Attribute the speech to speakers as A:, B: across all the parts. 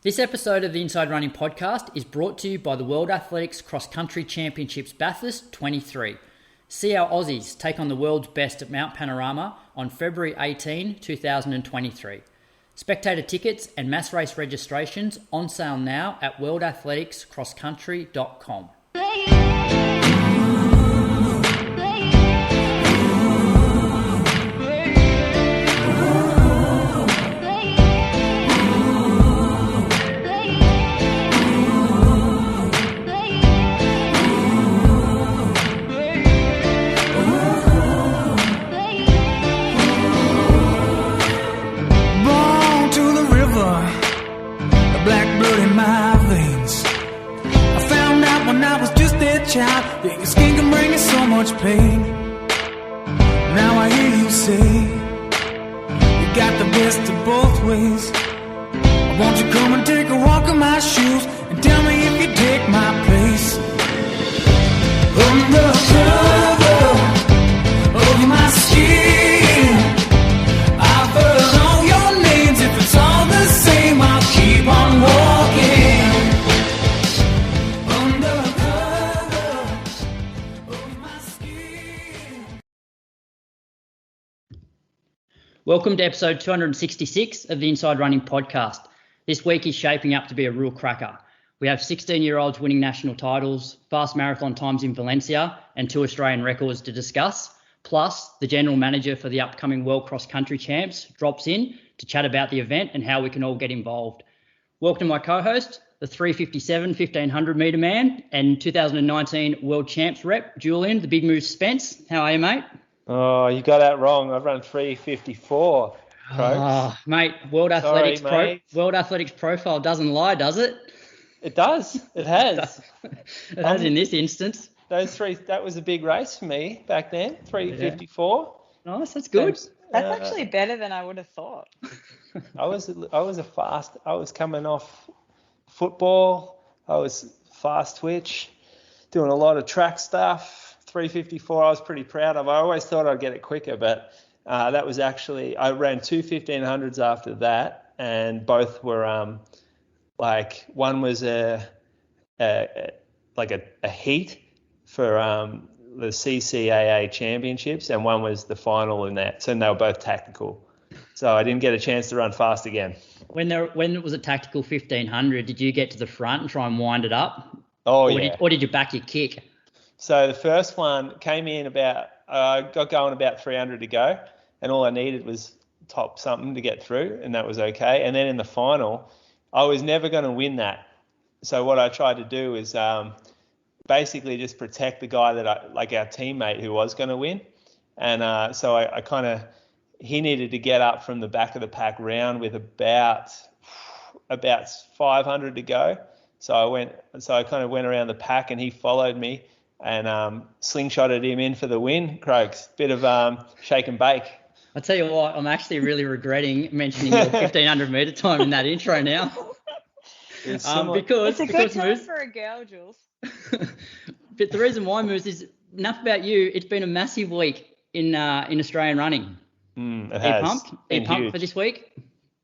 A: This episode of the Inside Running podcast is brought to you by the World Athletics Cross Country Championships Bathurst 23. See our Aussies take on the world's best at Mount Panorama on February 18, 2023. Spectator tickets and mass race registrations on sale now at worldathleticscrosscountry.com.
B: Child, yeah, your skin can bring you so much pain. Now I hear you say you got the best of both ways. Won't you come and take a walk in my shoes and tell me if you take my place? Undercover of my skin, I've heard all your names. If it's all the same, I'll keep on walking.
A: Welcome to episode 266 of the Inside Running podcast. This week is shaping up to be a real cracker. We have 16-year-olds winning national titles, fast marathon times in Valencia, and 2 Australian records to discuss. Plus, the general manager for the upcoming World Cross Country Champs drops in to chat about the event and how we can all get involved. Welcome to my co-host, the 357 1500 metre man and 2019 World Champs rep, Julian, the Big Move Spence. How are you, mate?
C: Oh, you got that wrong. I've run 3:54.
A: Oh, mate, World Athletics profile doesn't lie, does it?
C: It does. It has.
A: It has in this instance.
C: That was a big race for me back then. 3:54.
A: Yeah. Nice, that's good.
D: That's actually better than I would have thought.
C: I was coming off football. I was fast twitch, doing a lot of track stuff. 3:54, I was pretty proud of. I always thought I'd get it quicker, but that was actually, I ran 2 1500s after that, and both were one was a heat for the CCAA championships, and one was the final in that. So they were both tactical. So I didn't get a chance to run fast again.
A: When it was a tactical 1500, did you get to the front and try and wind it up? Or did you back your kick?
C: So the first one came in got going about 300 to go, and all I needed was top something to get through, and that was okay. And then in the final, I was never going to win that. So what I tried to do is basically just protect the guy that our teammate who was going to win. And so he needed to get up from the back of the pack round with about 500 to go. So I kind of went around the pack, and he followed me. And slingshotted him in for the win, Croaks. Bit of shake and bake.
A: I tell you what, I'm actually really regretting mentioning your 1500 metre time in that intro now.
D: It's a good time for a girl, Jules.
A: But the reason why, Moose, is enough about you. It's been a massive week in Australian running.
C: It has.
A: Are you pumped for this week?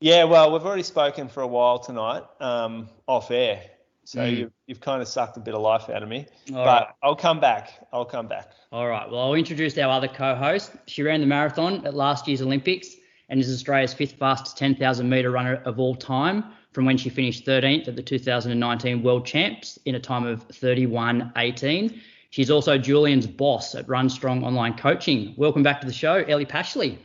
C: Yeah, well, we've already spoken for a while tonight, off air. So you've kind of sucked a bit of life out of me. All right. I'll come back. All
A: right. Well, I'll introduce our other co-host. She ran the marathon at last year's Olympics and is Australia's 5th fastest 10,000 metre runner of all time from when she finished 13th at the 2019 World Champs in a time of 31:18. She's also Julian's boss at Run Strong Online Coaching. Welcome back to the show, Ellie Pashley.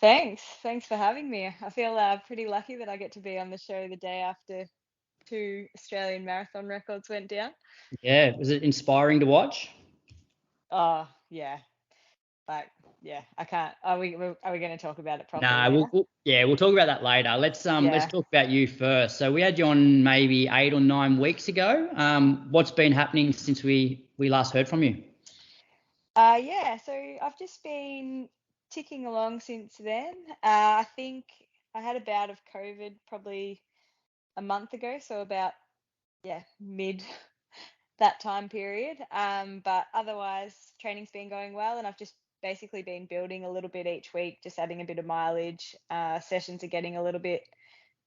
D: Thanks for having me. I feel pretty lucky that I get to be on the show the day after 2 Australian marathon records went down.
A: Yeah, was it inspiring to watch?
D: Oh, yeah. I can't. Are we going to talk about it properly?
A: No, we'll talk about that later. Let's talk about you first. So we had you on maybe 8 or 9 weeks ago. What's been happening since we last heard from you?
D: So I've just been ticking along since then. I think I had a bout of COVID probably a month ago, so about mid that time period. But otherwise, training's been going well, and I've just basically been building a little bit each week, just adding a bit of mileage. Sessions are getting a little bit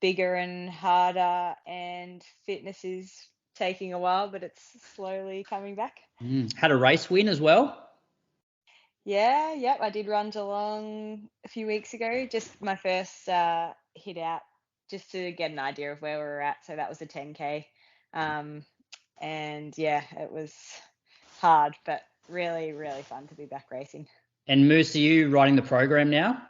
D: bigger and harder, and fitness is taking a while, but it's slowly coming back.
A: Had a race win as well?
D: Yeah, yep. I did run Geelong a few weeks ago, just my first hit out, just to get an idea of where we were at. So that was a 10K. And yeah, it was hard, but really, really fun to be back racing.
A: And Moose, are you writing the program now?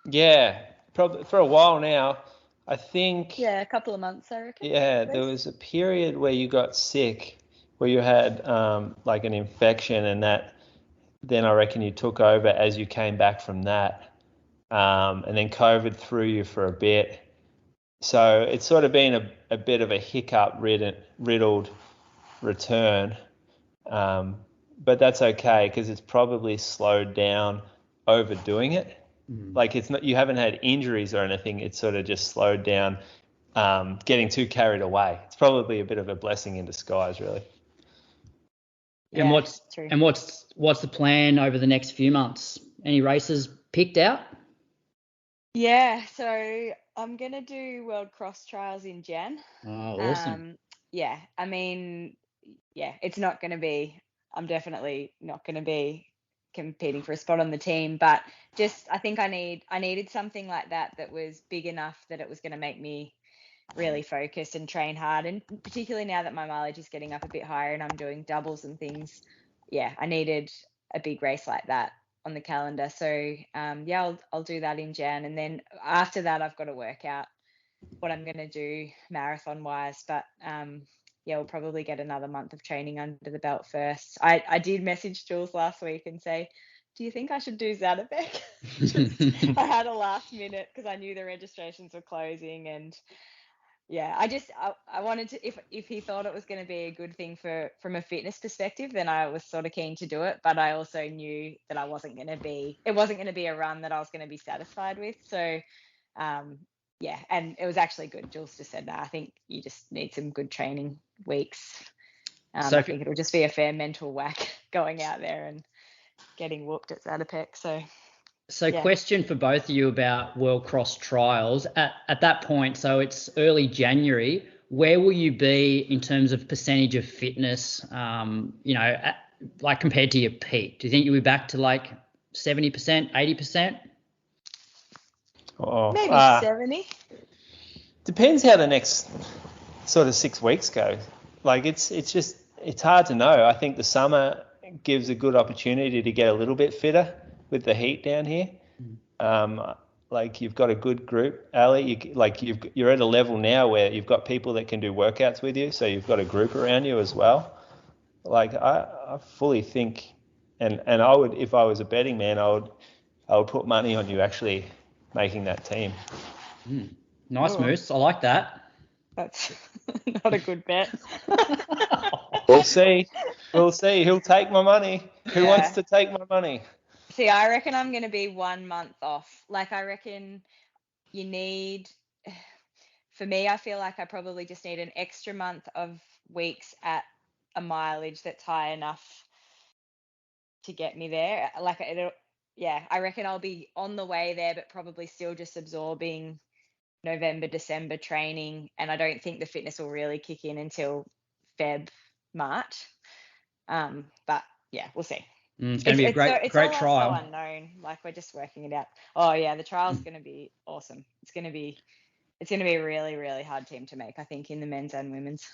C: Yeah, probably for a while now. I think.
D: Yeah, a couple of months, I reckon.
C: Yeah, there was a period where you got sick, where you had like an infection, and that. Then I reckon you took over as you came back from that, and then COVID threw you for a bit. So it's sort of been a bit of a hiccup-riddled return, but that's okay because it's probably slowed down overdoing it. Like it's not, you haven't had injuries or anything. It's sort of just slowed down, getting too carried away. It's probably a bit of a blessing in disguise, really.
D: Yeah,
A: and what's
D: true.
A: and what's the plan over the next few months? Any races picked out?
D: Yeah, so I'm gonna do World Cross Trials in Jan.
A: Oh, awesome.
D: Yeah, I mean, yeah, it's not gonna be. I'm definitely not gonna be competing for a spot on the team, but just I think I needed something like that was big enough that it was gonna make me really focus and train hard, and particularly now that my mileage is getting up a bit higher and I'm doing doubles and things, yeah, I needed a big race like that on the calendar. So yeah, I'll do that in Jan, and then after that I've got to work out what I'm going to do marathon wise, but yeah, we'll probably get another month of training under the belt first. I did message Jules last week and say, do you think I should do Zanabek? I had a last minute because I knew the registrations were closing, and yeah, I wanted to, if he thought it was going to be a good thing from a fitness perspective, then I was sort of keen to do it. But I also knew that it wasn't going to be a run that I was going to be satisfied with. So, yeah, and it was actually good. Jules just said, I think you just need some good training weeks. I think it'll just be a fair mental whack going out there and getting whooped at Zatopek. So yeah.
A: Question for both of you about World Cross Trials. At that point, so it's early January, where will you be in terms of percentage of fitness, like compared to your peak? Do you think you'll be back to like 70%, 80%?
D: Maybe 70.
C: Depends how the next sort of 6 weeks go. Like it's hard to know. I think the summer gives a good opportunity to get a little bit fitter with the heat down here. Like you've got a good group, Ellie. You're at a level now where you've got people that can do workouts with you, so you've got a group around you as well. Like I fully think, and I would, if I was a betting man, I would put money on you actually making that team.
A: Nice, Moose. I like that.
D: That's not a good bet.
C: We'll see. He'll take my money. Who wants to take my money?
D: See, I reckon I'm going to be 1 month off. Like, I reckon for me, I feel like I probably just need an extra month of weeks at a mileage that's high enough to get me there. Like, I reckon I'll be on the way there, but probably still just absorbing November, December training. And I don't think the fitness will really kick in until Feb, March. But yeah, we'll see.
A: It's going to be a great trial.
D: It's so unknown. Like, we're just working it out. Oh yeah, the trial's going to be awesome. It's going to be a really, really hard team to make, I think, in the men's and women's.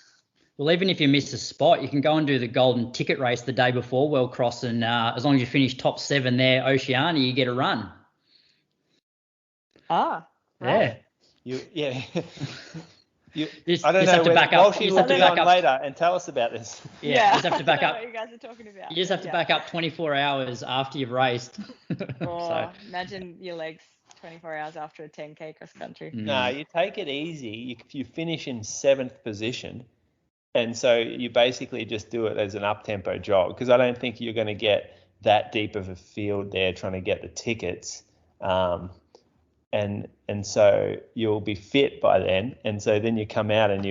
A: Well, even if you miss a spot, you can go and do the golden ticket race the day before World Cross, and as long as you finish top 7 there, Oceania, you get a run.
D: Ah, right.
C: Yeah.
A: I don't know.
C: Walshy will be on later and tell us about this.
A: Yeah. You just have to back up.
D: What you guys are talking about.
A: You just have to back up 24 hours after you've raced.
D: Imagine your legs 24 hours after a 10K cross country.
C: No, you take it easy. You finish in 7th position, and so you basically just do it as an up-tempo jog, because I don't think you're going to get that deep of a field there trying to get the tickets. And so you'll be fit by then, and so then you come out and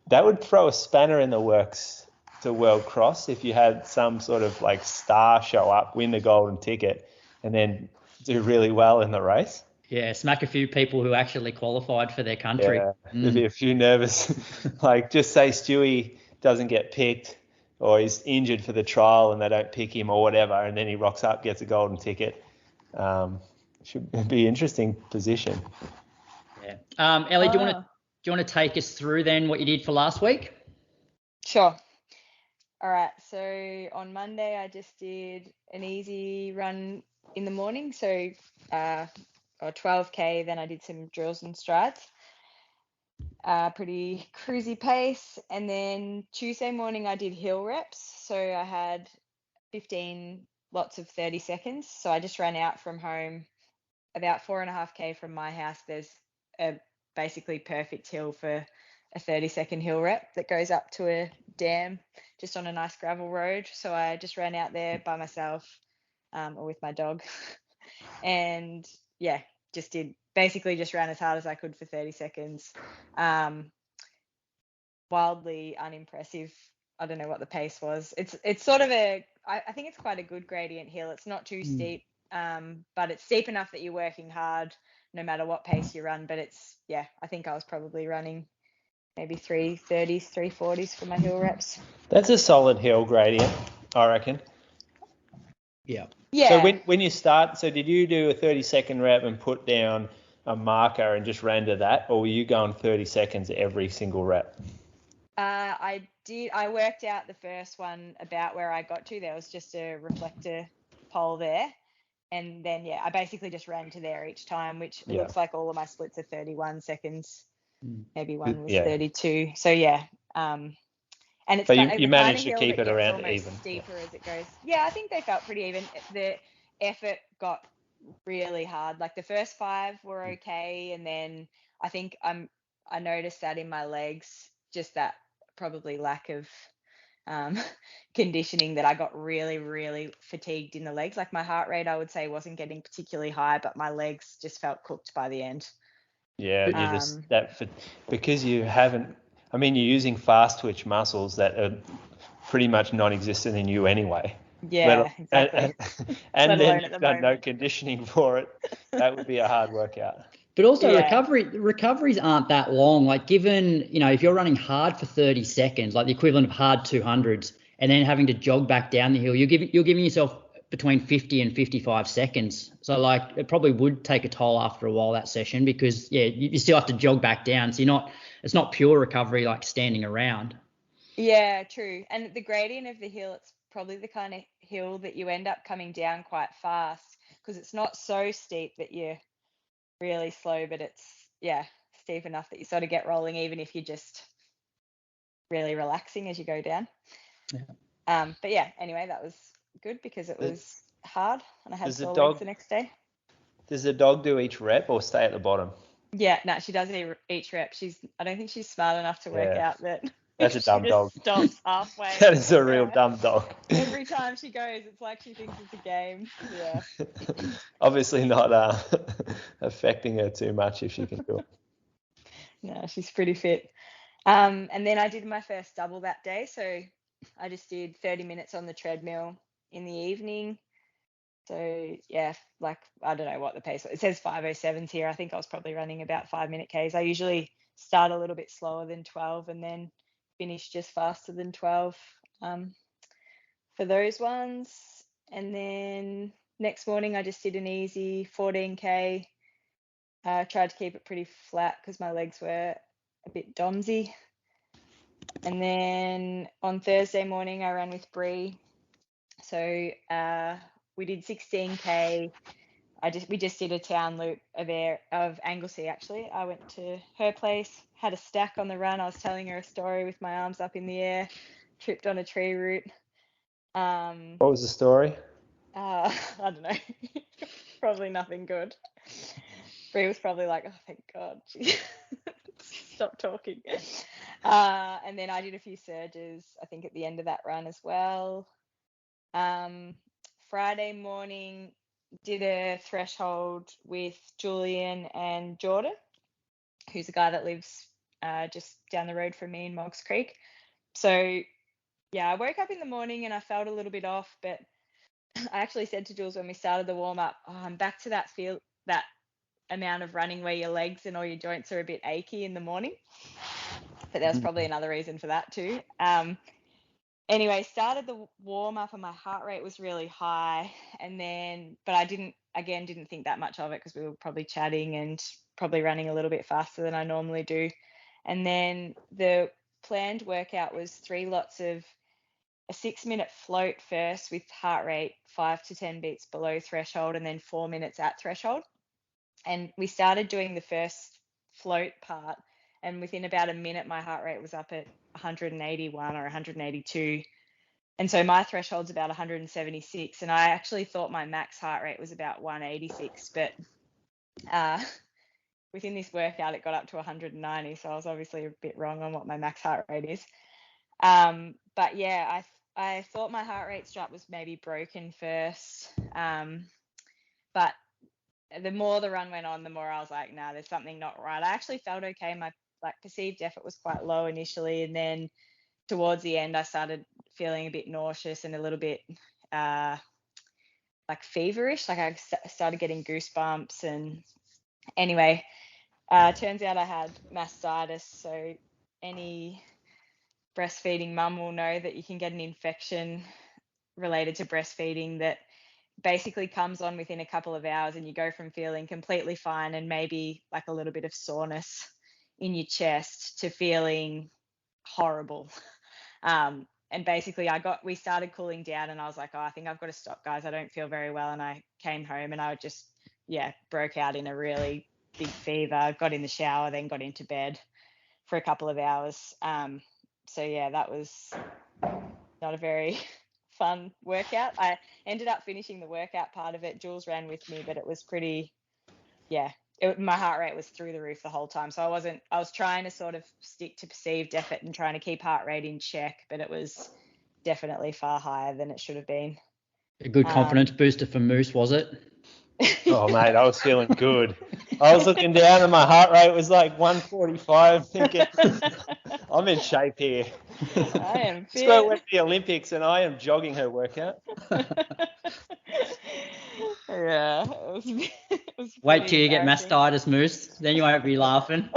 C: that would throw a spanner in the works to World Cross if you had some sort of like star show up, win the golden ticket, and then do really well in the race.
A: Yeah, smack a few people who actually qualified for their country.
C: Yeah, there'd be a few nervous. Like, just say Stewie doesn't get picked, or he's injured for the trial and they don't pick him or whatever, and then he rocks up, gets a golden ticket. Should be an interesting position.
A: Yeah. Ellie, do you want to take us through then what you did for last week?
D: Sure. All right. So on Monday, I just did an easy run in the morning. So or 12K. Then I did some drills and strides. Pretty cruisy pace. And then Tuesday morning, I did hill reps. So I had 15 lots of 30 seconds. So I just ran out from home, about 4.5K from my house. There's a basically perfect hill for a 30-second hill rep that goes up to a dam just on a nice gravel road. So I just ran out there by myself or with my dog. And yeah, just ran as hard as I could for 30 seconds. Wildly unimpressive. I don't know what the pace was. It's sort of I think it's quite a good gradient hill. It's not too steep, but it's steep enough that you're working hard no matter what pace you run. But I think I was probably running maybe 330s, 340s for my hill reps.
C: That's a solid hill gradient, I reckon.
A: Yeah.
C: So when you start, so did you do a 30-second rep and put down a marker and just ran to that, or were you going 30 seconds every single rep?
D: I did. I worked out the first one about where I got to. There was just a reflector pole there. And then, I basically just ran to there each time, which looks like all of my splits are 31 seconds. Maybe one was 32. So, and it's
C: you managed to keep it around even.
D: Steeper as it goes. Yeah, I think they felt pretty even. The effort got really hard. Like the first 5 were okay, and then I think I noticed that in my legs, just that probably lack of conditioning, that I got really, really fatigued in the legs. Like my heart rate, I would say, wasn't getting particularly high, but my legs just felt cooked by the end.
C: Yeah, because you haven't. I mean, you're using fast twitch muscles that are pretty much non-existent in you anyway.
D: Yeah, exactly.
C: And then you've done no conditioning for it. That would be a hard workout.
A: But also recoveries aren't that long. Like given, if you're running hard for 30 seconds, like the equivalent of hard 200s, and then having to jog back down the hill, you're giving yourself between 50 and 55 seconds. So like it probably would take a toll after a while, that session, because you still have to jog back down. So it's not pure recovery like standing around.
D: Yeah, true. And the gradient of the hill, it's probably the kind of hill that you end up coming down quite fast, because it's not so steep that you're really slow, but it's steep enough that you sort of get rolling, even if you're just really relaxing as you go down. But anyway, that was good because it was hard and I had sore legs the next day.
C: Does the dog do each rep or stay at the bottom?
D: Yeah, no, she does each rep. I don't think she's smart enough to work out that.
C: That's a dumb dog.
D: Stops halfway.
C: That is a real dumb dog.
D: Every time she goes, it's like she thinks it's a game. Yeah.
C: Obviously not affecting her too much if she can do it.
D: No, she's pretty fit. And then I did my first double that day. So I just did 30 minutes on the treadmill in the evening. So like I don't know what the pace was. It says 5:07s here. I think I was probably running about 5-minute Ks. I usually start a little bit slower than 12 and then finish just faster than 12 for those ones. And then next morning I just did an easy 14K. Tried to keep it pretty flat because my legs were a bit domsy. And then on Thursday morning I ran with Brady. So we did 16K. We just did a town loop of Anglesea, actually. I went to her place, had a stack on the run. I was telling her a story with my arms up in the air, tripped on a tree root.
C: What was the story?
D: I don't know. Probably nothing good. Bree was probably like, oh, thank God. Stop talking. And then I did a few surges, I think, at the end of that run as well. Friday morning, did a threshold with Julian and Jordan, who's a guy that lives just down the road from me in Moggs Creek. So, I woke up in the morning and I felt a little bit off, but I actually said to Jules when we started the warm-up, I'm back to that amount of running where your legs and all your joints are a bit achy in the morning. But there's probably another reason for that too. Anyway, started the warm up and my heart rate was really high, but I didn't think that much of it because we were probably chatting and probably running a little bit faster than I normally do. And then the planned workout was 3 lots of a 6-minute float first with heart rate 5 to 10 beats below threshold, and then 4 minutes at threshold. And we started doing the first float part, and within about a minute, my heart rate was up at 181 or 182. And so my threshold's about 176. And I actually thought my max heart rate was about 186. But within this workout, it got up to 190. So I was obviously a bit wrong on what my max heart rate is. But yeah, I thought my heart rate strap was maybe broken first. But the more the run went on, the more I was like, nah, there's something not right. I actually felt okay. My perceived effort was quite low initially, and then towards the end I started feeling a bit nauseous and a little bit feverish. I started getting goosebumps, and anyway, turns out I had mastitis. So any breastfeeding mum will know that you can get an infection related to breastfeeding that basically comes on within a couple of hours, and you go from feeling completely fine and maybe a little bit of soreness in your chest to feeling horrible. And basically we started cooling down, and I was like, oh, I think I've got to stop, guys. I don't feel very well. And I came home and I just, broke out in a really big fever, got in the shower, then got into bed for a couple of hours. So yeah, that was not a very fun workout. I ended up finishing the workout part of it. Jules ran with me, but it was pretty, my heart rate was through the roof the whole time. So I was trying to sort of stick to perceived effort and trying to keep heart rate in check, but it was definitely far higher than it should have been.
A: A good confidence booster for Moose, was it?
C: Oh, mate, I was feeling good. I was looking down and my heart rate was like 145, thinking, I'm in shape here.
D: I am fit.
C: Scott went to the Olympics and I am jogging her workout.
D: Yeah. It was
A: Wait till you get mastitis, Moose. Then you won't be laughing.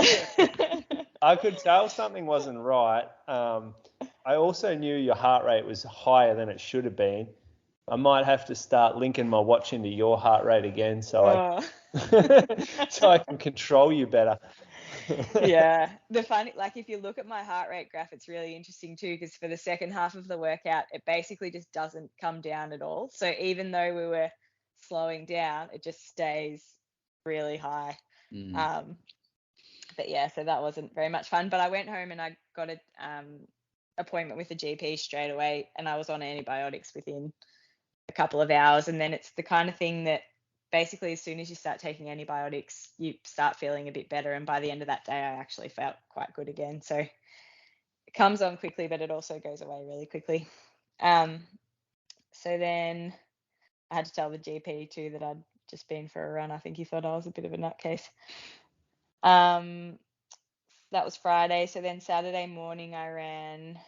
C: I could tell something wasn't right. I also knew your heart rate was higher than it should have been. I might have to start linking my watch into your heart rate again so I can control you better.
D: Yeah. The funny, if you look at my heart rate graph, it's really interesting too, because for the second half of the workout, it basically just doesn't come down at all. So even though we were slowing down, it just stays really high. But yeah, so that wasn't very much fun. But I went home and I got a appointment with the GP straight away, and I was on antibiotics within a couple of hours. And then it's the kind of thing that basically as soon as you start taking antibiotics, you start feeling a bit better. And by the end of that day, I actually felt quite good again. So it comes on quickly, but it also goes away really quickly. So then I had to tell the GP too that I'd just been for a run. I think he thought I was a bit of a nutcase. That was Friday. So then Saturday morning I ran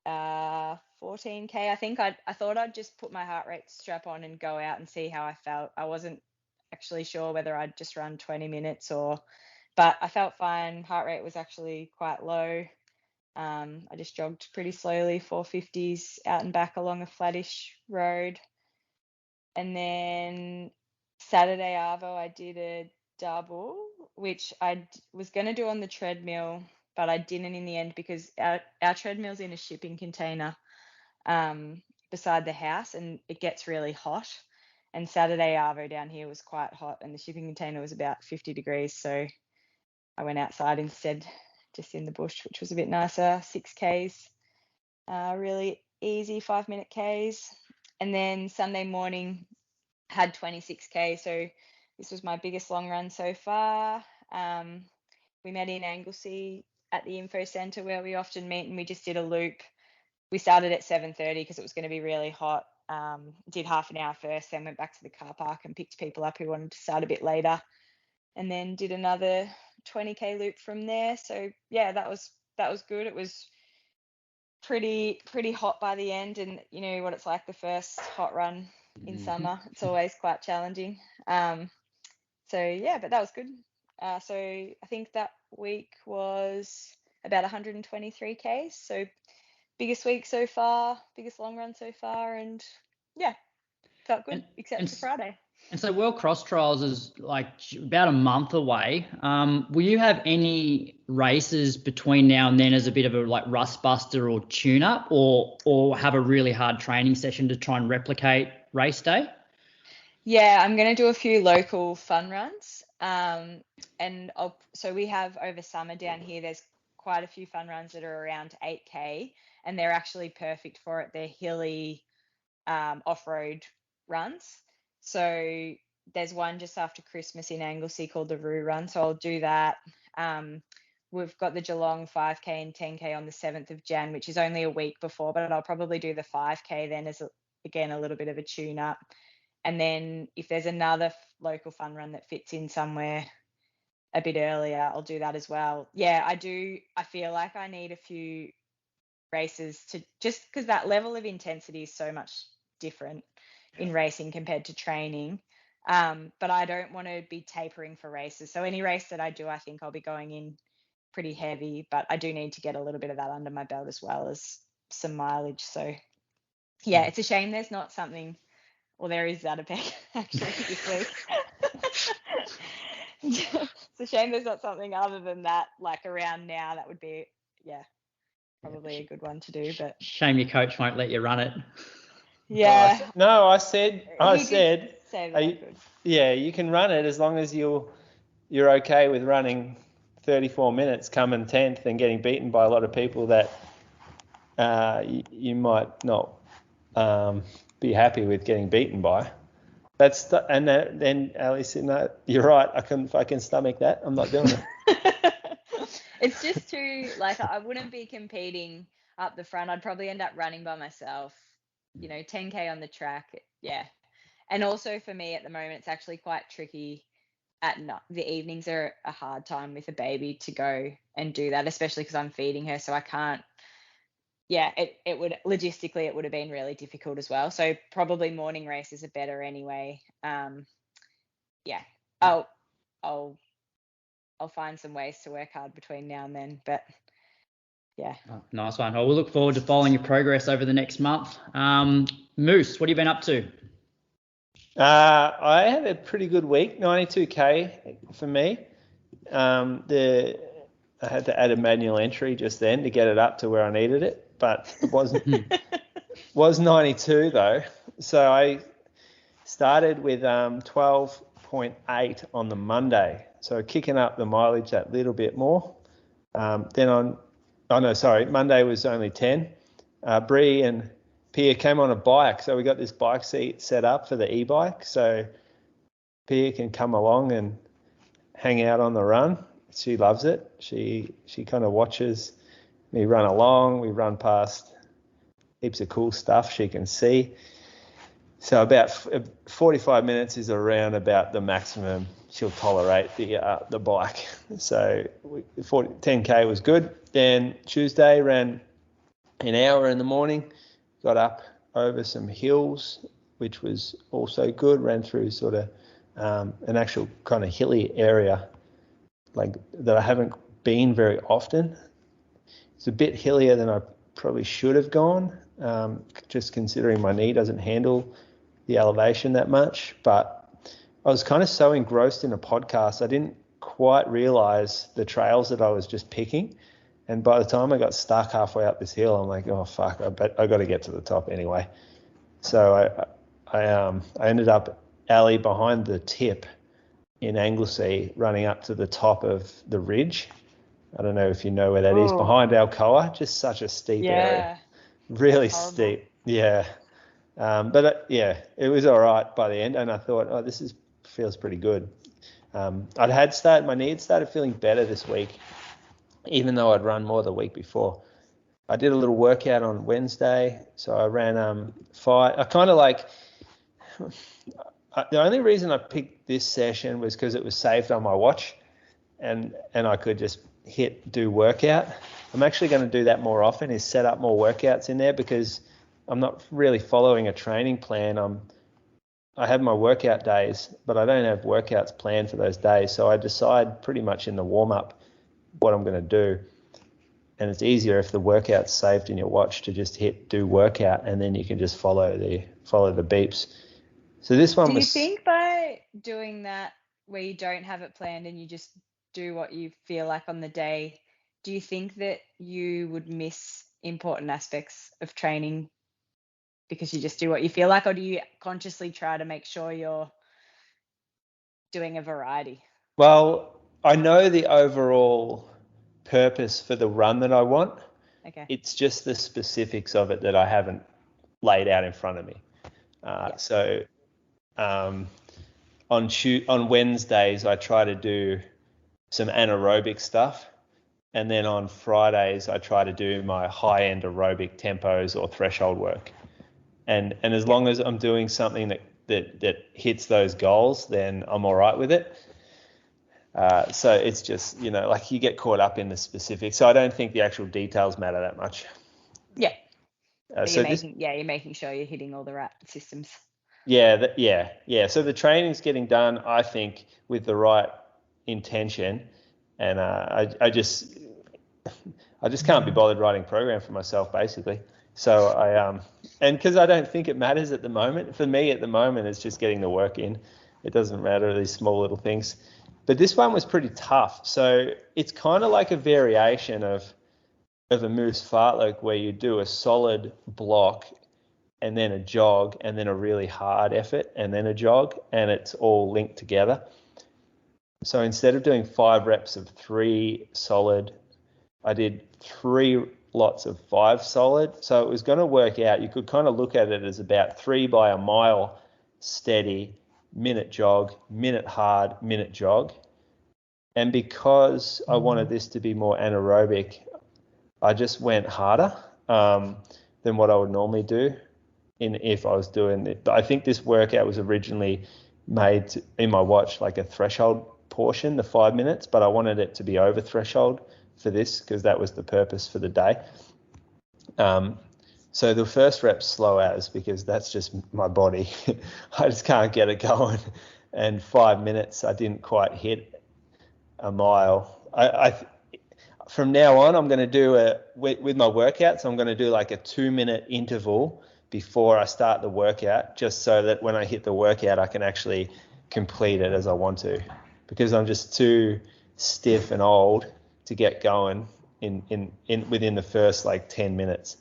D: 14K. I think I thought I'd just put my heart rate strap on and go out and see how I felt. I wasn't actually sure whether I'd just run 20 minutes but I felt fine. Heart rate was actually quite low. I just jogged pretty slowly, 450s out and back along a flattish road. And then Saturday Arvo, I did a double, which I was going to do on the treadmill, but I didn't in the end because our treadmill's in a shipping container beside the house, and it gets really hot. And Saturday Arvo down here was quite hot, and the shipping container was about 50 degrees. So I went outside instead, just in the bush, which was a bit nicer. 6Ks, really easy 5-minute Ks. And then Sunday morning had 26K. So this was my biggest long run so far. We met in Anglesey at the info centre where we often meet, and we just did a loop. We started at 7:30 because it was going to be really hot. Did half an hour first, then went back to the car park and picked people up who wanted to start a bit later, and then did another 20K loop from there. So yeah, that was good. It was pretty hot by the end, and you know what it's like, the first hot run in summer. It's always quite challenging. So yeah, but that was good. So I think that week was about 123 Ks. So biggest week so far, biggest long run so far, and yeah, felt good
A: And,
D: except
A: and
D: for Friday.
A: And so World Cross Trials is like about a month away. Will you have any races between now and then as a bit of a like rust buster or tune up, or have a really hard training session to try and replicate race day?
D: Yeah, I'm going to do a few local fun runs. And so we have over summer down here, there's quite a few fun runs that are around 8K, and they're actually perfect for it. They're hilly off-road runs. So there's one just after Christmas in Anglesey called the Roo Run. So I'll do that. We've got the Geelong 5K and 10K on the 7th of Jan, which is only a week before, but I'll probably do the 5K then as, again, a little bit of a tune-up. And then if there's another local fun run that fits in somewhere a bit earlier, I'll do that as well. Yeah, I do. I feel like I need a few races to, just because that level of intensity is so much different in racing compared to training. But I don't want to be tapering for races. So any race that I do, I think I'll be going in pretty heavy, but I do need to get a little bit of that under my belt as well as some mileage. So yeah, it's a shame there's not something, well, there is that effect actually this week. It's a shame there's not something other than that, like around now. That would be, yeah, probably a good one to do. But
A: Shame your coach won't let you run it.
D: yeah.
C: I said,
D: say that I could.
C: yeah, you can run it as long as you're okay with running 34 minutes, coming 10th, and getting beaten by a lot of people that you might not be happy with getting beaten by. Then Ali said, no, you're right. If I can stomach that, I'm not doing it.
D: It's just too, like, I wouldn't be competing up the front. I'd probably end up running by myself, 10K on the track. Yeah. And also for me at the moment, it's actually quite tricky at night. The evenings are a hard time with a baby to go and do that, especially because I'm feeding her. So I can't, it would logistically, it would have been really difficult as well. So probably morning races are better anyway. I'll find some ways to work hard between now and then, but yeah.
A: Oh, nice one. Well, we'll look forward to following your progress over the next month. Moose, what have you been up to?
C: I had a pretty good week, 92K for me. I had to add a manual entry just then to get it up to where I needed it, but it was 92 though. So I started with 12.8 on the Monday, so kicking up the mileage that little bit more. Monday was only 10. Bree and Pia came on a bike, so we got this bike seat set up for the e-bike, so Pia can come along and hang out on the run. She loves it. She kind of watches me run along. We run past heaps of cool stuff she can see. So about 45 minutes is around about the maximum she'll tolerate the bike. So 10K was good. Then Tuesday ran an hour in the morning, got up over some hills, which was also good. Ran through sort of an actual kind of hilly area like that I haven't been very often. It's a bit hillier than I probably should have gone, just considering my knee doesn't handle the elevation that much. But I was kind of so engrossed in a podcast, I didn't quite realize the trails that I was just picking. And by the time I got stuck halfway up this hill, I'm like, oh, fuck, I got to get to the top anyway. So I ended up alley behind the tip in Anglesey, running up to the top of the ridge. I don't know if you know where that is, behind Alcoa, just such a steep area. Really steep. Yeah. It was all right by the end, and I thought, feels pretty good. My knee had started feeling better this week, even though I'd run more the week before. I did a little workout on Wednesday, so I ran 5. I kind of like, the only reason I picked this session was because it was saved on my watch, and I could just do workout. I'm actually going to do that more often, is set up more workouts in there, because I'm not really following a training plan. I have my workout days, but I don't have workouts planned for those days. So I decide pretty much in the warm-up what I'm going to do. And it's easier if the workout's saved in your watch to just hit do workout, and then you can just follow the beeps. So this one was...
D: Do you think by doing that where you don't have it planned and you just do what you feel like on the day, do you think that you would miss important aspects of training because you just do what you feel like, or do you consciously try to make sure you're doing a variety?
C: Well, I know the overall purpose for the run that I want.
D: Okay.
C: It's just the specifics of it that I haven't laid out in front of me. So on Wednesdays, I try to do some anaerobic stuff. And then on Fridays, I try to do my high-end aerobic tempos or threshold work. And as long as I'm doing something that hits those goals, then I'm all right with it. So it's just, like you get caught up in the specifics. So I don't think the actual details matter that much.
D: Yeah.
C: So
D: you're making sure you're hitting all the right systems.
C: Yeah. So the training's getting done, I think, with the right intention. And I just can't be bothered writing program for myself, basically. So and because I don't think it matters at the moment. For me, at the moment, it's just getting the work in. It doesn't matter, these small little things. But this one was pretty tough. So it's kind of like a variation of a moose fartlek where you do a solid block and then a jog and then a really hard effort and then a jog, and it's all linked together. So instead of doing 5 reps of 3 solid, I did 3 lots of 5 solid. So it was going to work out. You could kind of look at it as about 3 by a mile steady, minute jog, minute hard, minute jog. And because I wanted this to be more anaerobic, I just went harder than what I would normally do if I was doing it. But I think this workout was originally made in my watch like a threshold portion, the 5 minutes, but I wanted it to be over threshold for this because that was the purpose for the day. So the first rep's slow as, because that's just my body. I just can't get it going. And 5 minutes, I didn't quite hit a mile. From now on, I'm going to do with my workouts, I'm going to do like a 2-minute interval before I start the workout, just so that when I hit the workout, I can actually complete it as I want to, because I'm just too stiff and old to get going within the first like 10 minutes.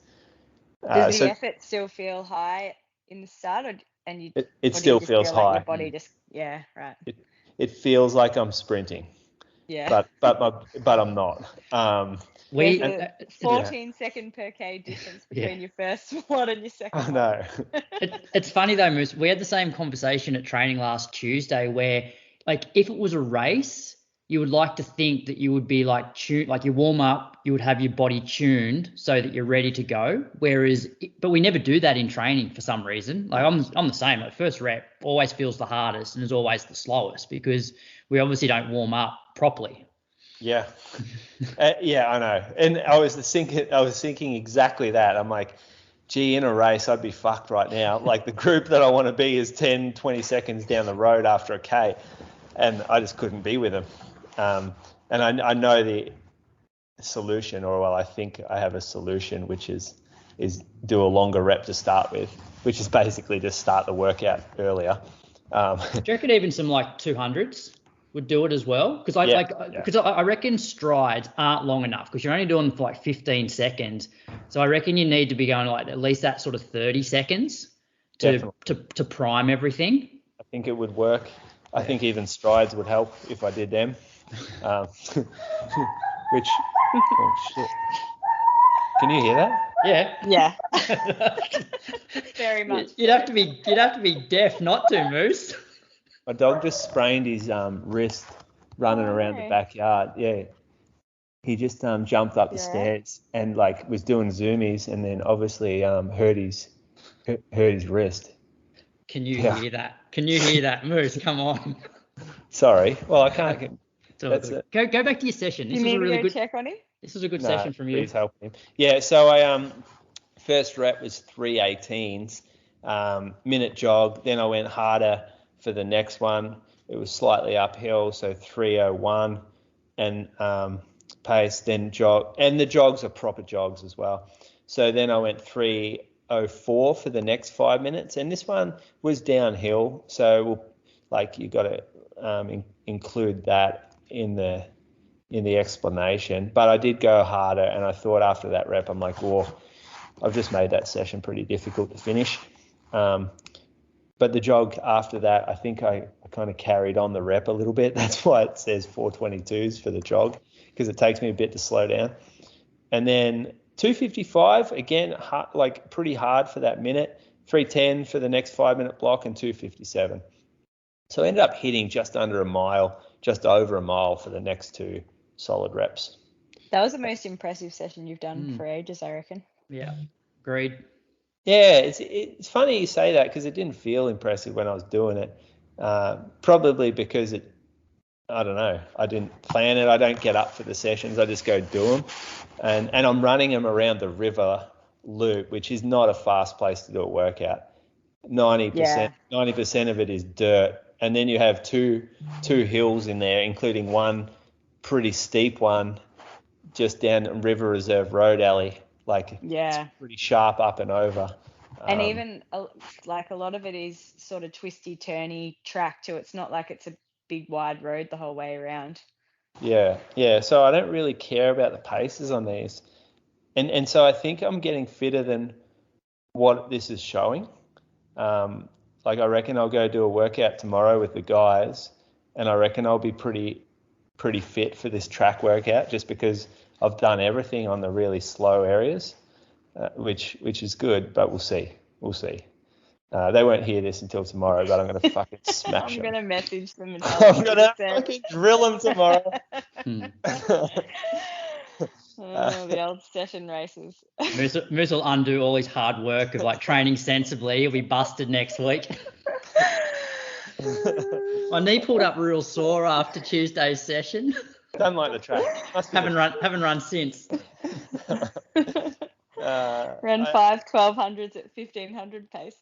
D: Does the effort still feel high in the start,
C: it still feels high?
D: Like your body just, yeah, right.
C: It feels like I'm sprinting.
D: Yeah.
C: But I'm not.
D: There's a 14-second per K difference between your first one and your second one.
C: I know.
A: It's funny though, Moose. We had the same conversation at training last Tuesday where, like, if it was a race, you would like to think that you would be like tuned, like you warm up, you would have your body tuned so that you're ready to go. But we never do that in training for some reason. Like I'm the same. Like first rep always feels the hardest and is always the slowest because we obviously don't warm up properly.
C: Yeah. Yeah, I know. And I was thinking exactly that. I'm like, gee, in a race, I'd be fucked right now. Like the group that I want to be is 10, 20 seconds down the road after a K. And I just couldn't be with them. And I know the solution, I think I have a solution, which is do a longer rep to start with, which is basically just start the workout earlier.
A: Do you reckon even some like 200s would do it as well? Because I reckon strides aren't long enough because you're only doing for like 15 seconds. So I reckon you need to be going like at least that sort of 30 seconds to prime everything.
C: I think it would work. I think even strides would help if I did them. Oh shit! Can you hear that?
A: Yeah.
D: Very much.
A: You'd have to be deaf not to, Moose.
C: My dog just sprained his wrist running around the backyard. Yeah, he just jumped up the stairs and like was doing zoomies, and then obviously hurt his wrist.
A: Can you hear that? Can you hear that, Moose? Come on.
C: Sorry. Well, I can't. That's it.
A: Go back to your session.
D: This was a really good check on him.
A: This was a good session from you.
C: Please help him. Yeah. So I first rep was 3 18s, minute jog. Then I went harder for the next one. It was slightly uphill, so 3:01 and pace, then jog. And the jogs are proper jogs as well. So then I went 3:04 for the next 5 minutes. And this one was downhill. So you got to include that in the explanation. But I did go harder. And I thought after that rep, I'm like, whoa, I've just made that session pretty difficult to finish. But the jog after that, I think I kind of carried on the rep a little bit. That's why it says 4:22s for the jog, because it takes me a bit to slow down. And then 2:55, again, pretty hard for that minute. 3:10 for the next 5 minute block, and 2:57. So I ended up hitting just over a mile for the next two solid reps.
D: That was the most impressive session you've done for ages, I reckon.
A: Yeah, agreed.
C: Yeah, it's funny you say that, because it didn't feel impressive when I was doing it. Probably because I don't know, I didn't plan it. I don't get up for the sessions. I just go do them. And I'm running them around the river loop, which is not a fast place to do a workout. 90% of it is dirt. And then you have two hills in there, including one pretty steep one just down River Reserve Road alley. It's pretty sharp up and over.
D: And even a lot of it is sort of twisty, turny track too. It's not like it's a big wide road the whole way around. Yeah.
C: So I don't really care about the paces on these. And so I think I'm getting fitter than what this is showing. I reckon I'll go do a workout tomorrow with the guys, and I reckon I'll be pretty fit for this track workout, just because I've done everything on the really slow areas, which is good, but we'll see. They won't hear this until tomorrow, but I'm going to fucking smash them.
D: I'm going to message them and tell them.
C: I'm going to fucking drill them tomorrow.
D: The old session races.
A: Moose will undo all his hard work of training sensibly. He'll be busted next week. My knee pulled up real sore after Tuesday's session.
C: Don't like the track.
A: Haven't run since.
D: Ran 1200s at 1500 pace.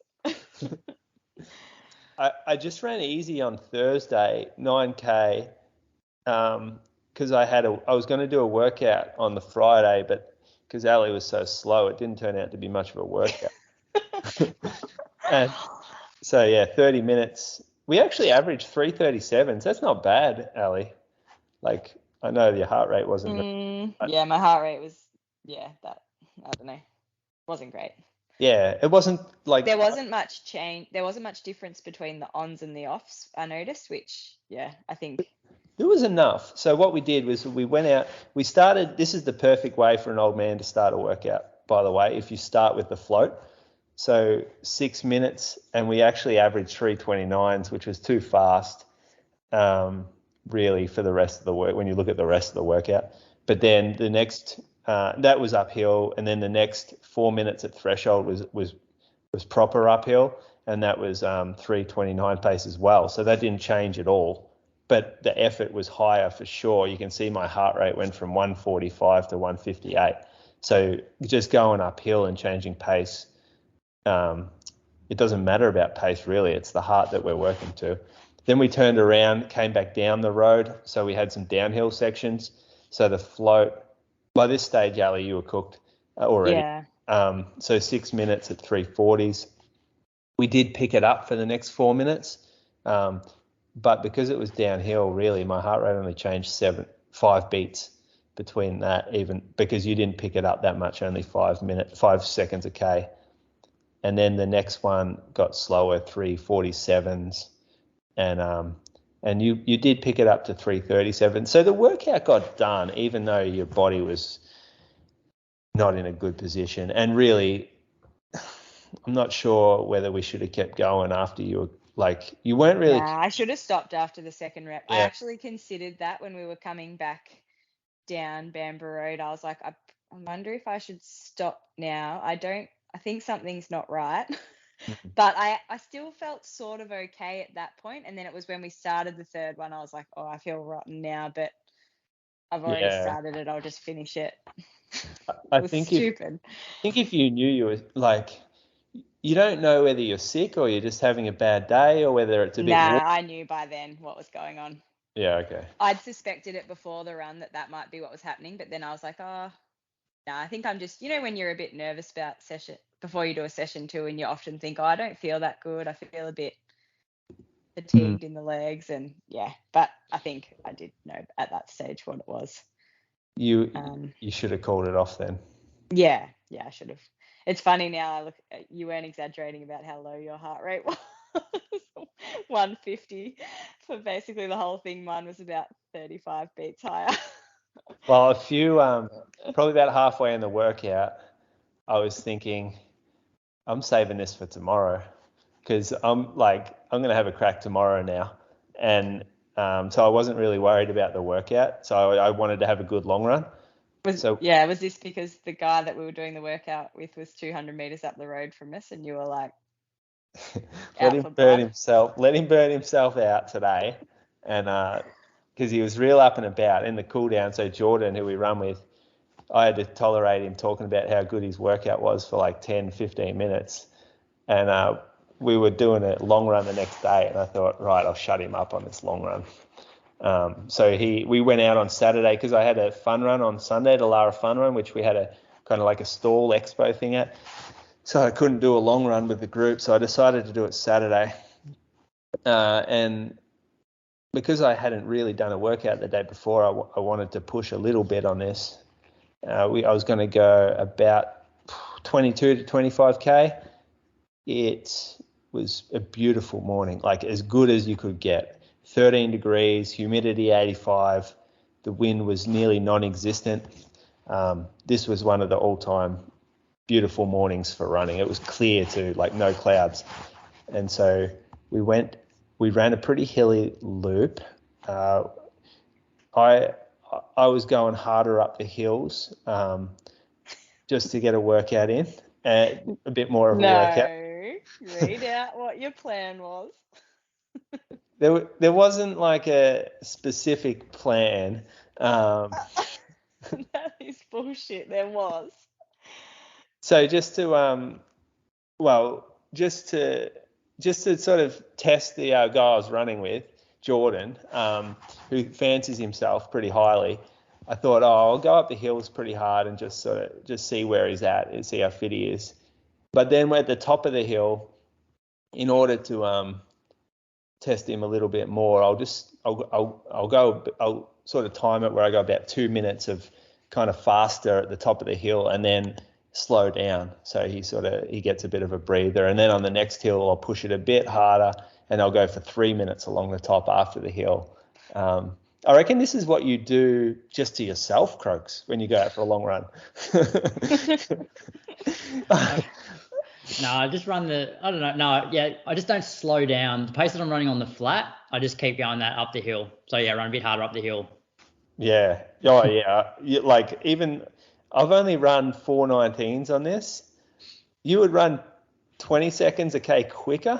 C: I just ran easy on Thursday, 9K, because I was going to do a workout on the Friday, but because Ellie was so slow, it didn't turn out to be much of a workout. And so 30 minutes. We actually averaged 3:37, so that's not bad, Ellie. I know your heart rate wasn't.
D: My heart rate was that. I don't know. Wasn't great.
C: Yeah, it wasn't
D: there wasn't much change. There wasn't much difference between the ons and the offs, I noticed, which I think
C: there was enough. So what we did was we went out. We started. This is the perfect way for an old man to start a workout, by the way. If you start with the float, so 6 minutes, and we actually averaged 3:29s, which was too fast, really, for the rest of the work. When you look at the rest of the workout, but then the next. That was uphill, and then the next 4 minutes at threshold was proper uphill, and that was 3:29 pace as well. So that didn't change at all, but the effort was higher for sure. You can see my heart rate went from 145 to 158. So just going uphill and changing pace, it doesn't matter about pace really. It's the heart that we're working to. Then we turned around, came back down the road, so we had some downhill sections. So the float. By this stage, Ali, you were cooked already.
D: Yeah.
C: So 6 minutes at 3:40s. We did pick it up for the next 4 minutes, but because it was downhill, really, my heart rate only changed 5 beats between that, even because you didn't pick it up that much, only 5 seconds a K. And then the next one got slower, 3:47s, and you did pick it up to 3:37. So the workout got done, even though your body was not in a good position. And really, I'm not sure whether we should have kept going after you were you weren't really.
D: Nah, I should have stopped after the second rep.
C: Yeah.
D: I actually considered that when we were coming back down Bamboo Road. I was like, I wonder if I should stop now. I think something's not right. But I still felt sort of okay at that point. And then it was when we started the third one, I was like, I feel rotten now, but I've already started it. I'll just finish it.
C: I think stupid. I think if you knew you don't know whether you're sick or you're just having a bad day or whether it's a bit.
D: I knew by then what was going on.
C: Yeah, okay.
D: I'd suspected it before the run that might be what was happening, but then I was like, oh, no, I think I'm just, when you're a bit nervous about session before you do a session too, and you often think, oh, I don't feel that good. I feel a bit fatigued in the legs, and but I think I did know at that stage what it was.
C: You should have called it off then.
D: Yeah, I should have. It's funny now. I look, you weren't exaggerating about how low your heart rate was. 150 for basically the whole thing. Mine was about 35 beats higher.
C: Well, a few, probably about halfway in the workout, I was thinking, I'm saving this for tomorrow because I'm going to have a crack tomorrow now. And so I wasn't really worried about the workout. So I wanted to have a good long run. Was this because the guy that we were doing the workout with was 200 meters up the road from us, and you were like, let him burn himself out today, and because he was real up and about in the cool down. So Jordan, who we run with, I had to tolerate him talking about how good his workout was for like 10, 15 minutes, and we were doing a long run the next day, and I thought, right, I'll shut him up on this long run. So we went out on Saturday because I had a fun run on Sunday, the Lara Fun Run, which we had a kind of like a stall expo thing at. So I couldn't do a long run with the group, so I decided to do it Saturday. And because I hadn't really done a workout the day before, I wanted to push a little bit on this. I was going to go about 22 to 25K. It was a beautiful morning, like as good as you could get. 13 degrees, humidity 85. The wind was nearly non-existent. This was one of the all-time beautiful mornings for running. It was clear too, like no clouds. And so we ran a pretty hilly loop. I was going harder up the hills just to get a workout in, and a bit more of a workout.
D: No, read out what your plan was.
C: There wasn't like a specific plan.
D: That is bullshit. There was.
C: So just to sort of test the guy I was running with, Jordan, who fancies himself pretty highly, I thought, I'll go up the hills pretty hard and just see where he's at and see how fit he is. But then we're at the top of the hill. In order to test him a little bit more, I'll sort of time it where I go about 2 minutes of kind of faster at the top of the hill and then slow down, so he gets a bit of a breather. And then on the next hill I'll push it a bit harder and I'll go for 3 minutes along the top after the hill. I reckon this is what you do just to yourself, Croaks, when you go out for a long run.
A: No, I just run I just don't slow down. The pace that I'm running on the flat, I just keep going that up the hill. So run a bit harder up the hill.
C: Yeah. Oh yeah. Like even I've only run 4:19s on this. You would run 20 seconds a K quicker,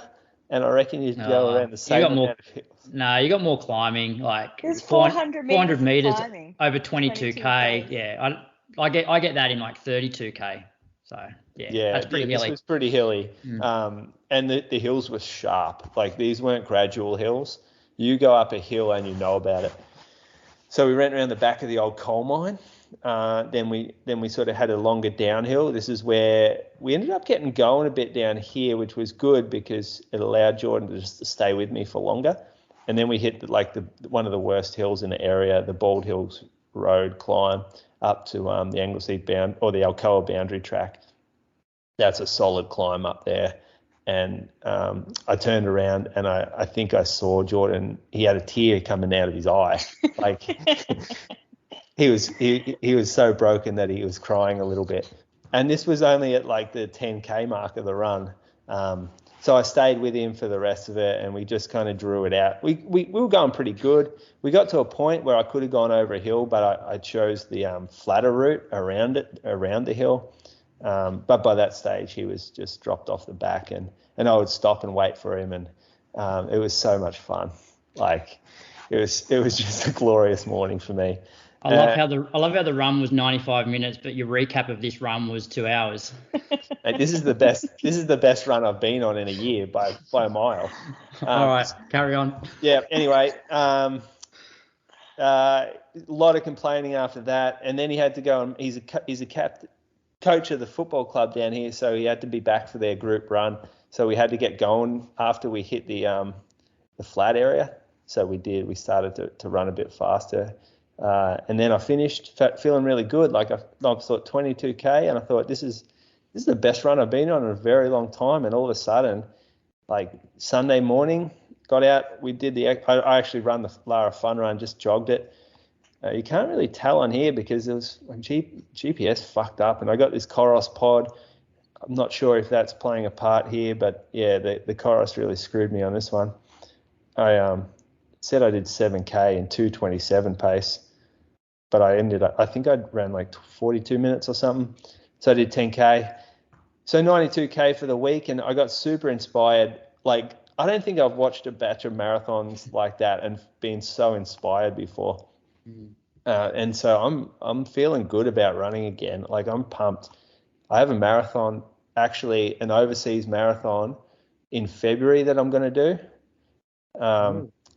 C: and I reckon you'd go around the same amount of hills.
A: No, you got more climbing, like
D: there's 400 meters
A: climbing. Over 22K. Yeah, I get that in like 32K. So that's pretty hilly.
C: This was pretty hilly. And the hills were sharp. Like these weren't gradual hills. You go up a hill and you know about it. So we went around the back of the old coal mine. Then we sort of had a longer downhill. This is where we ended up getting going a bit down here, which was good because it allowed Jordan to just stay with me for longer. And then we hit one of the worst hills in the area, the Bald Hills Road climb up to the Anglesey or the Alcoa boundary track. That's a solid climb up there. And I turned around and I think I saw Jordan. He had a tear coming out of his eye. Like he was so broken that he was crying a little bit. And this was only at like the 10K mark of the run. So I stayed with him for the rest of it, and we just kind of drew it out. We were going pretty good. We got to a point where I could have gone over a hill, but I chose the flatter route around the hill. But by that stage, he was just dropped off the back, and I would stop and wait for him, and it was so much fun. Like it was just a glorious morning for me.
A: I love how the run was 95 minutes, but your recap of this run was 2 hours.
C: Mate, this is the best run I've been on in a year by a mile.
A: All right, carry on.
C: Yeah. Anyway, a lot of complaining after that, and then he had to go and he's a coach of the football club down here, so he had to be back for their group run. So we had to get going after we hit the flat area. So we did. We started to run a bit faster. And then I finished feeling really good. Like I thought 22K, and I thought this is the best run I've been on in a very long time. And all of a sudden, like Sunday morning, got out. We did I actually ran the Lara Fun Run, just jogged it. You can't really tell on here because it was GPS fucked up, and I got this Coros pod. I'm not sure if that's playing a part here, but yeah, the Coros really screwed me on this one. I said I did 7K in 2:27 pace, but I think I ran like 42 minutes or something. So I did 10K. So 92K for the week, and I got super inspired. Like, I don't think I've watched a batch of marathons like that and been so inspired before. And so I'm feeling good about running again. Like, I'm pumped. I have a marathon, actually an overseas marathon in February that I'm going to do.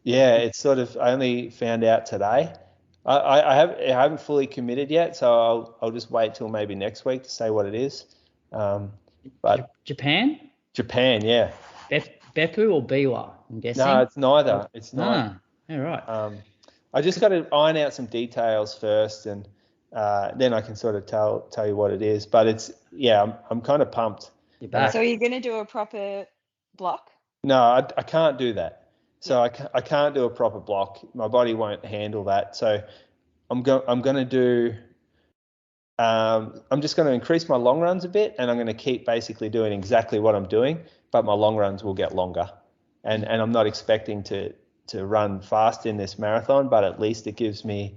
C: Yeah, it's sort of, I only found out today. I haven't fully committed yet, so I'll just wait till maybe next week to say what it is. But
A: Japan,
C: yeah.
A: Beppu or Biwa, I'm guessing.
C: No, it's neither. It's not.
A: All right.
C: I just got to iron out some details first, and then I can sort of tell you what it is. But I'm kind of pumped.
A: You're back.
D: So are you going to do a proper block?
C: No, I can't do that. So I can't do a proper block. My body won't handle that. So I'm going to do. I'm just going to increase my long runs a bit, and I'm going to keep basically doing exactly what I'm doing, but my long runs will get longer. And I'm not expecting to run fast in this marathon, but at least it gives me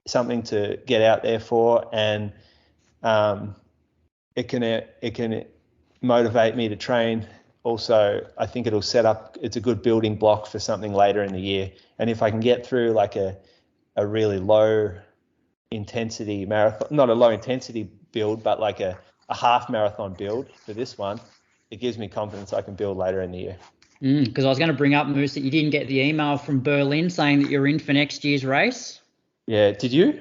C: something to get out there for, and it can motivate me to train. Also, I think it's a good building block for something later in the year. And if I can get through like a really low intensity marathon, not a low intensity build, but like a half marathon build for this one, it gives me confidence I can build later in the year.
A: Because I was going to bring up, Moose, that you didn't get the email from Berlin saying that you're in for next year's race. Yeah,
C: did you?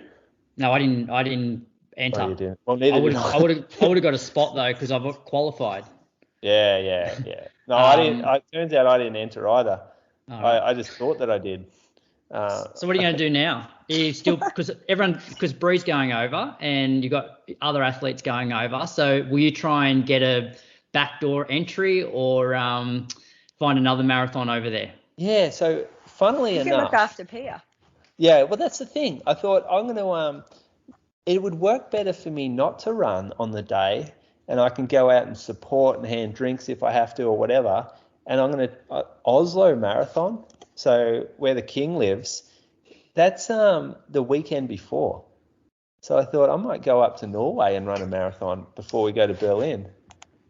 A: No, I didn't enter.
C: Oh, you didn't. Well, neither did I.
A: I would have got a spot though because I've qualified.
C: Yeah. No, I didn't. It turns out I didn't enter either.
A: Right.
C: I just thought that I did.
A: So what are you going to do now? Are you still because Bree's going over and you got other athletes going over. So will you try and get a backdoor entry or find another marathon over there?
C: Yeah. So funnily enough,
D: you can look after Pia.
C: Yeah. Well, that's the thing. I thought I'm going to. It would work better for me not to run on the day, and I can go out and support and hand drinks if I have to or whatever. And I'm going to Oslo Marathon. So where the king lives, that's the weekend before. So I thought I might go up to Norway and run a marathon before we go to Berlin.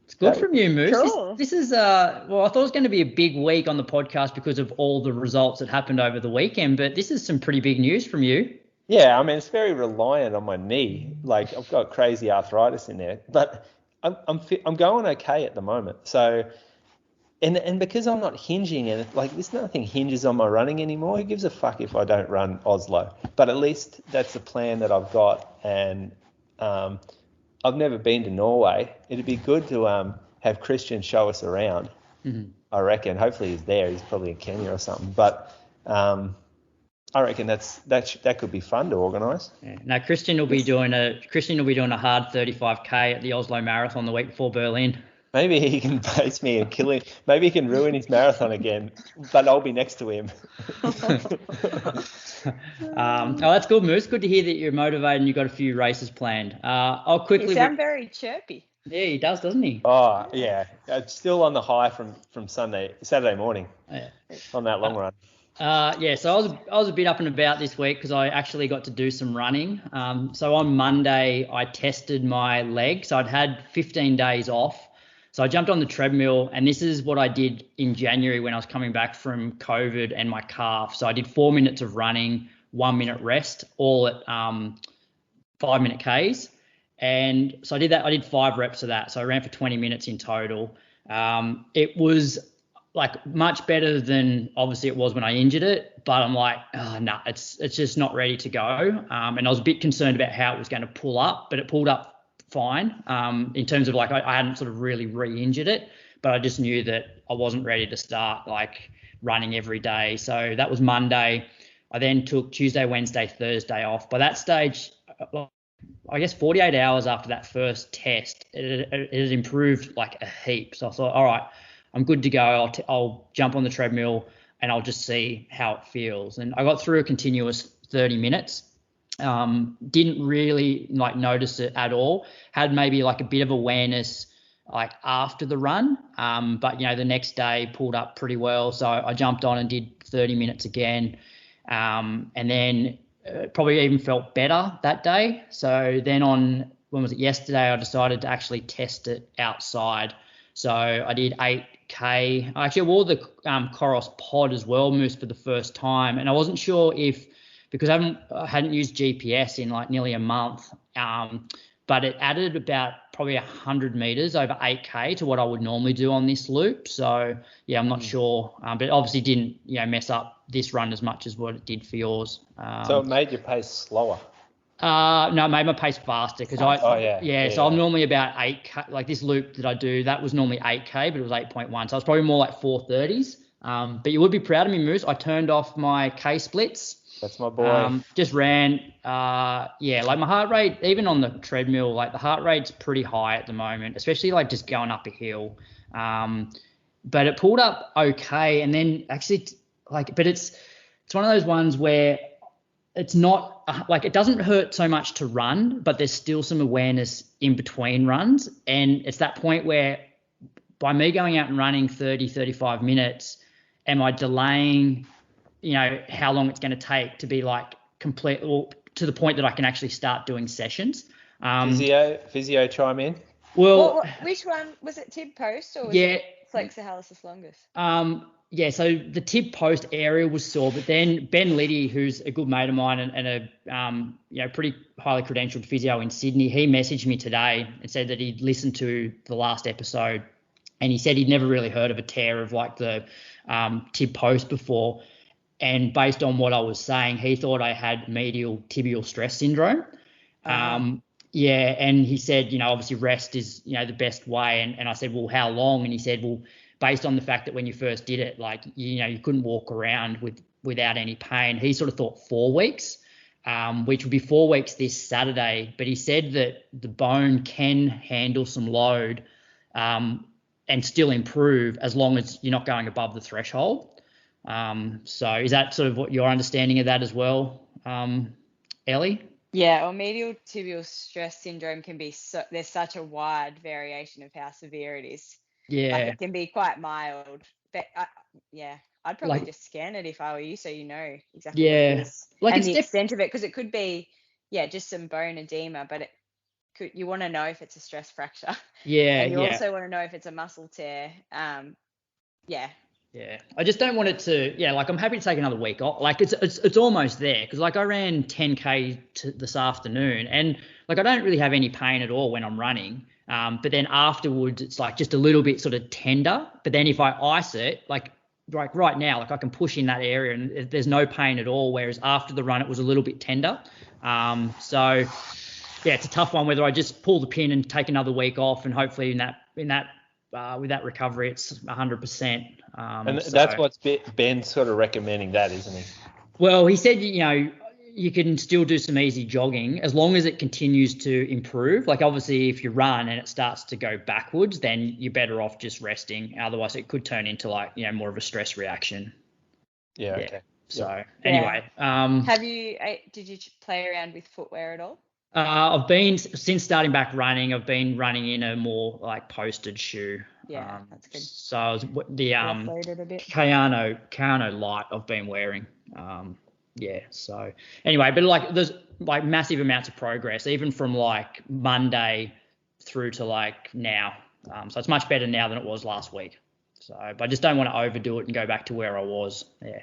A: It's good from you, Moose.
D: Cool.
A: This is I thought it was going to be a big week on the podcast because of all the results that happened over the weekend, but this is some pretty big news from you.
C: Yeah, I mean, it's very reliant on my knee. Like, I've got crazy arthritis in there, but I'm going okay at the moment. So, and because I'm not hinging, and like this nothing hinges on my running anymore. Who gives a fuck if I don't run Oslo? But at least that's the plan that I've got. And I've never been to Norway. It'd be good to have Kristian show us around. Mm-hmm. I reckon. Hopefully he's there. He's probably in Kenya or something. But I reckon that could be fun to organise.
A: Yeah. Now Kristian will be doing a hard 35K at the Oslo Marathon the week before Berlin.
C: Maybe he can pace me and kill him. Maybe he can ruin his marathon again, but I'll be next to him.
A: That's good, Moose. Good to hear that you're motivated and you've got a few races planned. I'll quickly.
D: You sound very chirpy.
A: Yeah, he does, doesn't he?
C: Oh yeah, it's still on the high from Saturday morning. Yeah. On that long run.
A: So I was a bit up and about this week because I actually got to do some running. So on Monday I tested my leg. So I'd had 15 days off. So I jumped on the treadmill, and this is what I did in January when I was coming back from COVID and my calf. So I did 4 minutes of running, 1 minute rest, all at 5 minute Ks. And so I did that. I did 5 reps of that. So I ran for 20 minutes in total. It was like much better than obviously it was when I injured it, but I'm like, oh, no, it's just not ready to go. And I was a bit concerned about how it was going to pull up, but it pulled up fine. In terms of like, I hadn't sort of really re-injured it, but I just knew that I wasn't ready to start like running every day. So that was Monday. I then took Tuesday, Wednesday, Thursday off. By that stage, I guess 48 hours after that first test, it had improved like a heap. So I thought, all right, I'm good to go. I'll jump on the treadmill and I'll just see how it feels. And I got through a continuous 30 minutes. Didn't really like notice it at all. Had maybe like a bit of awareness like after the run. But the next day pulled up pretty well. So I jumped on and did 30 minutes again. And then probably even felt better that day. So then when was it, yesterday, I decided to actually test it outside. So I did 8K. I actually wore the Coros pod as well, Moose, for the first time. And I wasn't sure because I hadn't used GPS in like nearly a month, but it added about probably 100 meters over 8K to what I would normally do on this loop. So yeah, I'm not sure, but it obviously didn't mess up this run as much as what it did for yours.
C: So it made your pace slower?
A: No, it made my pace faster because So I'm normally about 8K. Like this loop that I do, that was normally 8K, but it was 8.1. So I was probably more like 430s. But you would be proud of me, Moose. I turned off my K splits.
C: That's my boy.
A: Just ran, like my heart rate, even on the treadmill, like the heart rate's pretty high at the moment, especially like just going up a hill. But it pulled up okay. And then actually but it's one of those ones where it's not like it doesn't hurt so much to run, but there's still some awareness in between runs. And it's that point where by me going out and running 30, 35 minutes, am I delaying how long it's going to take to be like complete or to the point that I can actually start doing sessions.
C: Physio chime in.
A: Well,
D: which one was it? Tib post or was it flexor longus?
A: So the tib post area was sore, but then Ben Liddy, who's a good mate of mine and a pretty highly credentialed physio in Sydney, he messaged me today and said that he'd listened to the last episode and he said he'd never really heard of a tear of like the tib post before. And based on what I was saying, he thought I had medial tibial stress syndrome. And he said, obviously rest is, the best way. And I said, well, how long? And he said, well, based on the fact that when you first did it, like, you couldn't walk around without any pain. He sort of thought 4 weeks, which would be 4 weeks this Saturday. But he said that the bone can handle some load and still improve as long as you're not going above the threshold. So is that sort of what your understanding of that as well, Ellie?
D: Yeah, or medial tibial stress syndrome can be there's such a wide variation of how severe it is.
A: Yeah.
D: Like it can be quite mild, but I'd probably just scan it if I were you, so exactly what it is. Like and the extent of it, because it could be, just some bone edema, but you want to know if it's a stress fracture.
A: Yeah.
D: And you also want to know if it's a muscle tear.
A: Yeah, I just don't want it to. Like I'm happy to take another week off. Like it's almost there because like I ran 10K this afternoon and like I don't really have any pain at all when I'm running. But then afterwards it's like just a little bit sort of tender. But then if I ice it, like right now, like I can push in that area and there's no pain at all. Whereas after the run it was a little bit tender. So it's a tough one whether I just pull the pin and take another week off and hopefully in that with that recovery, it's 100%.
C: And that's what's Ben's sort of recommending that, isn't he?
A: Well, he said, you can still do some easy jogging as long as it continues to improve. Like obviously if you run and it starts to go backwards, then you're better off just resting. Otherwise it could turn into like, more of a stress reaction.
C: Yeah. Okay.
A: So anyway.
D: Did you play around with footwear at all?
A: I've been, since starting back running, I've been running in a more like posted shoe.
D: Yeah, that's good.
A: So I was, the Kayano light I've been wearing. So anyway, but like there's like massive amounts of progress, even from like Monday through to like now. So it's much better now than it was last week. So, but I just don't want to overdo it and go back to where I was. Yeah.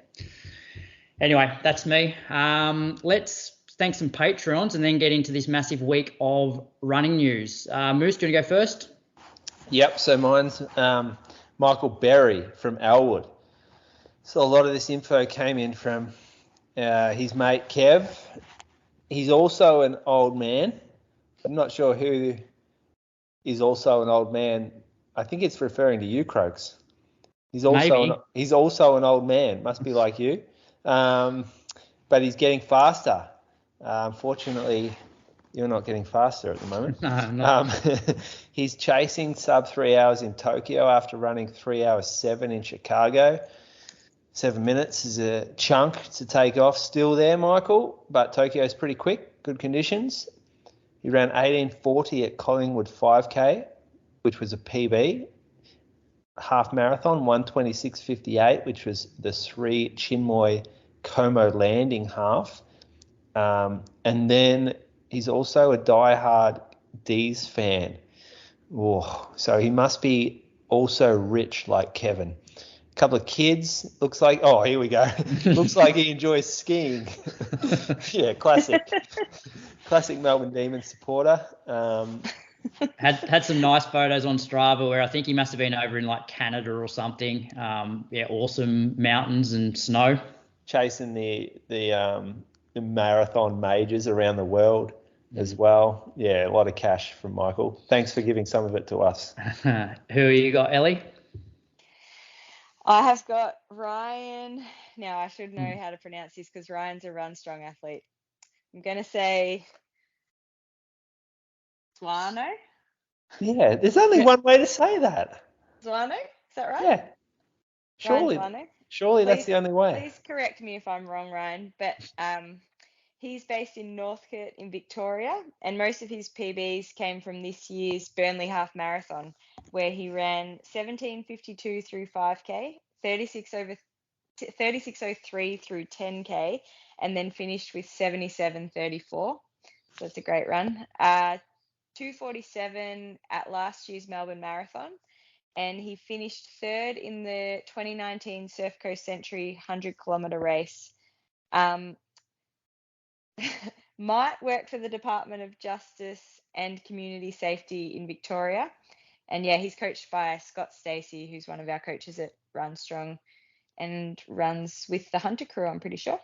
A: Anyway, that's me. Let's thank some Patreons and then get into this massive week of running news. Moose, do you want to go first?
C: Yep, so mine's Michael Berry from Elwood. So a lot of this info came in from his mate Kev. He's also an old man. I'm not sure who is also an old man. I think it's referring to you, Croaks. He's also an old man. Must be like you. But he's getting faster. Unfortunately, you're not getting faster at the moment.
A: No, I'm not.
C: He's chasing sub 3 hours in Tokyo after running 3 hours 7 in Chicago. 7 minutes is a chunk to take off still there, Michael, but Tokyo's pretty quick, good conditions. He ran 18:40 at Collingwood 5K, which was a PB. Half marathon, 1:26:58, which was the Sri Chinmoy Como landing half. And then he's also a diehard D's fan. Whoa, so he must be also rich like Kevin. A couple of kids, looks like, oh, here we go. Looks like he enjoys skiing. Yeah, classic Melbourne Demons supporter.
A: Had some nice photos on Strava where I think he must have been over in like Canada or something. Awesome mountains and snow. Chasing
C: the marathon majors around the world as well. Yeah, a lot of cash from Michael. Thanks for giving some of it to us.
A: Who you got, Ellie?
D: I have got Ryan. Now, I should know how to pronounce this because Ryan's a run strong athlete. I'm going to say Zwano.
C: Yeah, there's only one way to say that.
D: Zwano? Is that right?
C: Yeah. Surely that's the only way.
D: Please correct me if I'm wrong, Ryan. But he's based in Northcote in Victoria, and most of his PBs came from this year's Burnley Half Marathon, where he ran 17:52 through 5K, 36:03 through 10K, and then finished with 77:34. So that's a great run. 2:47 at last year's Melbourne Marathon, and he finished third in the 2019 Surf Coast Century 100-kilometre race. Might work for the Department of Justice and Community Safety in Victoria. And yeah, he's coached by Scott Stacey, who's one of our coaches at Run Strong and runs with the Hunter crew, I'm pretty sure.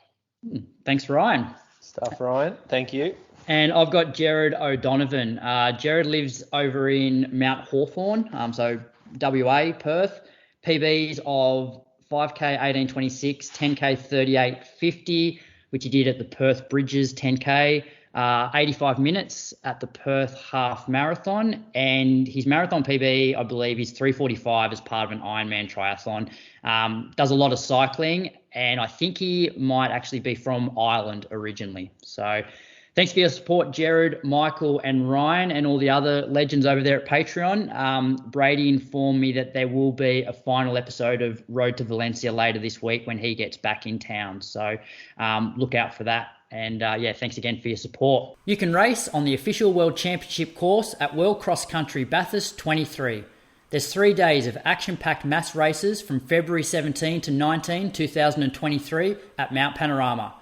A: Thanks, Ryan.
C: Stuff, Ryan. Thank you.
A: And I've got Jared O'Donovan. Jared lives over in Mount Hawthorn, so WA, Perth. PBs of 5K 18:26, 10K 38:50, which he did at the Perth Bridges 10K, 85 minutes at the Perth Half Marathon. And his marathon PB, I believe, is 3:45 as part of an Ironman triathlon. Does a lot of cycling, and I think he might actually be from Ireland originally. So thanks for your support, Jared, Michael, and Ryan, and all the other legends over there at Patreon. Brady informed me that there will be a final episode of Road to Valencia later this week when he gets back in town. So look out for that. And thanks again for your support. You can race on the official World Championship course at World Cross Country Bathurst 23. There's 3 days of action-packed mass races from February 17 to 19, 2023 at Mount Panorama.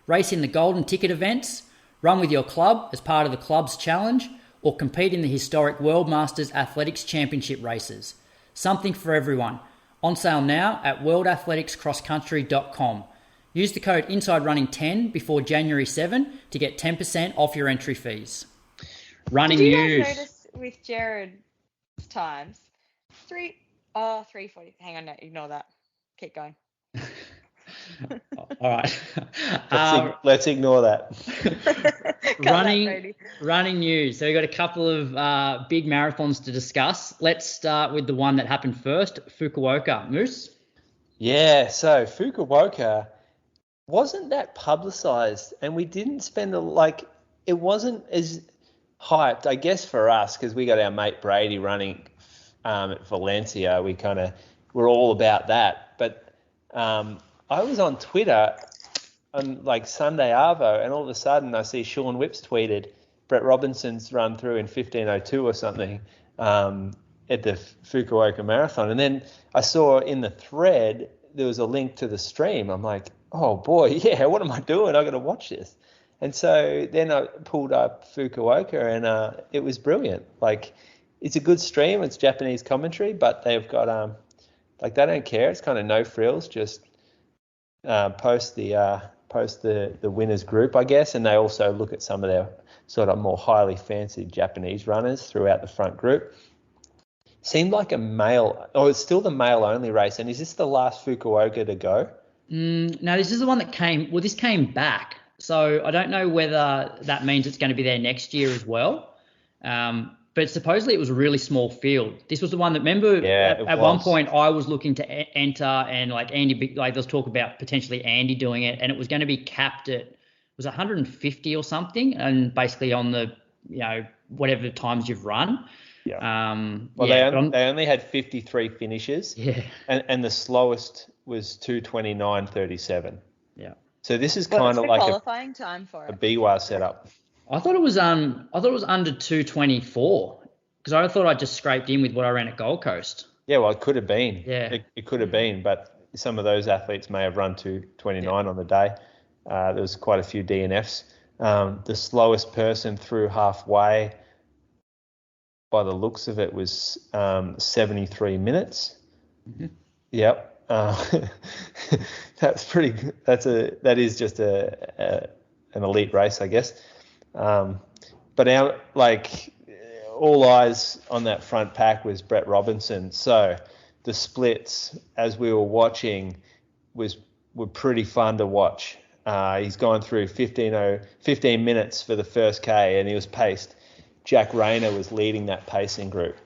A: Race in the Golden Ticket events, run with your club as part of the club's challenge, or compete in the historic World Masters Athletics Championship races. Something for everyone. On sale now at worldathleticscrosscountry.com. Use the code INSIDERUNNING10 before January 7 to get 10% off your entry fees. Running news.
D: Did you guys notice with Jared's times? 3:40. Hang on, no, ignore that. Keep going.
A: All right.
C: Let's ignore that.
A: running news. So we've got a couple of big marathons to discuss. Let's start with the one that happened first, Fukuoka. Moose?
C: Yeah, so Fukuoka wasn't that publicised, and we didn't spend it wasn't as hyped, I guess, for us, because we got our mate Brady running at Valencia. We're all about that. But I was on Twitter on Sunday Arvo, and all of a sudden I see Sean Whips tweeted Brett Robinson's run through in 15:02 or something at the Fukuoka Marathon. And then I saw in the thread there was a link to the stream. I'm like, oh boy, yeah, what am I doing? I got to watch this. And so then I pulled up Fukuoka, and it was brilliant. Like, it's a good stream. It's Japanese commentary, but they've got like, they don't care. It's kind of no frills. Just post the winners group, I guess, and they also look at some of their sort of more highly fancied Japanese runners throughout the front group. Seemed like it's still the male only race. And is this the last Fukuoka to go?
A: No, this is the one that this came back. So I don't know whether that means it's going to be there next year as well. But supposedly it was a really small field. This was the one that, remember, at one point I was looking to enter, and like Andy, like there was talk about potentially Andy doing it, and it was going to be capped at, was 150 or something, and basically on the, whatever times you've run.
C: Yeah. They only had 53 finishes.
A: Yeah.
C: And the slowest was 2:29.37.
A: Yeah.
C: So this is kind of like
D: qualifying time for
C: a BWA setup.
A: I thought it was under 2:24, because I thought I just scraped in with what I ran at Gold Coast.
C: Yeah, well, it could have been.
A: Yeah.
C: It could have been, but some of those athletes may have run 2:29 on the day. There was quite a few DNFs. The slowest person through halfway, by the looks of it, was 73 minutes.
A: Mm-hmm.
C: Yep. That's pretty good. That is just an elite race, I guess. But all eyes on that front pack was Brett Robinson. So the splits, as we were watching, were pretty fun to watch. He's gone through 15 minutes for the first K, and he was paced. Jack Rayner was leading that pacing group.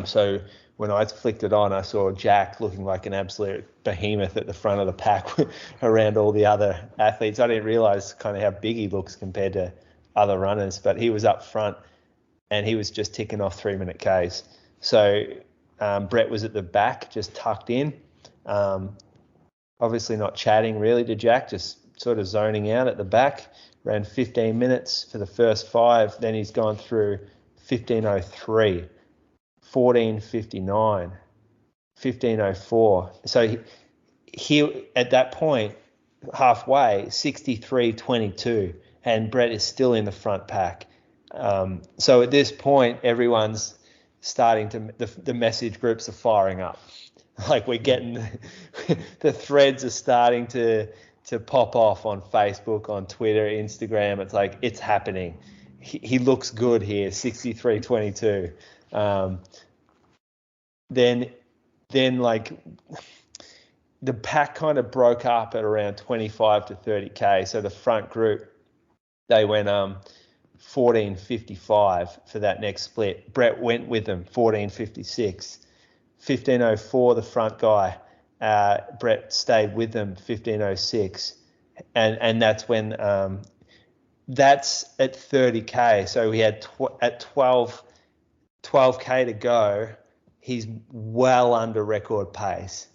C: So when I flicked it on, I saw Jack looking like an absolute behemoth at the front of the pack around all the other athletes. I didn't realise kind of how big he looks compared to other runners, but he was up front and he was just ticking off 3-minute Ks. So Brett was at the back, just tucked in, obviously not chatting really to Jack, just sort of zoning out at the back. Ran 15 minutes for the first 5. Then he's gone through 15:03, 14:59, 15:04. So he at that point, halfway, 63:22, and Brett is still in the front pack. So at this point, everyone's starting to, the message groups are firing up. Like, we're getting, the threads are starting to pop off on Facebook, on Twitter, Instagram. It's like, it's happening. He looks good here, 63:22. Then like the pack kind of broke up at around 25 to 30K. So the front group, they went 14:55 for that next split. Brett went with them, 14:56. 15:04, the front guy. Brett stayed with them, 15:06, and that's when that's at 30K. So we had at 12K to go. He's well under record pace.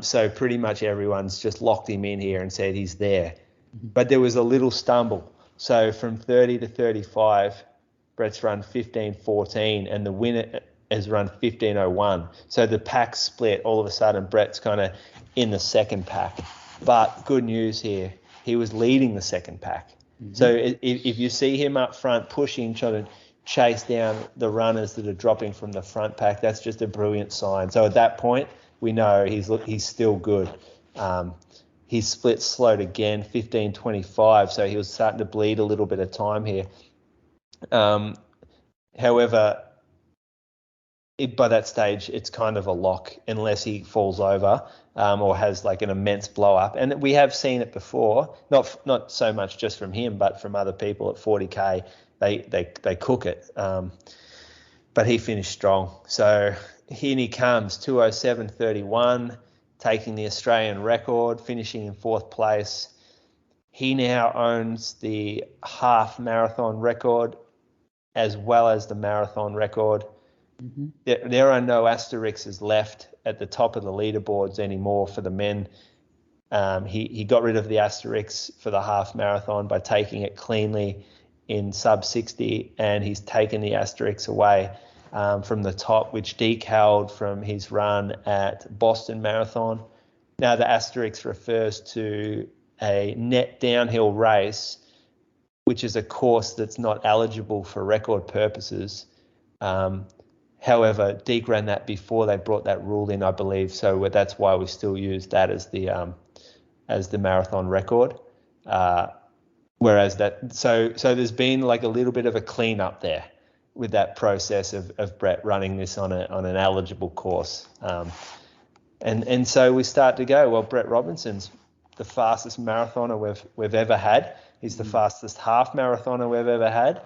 C: So pretty much everyone's just locked him in here and said he's there. But there was a little stumble. So from 30 to 35, Brett's run 15:14, and the winner has run 15:01. So the pack split. All of a sudden, Brett's kind of in the second pack. But good news here, he was leading the second pack. Mm-hmm. So if you see him up front pushing, trying to chase down the runners that are dropping from the front pack, that's just a brilliant sign. So at that point, we know he's still good. His split slowed again, 15:25. So he was starting to bleed a little bit of time here. However, by that stage, it's kind of a lock unless he falls over or has like an immense blow up. And we have seen it before, not so much just from him, but from other people at 40K. They cook it. But he finished strong. So here he comes, 2:07.31, taking the Australian record, finishing in 4th place. He now owns the half marathon record as well as the marathon record. Mm-hmm. There are no asterisks left at the top of the leaderboards anymore for the men. He got rid of the asterisks for the half marathon by taking it cleanly in sub 60, and he's taken the asterisks away from the top, which decaled from his run at Boston Marathon, Now, the asterisk refers to a net downhill race, which is a course that's not eligible for record purposes. However, Deke ran that before they brought that rule in, I believe. So that's why we still use that as the marathon record. Whereas so there's been like a little bit of a cleanup there with that process of Brett running this on an eligible course. And so we start to go, well, Brett Robinson's the fastest marathoner we've ever had. He's the fastest half marathoner we've ever had.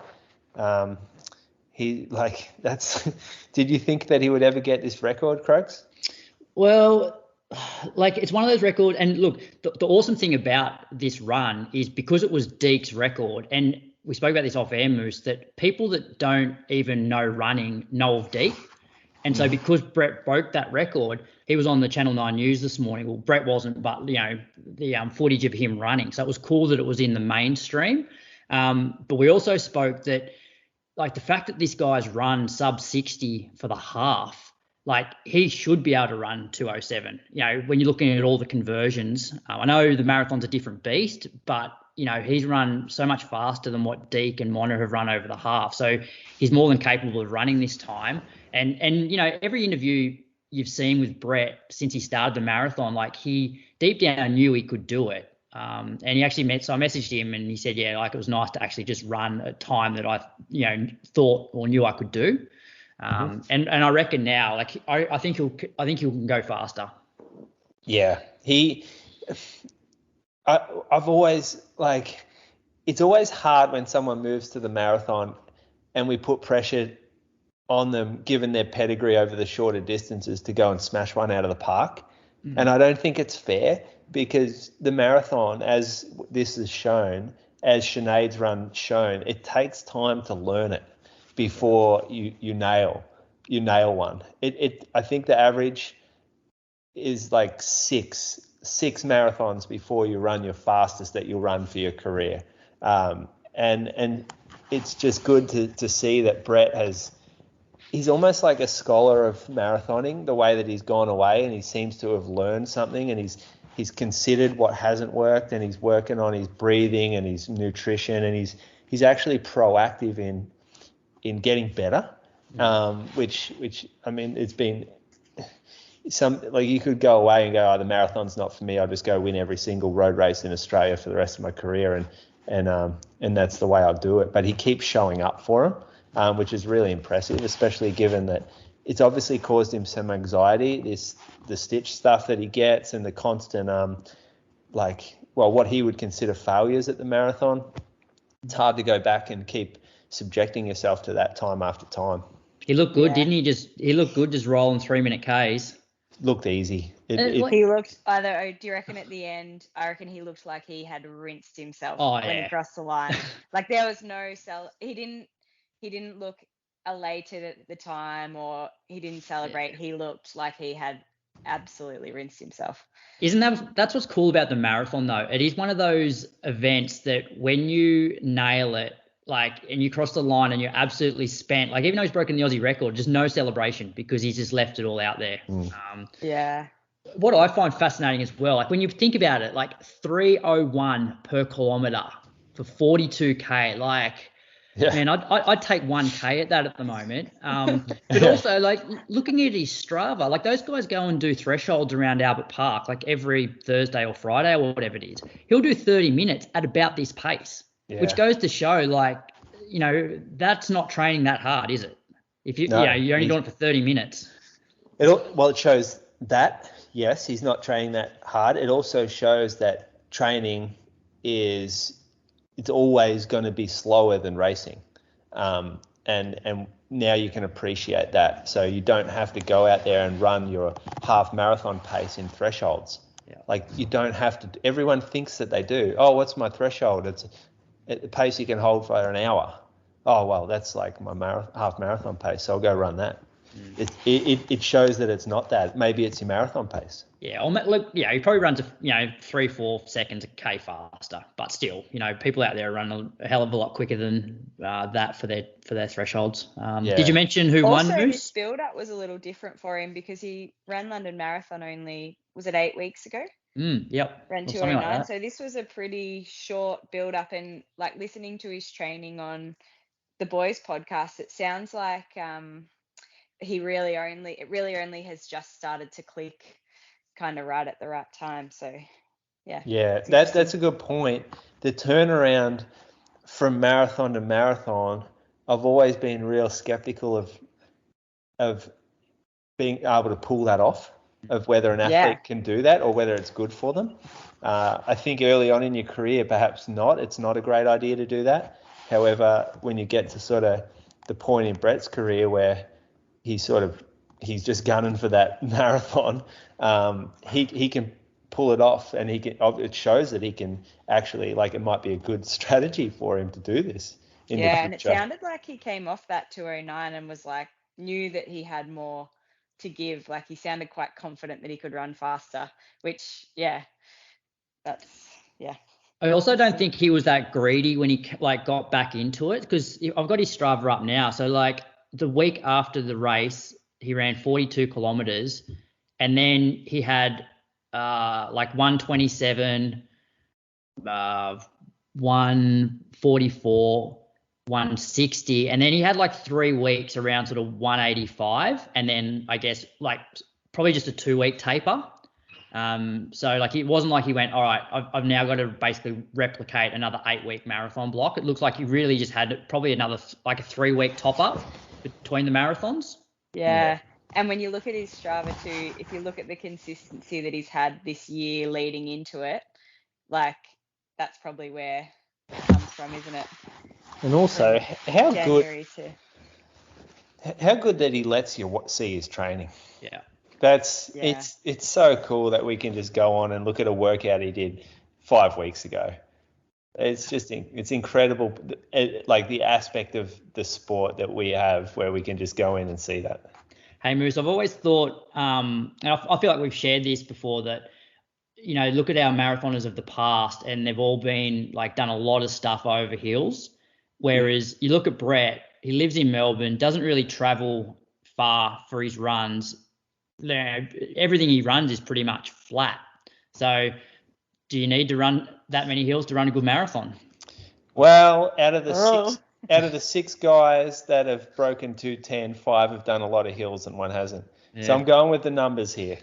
C: Did you think that he would ever get this record, Crux?
A: Well, like it's one of those records, and look, the awesome thing about this run is because it was Deke's record, and we spoke about this off air, Moose, that people that don't even know running know of Deke. And so because Brett broke that record, he was on the Channel 9 News this morning. Well, Brett wasn't, but, the footage of him running. So it was cool that it was in the mainstream. But we also spoke that, like, the fact that this guy's run sub 60 for the half, like, he should be able to run 2:07. When you're looking at all the conversions, I know the marathon's a different beast, but, he's run so much faster than what Deke and Mona have run over the half. So he's more than capable of running this time. And every interview you've seen with Brett since he started the marathon, like, he deep down knew he could do it. And he actually so I messaged him and he said, yeah, like, it was nice to actually just run a time that I, thought or knew I could do. And I reckon now, like, I think he'll go faster.
C: Yeah, I've always, like, it's always hard when someone moves to the marathon and we put pressure on them, given their pedigree over the shorter distances, to go and smash one out of the park. And I don't think it's fair, because the marathon, as this is shown, as Sinead's run shown, it takes time to learn it before you nail one. I think the average is like six marathons before you run your fastest that you'll run for your career. And it's just good to see that Brett he's almost like a scholar of marathoning, the way that he's gone away and he seems to have learned something, and he's considered what hasn't worked, and he's working on his breathing and his nutrition, and he's actually proactive in getting better, which I mean, it's been like, you could go away and go, oh, the marathon's not for me, I'll just go win every single road race in Australia for the rest of my career, and that's the way I'll do it. But he keeps showing up for him, which is really impressive, especially given that it's obviously caused him some anxiety, the stitch stuff that he gets, and the constant, what he would consider failures at the marathon. It's hard to go back and keep subjecting yourself to that time after time.
A: He looked good, didn't he? He looked good just rolling 3-minute Ks.
C: Looked easy.
D: He looked, do you reckon at the end, I reckon he looked like he had rinsed himself when he crossed the line. Like, there was no he didn't look elated at the time, or he didn't celebrate. Yeah. He looked like he had absolutely rinsed himself.
A: That's what's cool about the marathon, though? It is one of those events that when you nail it, like, and you cross the line and you're absolutely spent, like, even though he's broken the Aussie record, just no celebration, because he's just left it all out there.
D: Yeah.
A: What I find fascinating as well, like, when you think about it, like 3:01 per kilometre for 42K, like, yeah. Man, I'd take 1K at that at the moment. But also, like, looking at his Strava, like, those guys go and do thresholds around Albert Park, like, every Thursday or Friday or whatever it is. He'll do 30 minutes at about this pace, which goes to show, like, that's not training that hard, is it? If you're only doing it for 30 minutes.
C: It shows that, yes, he's not training that hard. It also shows that training it's always going to be slower than racing. And now you can appreciate that. So you don't have to go out there and run your half marathon pace in thresholds. Yeah. Like, you don't have to. Everyone thinks that they do. Oh, what's my threshold? It's at the pace you can hold for an hour. Oh, well, that's like my half marathon pace, so I'll go run that. it shows that it's not that. Maybe it's your marathon pace.
A: Yeah, look, he probably runs 3-4 seconds a k faster, but still, people out there run a hell of a lot quicker than that for their thresholds. Did you mention who won?
D: Also, his build-up was a little different for him because he ran London Marathon only, was it 8 weeks ago?
A: Yep.
D: Ran 2:09. So this was a pretty short build-up, and like listening to his training on the boys podcast, it sounds like it really only has just started to click kind of right at the right time. So yeah,
C: that's a good point. The turnaround from marathon to marathon, I've always been real skeptical of being able to pull that off, of whether an athlete can do that or whether it's good for them. I think early on in your career, perhaps not. It's not a great idea to do that. However, when you get to sort of the point in Brett's career where he's just gunning for that marathon, he can pull it off, and it shows that he can actually, it might be a good strategy for him to do this in the future.
D: And it sounded like he came off that 2:09 and was knew that he had more to give. He sounded quite confident that he could run faster, which
A: I also don't think he was that greedy when he got back into it, because I've got his Strava up now. So the week after the race, he ran 42 kilometers, and then he had 127, 144, 160, and then he had 3 weeks around sort of 185, and then I guess probably just a 2-week taper. So it wasn't like he went, all right, I've now got to basically replicate another 8-week marathon block. It looks like he really just had probably another a 3-week top up between the marathons.
D: Yeah. And when you look at his Strava too, if you look at the consistency that he's had this year leading into it, that's probably where it comes from, isn't it?
C: And also, how good that he lets you see his training.
A: Yeah.
C: It's so cool that we can just go on and look at a workout he did 5 weeks ago. It's incredible, the aspect of the sport that we have where we can just go in and see that.
A: Hey Moose, I've always thought, and I feel like we've shared this before, that look at our marathoners of the past, and they've all been done a lot of stuff over hills. Whereas you look at Brett, he lives in Melbourne, doesn't really travel far for his runs. Everything he runs is pretty much flat. So do you need to run that many hills to run a good marathon?
C: Well, out of the 6 guys that have broken 2:10, 5 have done a lot of hills and 1 hasn't. Yeah. So I'm going with the numbers here.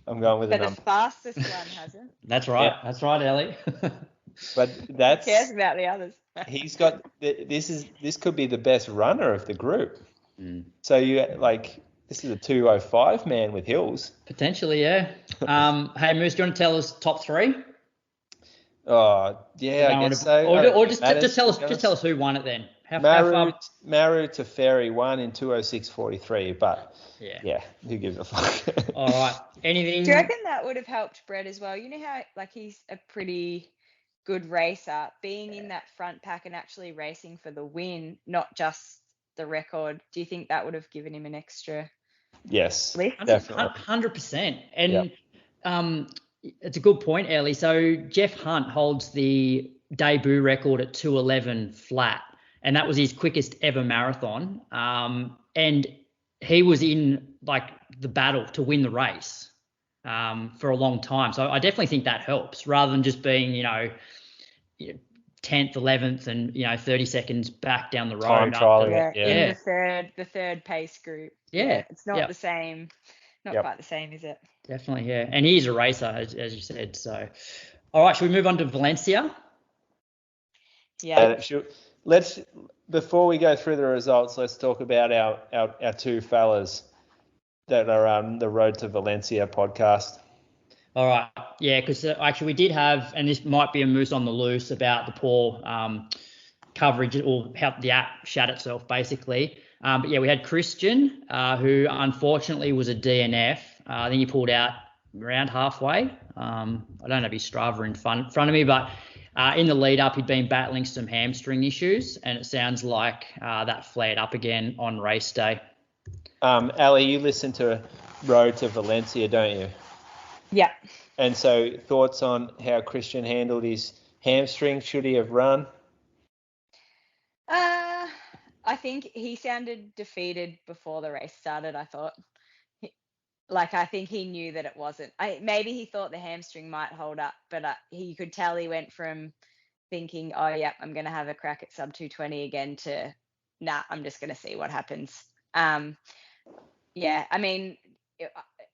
D: The fastest one hasn't.
A: That's right. Yeah. That's right, Ellie.
C: But
D: who cares about the others?
C: He's got this could be the best runner of the group. So this is a 2:05 man with hills.
A: Potentially, yeah. Hey Moose, do you want to tell us top 3?
C: Oh yeah, I guess so.
A: Or just tell us who won it then.
C: Maru Taferi won in 2:06.43, but yeah, who gives a fuck?
A: All right. Anything?
D: Do you reckon that would have helped Brett as well? You know how he's a pretty good racer, being in that front pack and actually racing for the win, not just the record. Do you think that would have given him an extra?
C: Yes,
D: lift?
C: definitely.
A: 100%. And it's a good point, Ellie. So Jeff Hunt holds the debut record at 2:11 flat, and that was his quickest ever marathon. And he was in the battle to win the race for a long time. So I definitely think that helps, rather than just being 10th, 11th, and 30 seconds back down the road.
C: Time trial,
D: in the third pace group.
A: Yeah,
D: it's not the same. Not quite the same, is it?
A: Definitely, yeah. And he's a racer, as you said. So, all right, should we move on to Valencia?
D: Yeah.
C: Let's before we go through the results, let's talk about our 2 fellas that are on the Road to Valencia podcast.
A: All right, yeah, because actually we did have, and this might be a moose on the loose about the poor coverage or how the app shat itself basically. But yeah, we had Kristian, who unfortunately was a DNF. Then he pulled out around halfway. I don't have his Strava in front of me, but in the lead up, he'd been battling some hamstring issues, and it sounds like that flared up again on race day.
C: Ali, you listen to Road to Valencia, don't you?
D: Yeah.
C: And so thoughts on how Kristian handled his hamstring? Should he have run?
D: I think he sounded defeated before the race started, I thought. I think he knew that it wasn't. Maybe he thought the hamstring might hold up, but he could tell he went from thinking, oh, yeah, I'm going to have a crack at sub 220 again to, nah, I'm just going to see what happens. Yeah, I mean,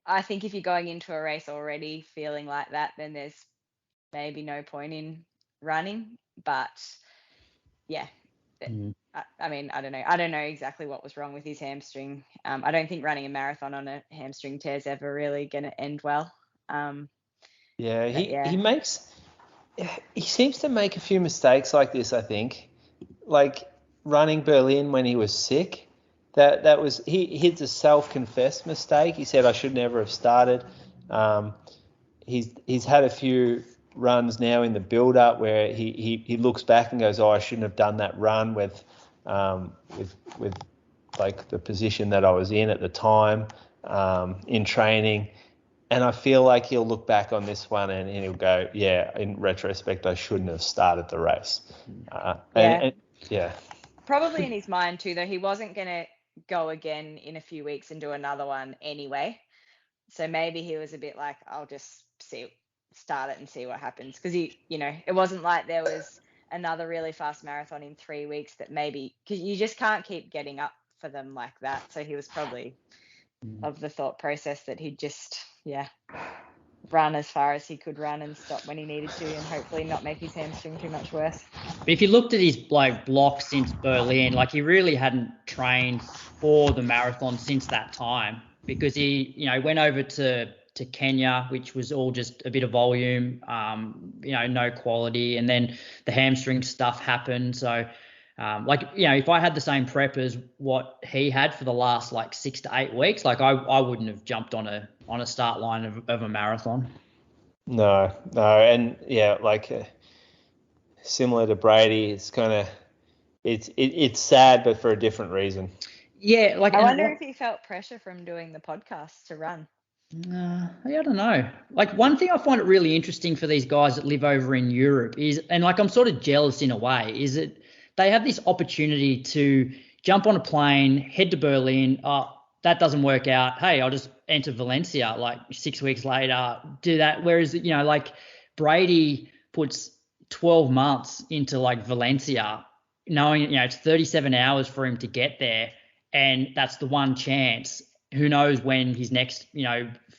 D: I think if you're going into a race already feeling like that, then there's maybe no point in running. But, yeah, I mean, I don't know. I don't know exactly what was wrong with his hamstring. I don't think running a marathon on a hamstring tear is ever really going to end well.
C: He seems to make a few mistakes like this, I think. Like running Berlin when he was sick. That was it's a self-confessed mistake. He said I should never have started. He's had a few runs now in the build-up where he looks back and goes, oh, I shouldn't have done that run with like the position that I was in at the time in training. And I feel like he'll look back on this one and he'll go, yeah, in retrospect, I shouldn't have started the race.
D: Yeah. Probably in his mind too, though, he wasn't going to go again in a few weeks and do another one anyway. So maybe he was a bit like, I'll just start it and see what happens. Because it wasn't like there was another really fast marathon in 3 weeks that maybe, because you just can't keep getting up for them like that. So he was probably of the thought process that he'd just, run as far as he could run and stop when he needed to, and hopefully not make his hamstring too much worse.
A: But if you looked at his block since Berlin, he really hadn't trained for the marathon since that time, because he went over to Kenya, which was all just a bit of volume, no quality, and then the hamstring stuff happened. So if I had the same prep as what he had for the last 6 to 8 weeks, I wouldn't have jumped on a start line of a marathon.
C: No, and similar to Brady, it's kind of it's sad, but for a different reason.
A: Yeah,
D: I wonder if he felt pressure from doing the podcast to run.
A: I don't know. One thing I find it really interesting for these guys that live over in Europe is, and I'm sort of jealous in a way, is that they have this opportunity to jump on a plane, head to Berlin. Oh, that doesn't work out. Hey, I'll just enter Valencia 6 weeks later, do that. Whereas, Brady puts 12 months into Valencia, knowing, it's 37 hours for him to get there. And that's the one chance. Who knows when his next,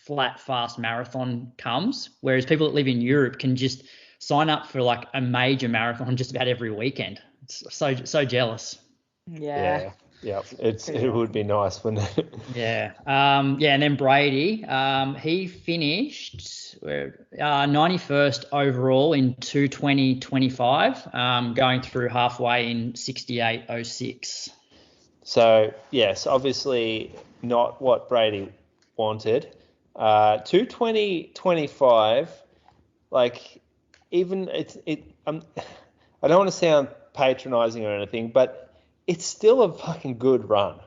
A: flat, fast marathon comes. Whereas people that live in Europe can just sign up for a major marathon just about every weekend. So jealous.
C: Yeah. It would be nice, wouldn't it?
A: Yeah. And then Brady, he finished 91st overall in 2:20.25, going through halfway in 68:06.
C: So yes, obviously not what Brady wanted. 2:20.25, even I don't want to sound patronizing or anything, but it's still a fucking good run.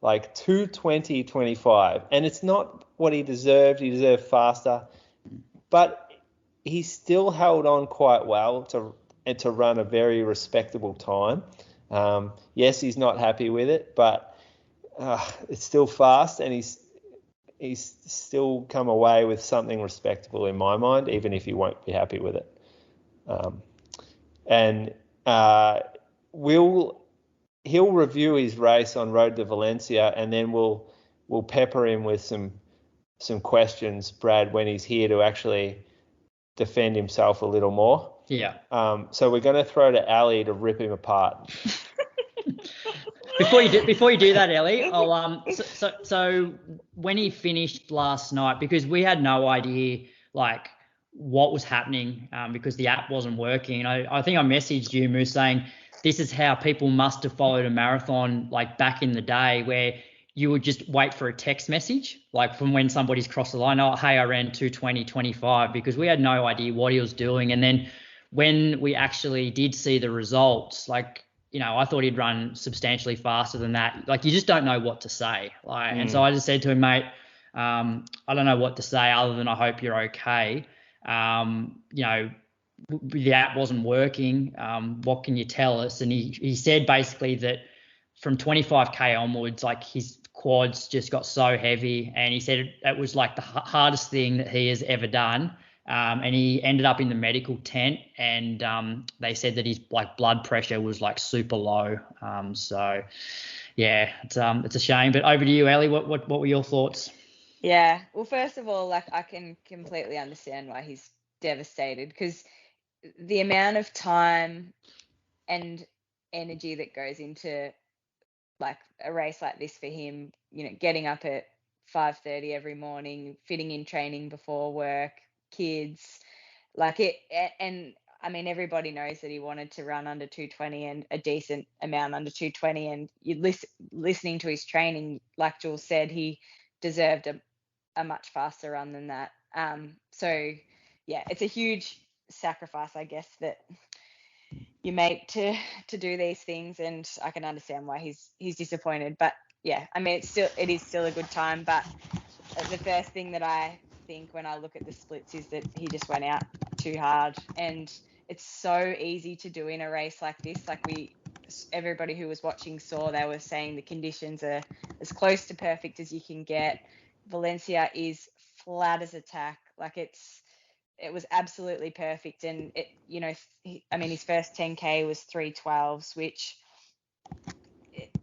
C: 2:20.25, and it's not what he deserved. He deserved faster, but he still held on quite well to run a very respectable time. Yes, he's not happy with it, but it's still fast, and he's still come away with something respectable in my mind, even if he won't be happy with it. He'll review his race on Road to Valencia, and then we'll pepper him with some questions, Brad, when he's here to actually defend himself a little more.
A: Yeah.
C: So we're going to throw to Ali to rip him apart.
A: Before you do that, Ellie, so when he finished last night, because we had no idea what was happening, because the app wasn't working. I think I messaged you, Moose, saying this is how people must have followed a marathon back in the day, where you would just wait for a text message from when somebody's crossed the line. Oh, hey, I ran 2:20.25, because we had no idea what he was doing. And then when we actually did see the results, I thought he'd run substantially faster than that. Like, you just don't know what to say. Like, and so I just said to him, mate, I don't know what to say other than I hope you're okay. The app wasn't working. What can you tell us? And he said basically that from 25k onwards, like, his quads just got so heavy, and he said it was like the hardest thing that he has ever done. And he ended up in the medical tent, and they said that his like blood pressure was like super low. So yeah, it's a shame. But over to you, Ellie. What were your thoughts?
D: Yeah. Well, first of all, like, I can completely understand why he's devastated, because the amount of time and energy that goes into like a race like this for him, getting up at 5:30 every morning, fitting in training before work, kids, like it. And I mean, everybody knows that he wanted to run under 220 and a decent amount under 220. And you listening to his training, like Jules said, he deserved a much faster run than that. So yeah, it's a huge sacrifice, I guess, that you make to do these things, and I can understand why he's disappointed. But yeah, I mean, it is still a good time. But the first thing that I think when I look at the splits is that he just went out too hard, and it's so easy to do in a race like this. Like, everybody who was watching saw, they were saying the conditions are as close to perfect as you can get. Valencia is flat as a tack. Like, it was absolutely perfect. And his first 10k was 3:12s, which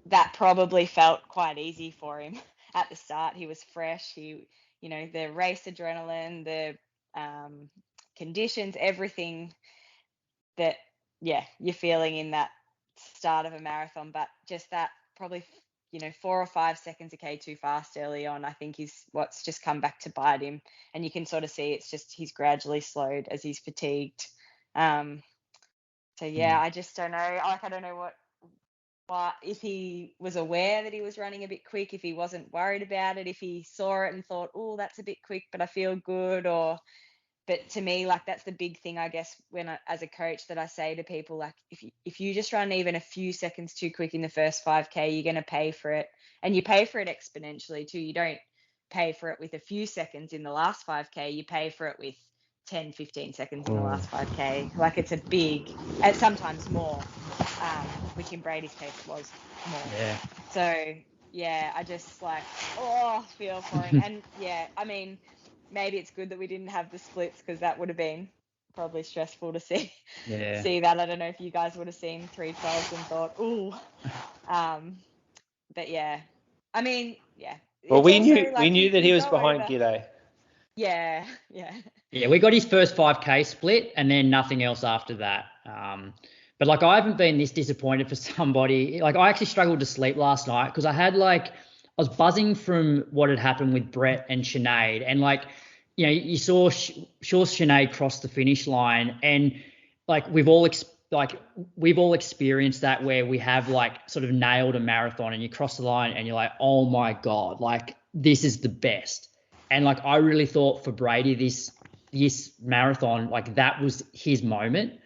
D: that probably felt quite easy for him at the start. He was fresh. The race adrenaline, the conditions, everything that, you're feeling in that start of a marathon. But just that probably, 4 or 5 seconds a K too fast early on, I think, is what's just come back to bite him. And you can sort of see it's just he's gradually slowed as he's fatigued. So yeah, I just don't know. Like, I don't know if he was aware that he was running a bit quick, if he wasn't worried about it, if he saw it and thought, oh, that's a bit quick, but I feel good. But to me, like, that's the big thing, I guess, as a coach, that I say to people, like, if you just run even a few seconds too quick in the first 5k, you're going to pay for it. And you pay for it exponentially too. You don't pay for it with a few seconds in the last 5k, you pay for it with 10, 15 seconds in the last 5k. Like, it's a big, and sometimes more, which in Brady's case was more.
A: Yeah.
D: So yeah, I just feel for him. And yeah, I mean, maybe it's good that we didn't have the splits, because that would have been probably stressful to see.
A: Yeah.
D: See that. I don't know if you guys would have seen 3:12s and thought, ooh. But yeah, I mean, yeah.
C: Well, we knew that he was behind G'day.
D: Yeah.
A: Yeah, we got his first 5k split and then nothing else after that. But like, I haven't been this disappointed for somebody. Like, I actually struggled to sleep last night because I was buzzing from what had happened with Brett and Sinead, and like, you saw Sinead cross the finish line, and like, we've all experienced that, where we have like sort of nailed a marathon and you cross the line and you're like, oh my God, like, this is the best. And like, I really thought for Brady, this marathon, like, that was his moment,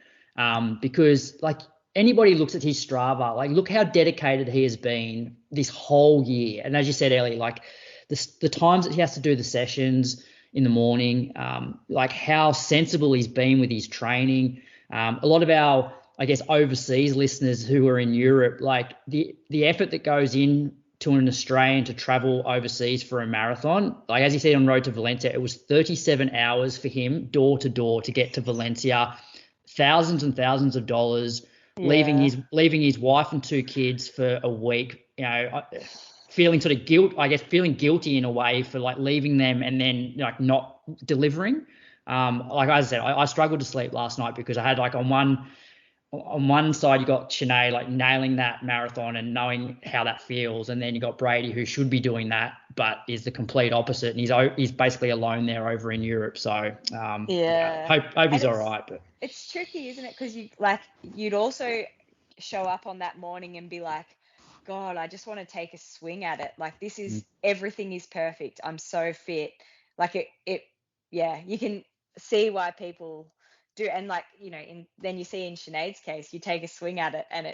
A: because like, anybody looks at his Strava, like, look how dedicated he has been this whole year. And as you said, Ellie, like, the times that he has to do the sessions in the morning, like, how sensible he's been with his training. A lot of our, I guess, overseas listeners who are in Europe, like, the effort that goes in to an Australian to travel overseas for a marathon, like, as you said, on Road to Valencia, it was 37 hours for him door to door to get to Valencia, thousands and thousands of dollars, leaving his wife and 2 kids for a week, feeling sort of feeling guilty in a way for like leaving them and then like not delivering. Like I said, I struggled to sleep last night because I had like on one side you got Sinead like nailing that marathon and knowing how that feels, and then you got Brady, who should be doing that but is the complete opposite, and he's basically alone there over in Europe. So hope he's all right. But
D: it's tricky, isn't it? Because you'd also show up on that morning and be like, God, I just want to take a swing at it. Like, this is everything is perfect. I'm so fit. Like, you can see why people do. And like, then you see in Sinead's case, you take a swing at it and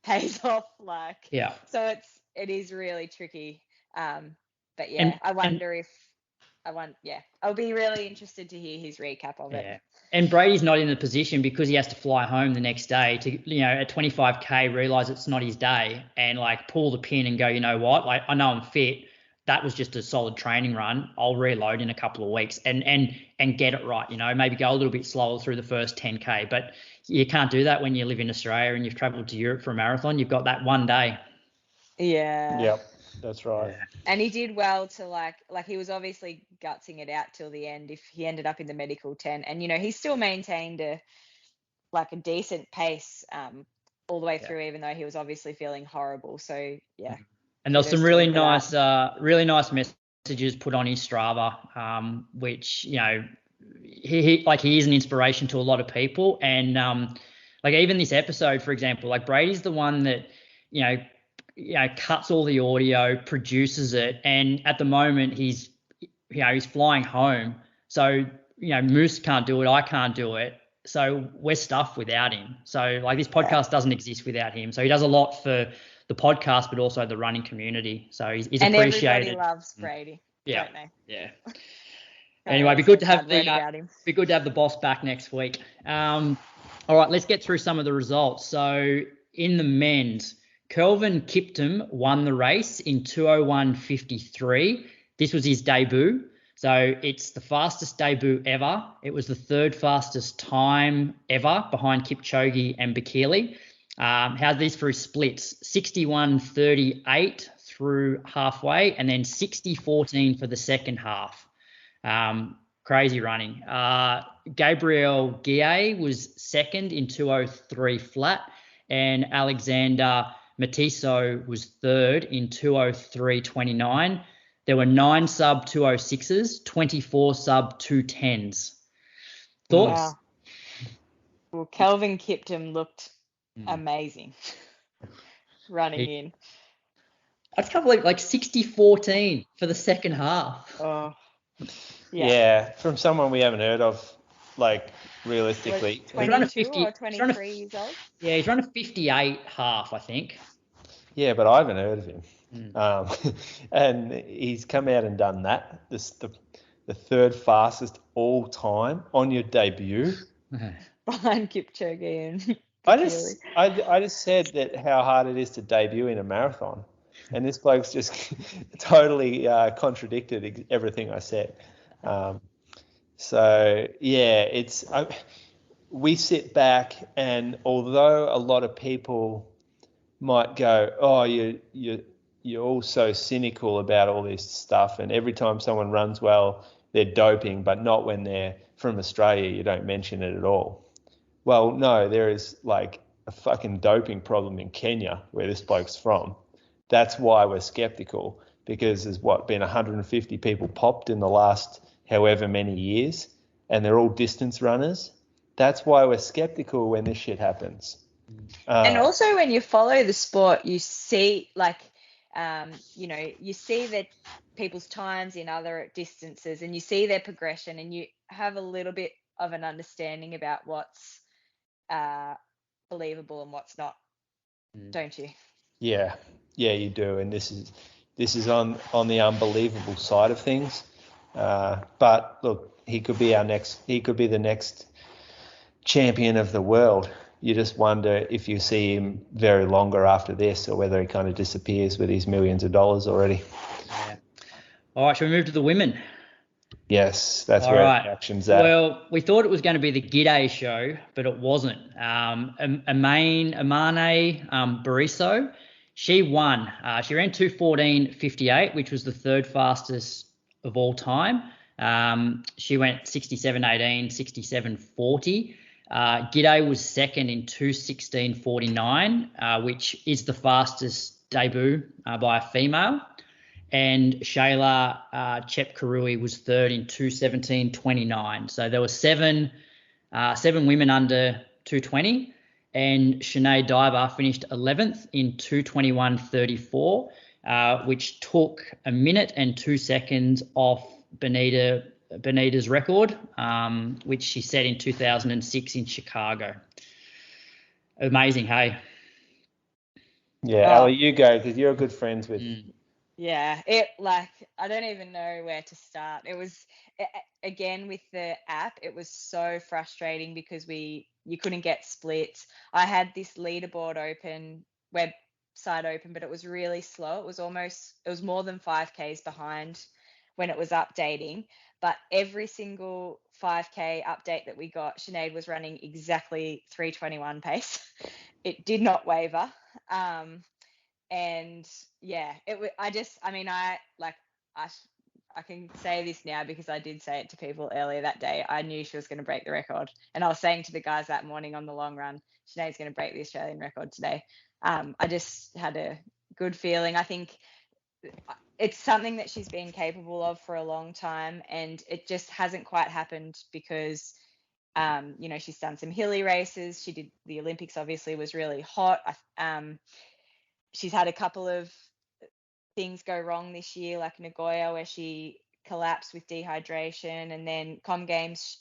D: pays off. Like,
A: Yeah.
D: So it is really tricky. But yeah,
A: And-
D: I wonder if I'll be really interested to hear his recap of it.
A: Yeah. And Brady's not in the position because he has to fly home the next day to, at 25K, realize it's not his day and like pull the pin and go, you know what? Like, I know I'm fit. That was just a solid training run. I'll reload in a couple of weeks and get it right. Maybe go a little bit slower through the first 10K, but you can't do that when you live in Australia and you've traveled to Europe for a marathon. You've got that one day.
D: Yeah.
C: Yep. That's right.
A: Yeah.
D: And he did well to like he was obviously gutsing it out till the end if he ended up in the medical tent. And, he still maintained a decent pace all the way through, even though he was obviously feeling horrible. So, yeah.
A: And there's some really nice messages put on his Strava, which, he is an inspiration to a lot of people. And even this episode, for example, like Brady's the one that, cuts all the audio, produces it, and at the moment he's flying home. So Moose can't do it, I can't do it. So we're stuffed without him. So this podcast doesn't exist without him. So he does a lot for the podcast, but also the running community. So he's
D: and
A: appreciated.
D: And everybody loves Brady.
A: Yeah,
D: don't they?
A: Yeah. Anyway, it'd be good to have the boss back next week. All right, let's get through some of the results. So in the men's, Kelvin Kiptum won the race in 2:01:53. This was his debut. So it's the fastest debut ever. It was the third fastest time ever behind Kipchoge and Bekele. How's this for his splits? 61:38 through halfway and then 60:14 for the second half. Crazy running. Gabriel Guillet was second in 2:03 flat and Alexander Matiso was third in 2:03:29. There were 9 sub 2:06s, 24 sub 2:10s. Thoughts?
D: Wow. Well, Kelvin Kiptum looked amazing running in.
A: I can't believe 60:14 for the second half.
D: Oh,
C: yeah. From someone we haven't heard of, realistically.
D: 22 or 23 years old?
A: Yeah, he's run a 58 half, I think.
C: Yeah, but I haven't heard of him. And he's come out and done that. The third fastest all time on your debut.
D: Behind Kipchoge and
C: I just said that how hard it is to debut in a marathon. And this bloke's just totally contradicted everything I said. We sit back, and although a lot of people might go, oh, you're all so cynical about all this stuff, and every time someone runs well, they're doping, but not when they're from Australia, you don't mention it at all. Well, no, there is a fucking doping problem in Kenya, where this bloke's from. That's why we're skeptical, because there's been 150 people popped in the last however many years, and they're all distance runners. That's why we're skeptical when this shit happens.
D: And also when you follow the sport, you see you see that people's times in other distances, and you see their progression, and you have a little bit of an understanding about what's believable and what's not, don't you?
C: Yeah, you do, and this is on the unbelievable side of things. But look, he could be the next champion of the world. You just wonder if you see him very longer after this, or whether he kind of disappears with his millions of dollars already.
A: Yeah. All right, shall we move to the women?
C: Yes, that's where the action's at.
A: Well, we thought it was going to be the G'day show, but it wasn't. Amane Bariso, she won. She ran 2:14:58, which was the third fastest of all time. She went 67:18, 67:40. G'day was second in 2:16:49, which is the fastest debut by a female. And Shayla Chepkarui was third in 2:17:29. So there were seven women under 2:20, and Sinead Diver finished 11th in 2:21:34, which took a minute and 2 seconds off Benita's record, which she set in 2006 in Chicago. Amazing, hey?
C: Yeah, Ellie, you go because you're good friends with.
D: Yeah, I don't even know where to start. It was again with the app. It was so frustrating because you couldn't get splits. I had this leaderboard website open, but it was really slow. It was more than 5Ks behind when it was updating. But every single 5K update that we got, Sinead was running exactly 3:21 pace. It did not waver. And yeah, I can say this now because I did say it to people earlier that day. I knew she was going to break the record, and I was saying to the guys that morning on the long run, Sinead's going to break the Australian record today. I just had a good feeling. I think it's something that she's been capable of for a long time, and it just hasn't quite happened because she's done some hilly races. She did the Olympics, obviously was really hot. She's had a couple of things go wrong this year, like Nagoya, where she collapsed with dehydration, and then Com Games,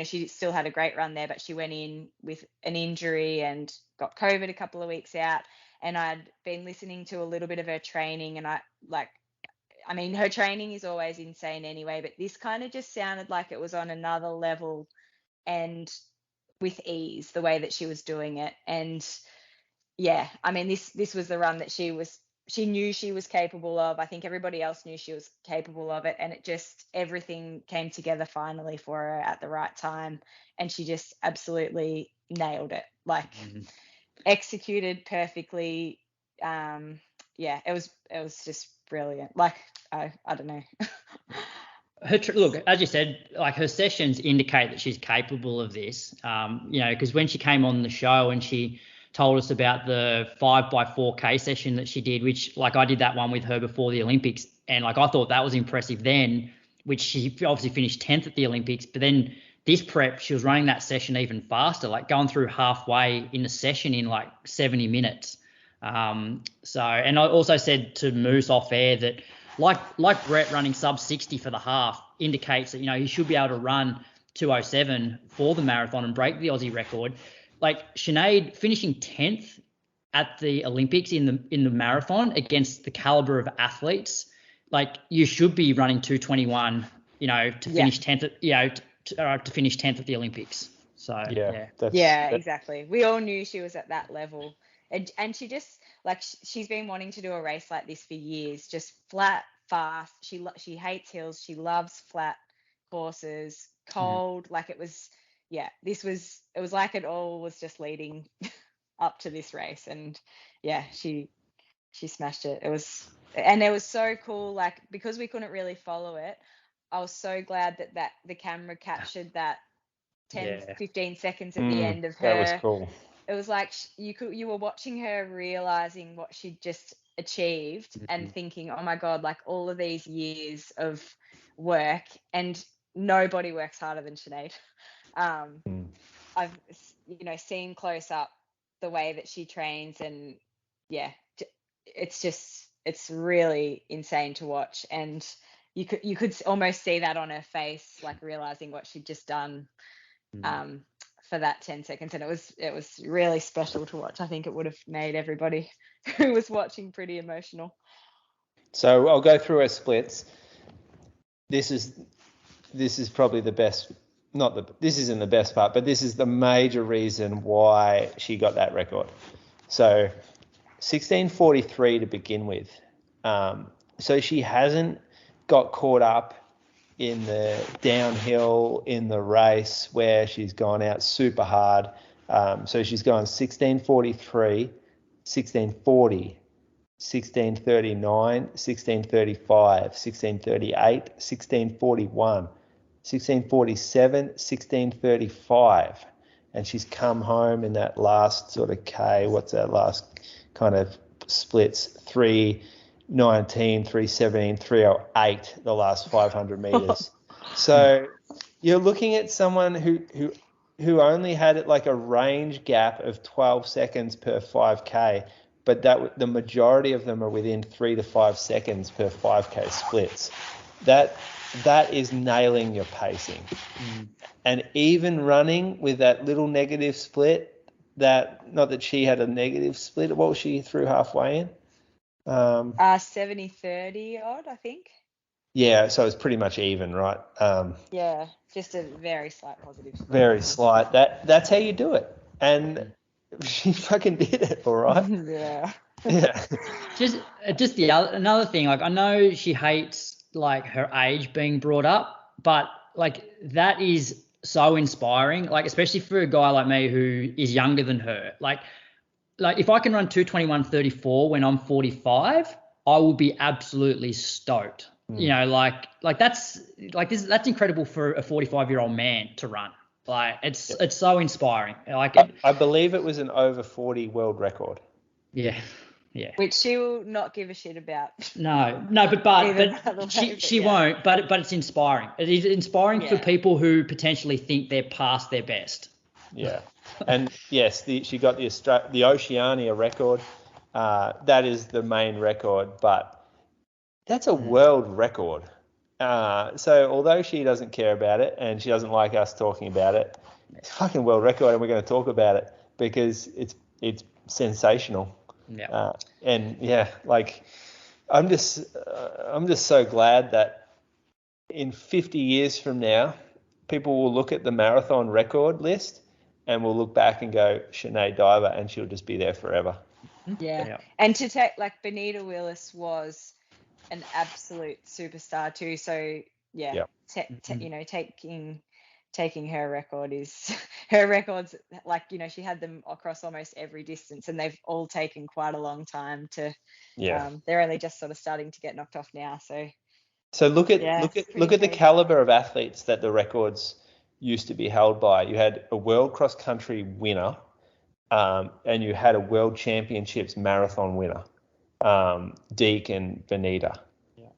D: she still had a great run there, but she went in with an injury and got COVID a couple of weeks out. And I'd been listening to a little bit of her training, and her training is always insane anyway, but this kind of just sounded like it was on another level and with ease, the way that she was doing it. And yeah, this was the run that she knew she was capable of. I think everybody else knew she was capable of it, and it just, everything came together finally for her at the right time, and she just absolutely nailed it. Executed perfectly. It was just brilliant. I don't know.
A: Look, as you said, her sessions indicate that she's capable of this. Because when she came on the show and she told us about the 5x4K session that she did, which I did that one with her before the Olympics, and I thought that was impressive then, which she obviously finished 10th at the Olympics. But then this prep, she was running that session even faster, going through halfway in the session in 70 minutes. And I also said to Moose off air that like Brett running sub 60 for the half indicates that, he should be able to run 2:07 for the marathon and break the Aussie record. Sinead finishing 10th at the Olympics in the marathon against the caliber of athletes, you should be running 2:21, to finish 10th, to finish 10th at the Olympics. So
D: exactly. We all knew she was at that level, and she just she's been wanting to do a race like this for years, just flat, fast. She hates hills. She loves flat courses, cold. It was like it all was just leading up to this race, and she smashed it. It was so cool, because we couldn't really follow it. I was so glad that the camera captured that 15 seconds at the end of her.
C: That was cool.
D: It was you were watching her realizing what she'd just achieved and thinking, oh my God, all of these years of work, and nobody works harder than Sinead. I've seen close up the way that she trains, and it's really insane to watch, and you could almost see that on her face, realizing what she'd just done for that 10 seconds, and it was really special to watch. I think it would have made everybody who was watching pretty emotional.
C: So I'll go through her splits. This is probably the best. This isn't the best part, but this is the major reason why she got that record. So 16:43 to begin with. So she hasn't got caught up in the downhill in the race where she's gone out super hard. So she's gone 16:43, 16:40, 16:39, 16:35, 16:38, 16:41, 16:47, 16:35, and she's come home in that last sort of K. What's that last kind of splits? 3:19, 3:17, 3:08. The last 500 meters. So you're looking at someone who only had a range gap of 12 seconds per 5K, but that the majority of them are within 3 to 5 seconds per 5K splits. That is nailing your pacing. And even running with that little negative split, that, not that she had a negative split. What was she through halfway in?
D: 70-30 odd, I think.
C: Yeah, so it's pretty much even, right?
D: Yeah, just a very slight positive split.
C: Very slight. That's how you do it. And she fucking did it, all right?
D: Yeah.
C: Yeah.
A: Just another thing, like I know she hates like her age being brought up, but like that is so inspiring, like especially for a guy like me who is younger than her. Like if I can run 2:21:34 when I'm 45, I will be absolutely stoked. You know, like that's incredible for a 45-year-old man to run. Like it's so inspiring. Like
C: I believe it was an over 40 world record.
A: Yeah.
D: Which she will not give a shit about.
A: No, but she won't. But it's inspiring. It is inspiring for people who potentially think they're past their best.
C: Yeah, and yes, she got the Oceania record. That is the main record, but that's a world record. So although she doesn't care about it and she doesn't like us talking about it, it's a fucking world record, and we're going to talk about it because it's sensational.
A: Yeah.
C: And yeah, like I'm just so glad that in 50 years from now, people will look at the marathon record list and will look back and go, Sinead Diver, and she'll just be there forever.
D: Yeah. And to take, like, Benita Willis was an absolute superstar too. So yeah. You know, taking her record is her records, like, you know, she had them across almost every distance, and they've all taken quite a long time to they're only just sort of starting to get knocked off now. So
C: look at the caliber of athletes that the records used to be held by. You had a world cross country winner, and you had a world championships marathon winner, Deke and Benita.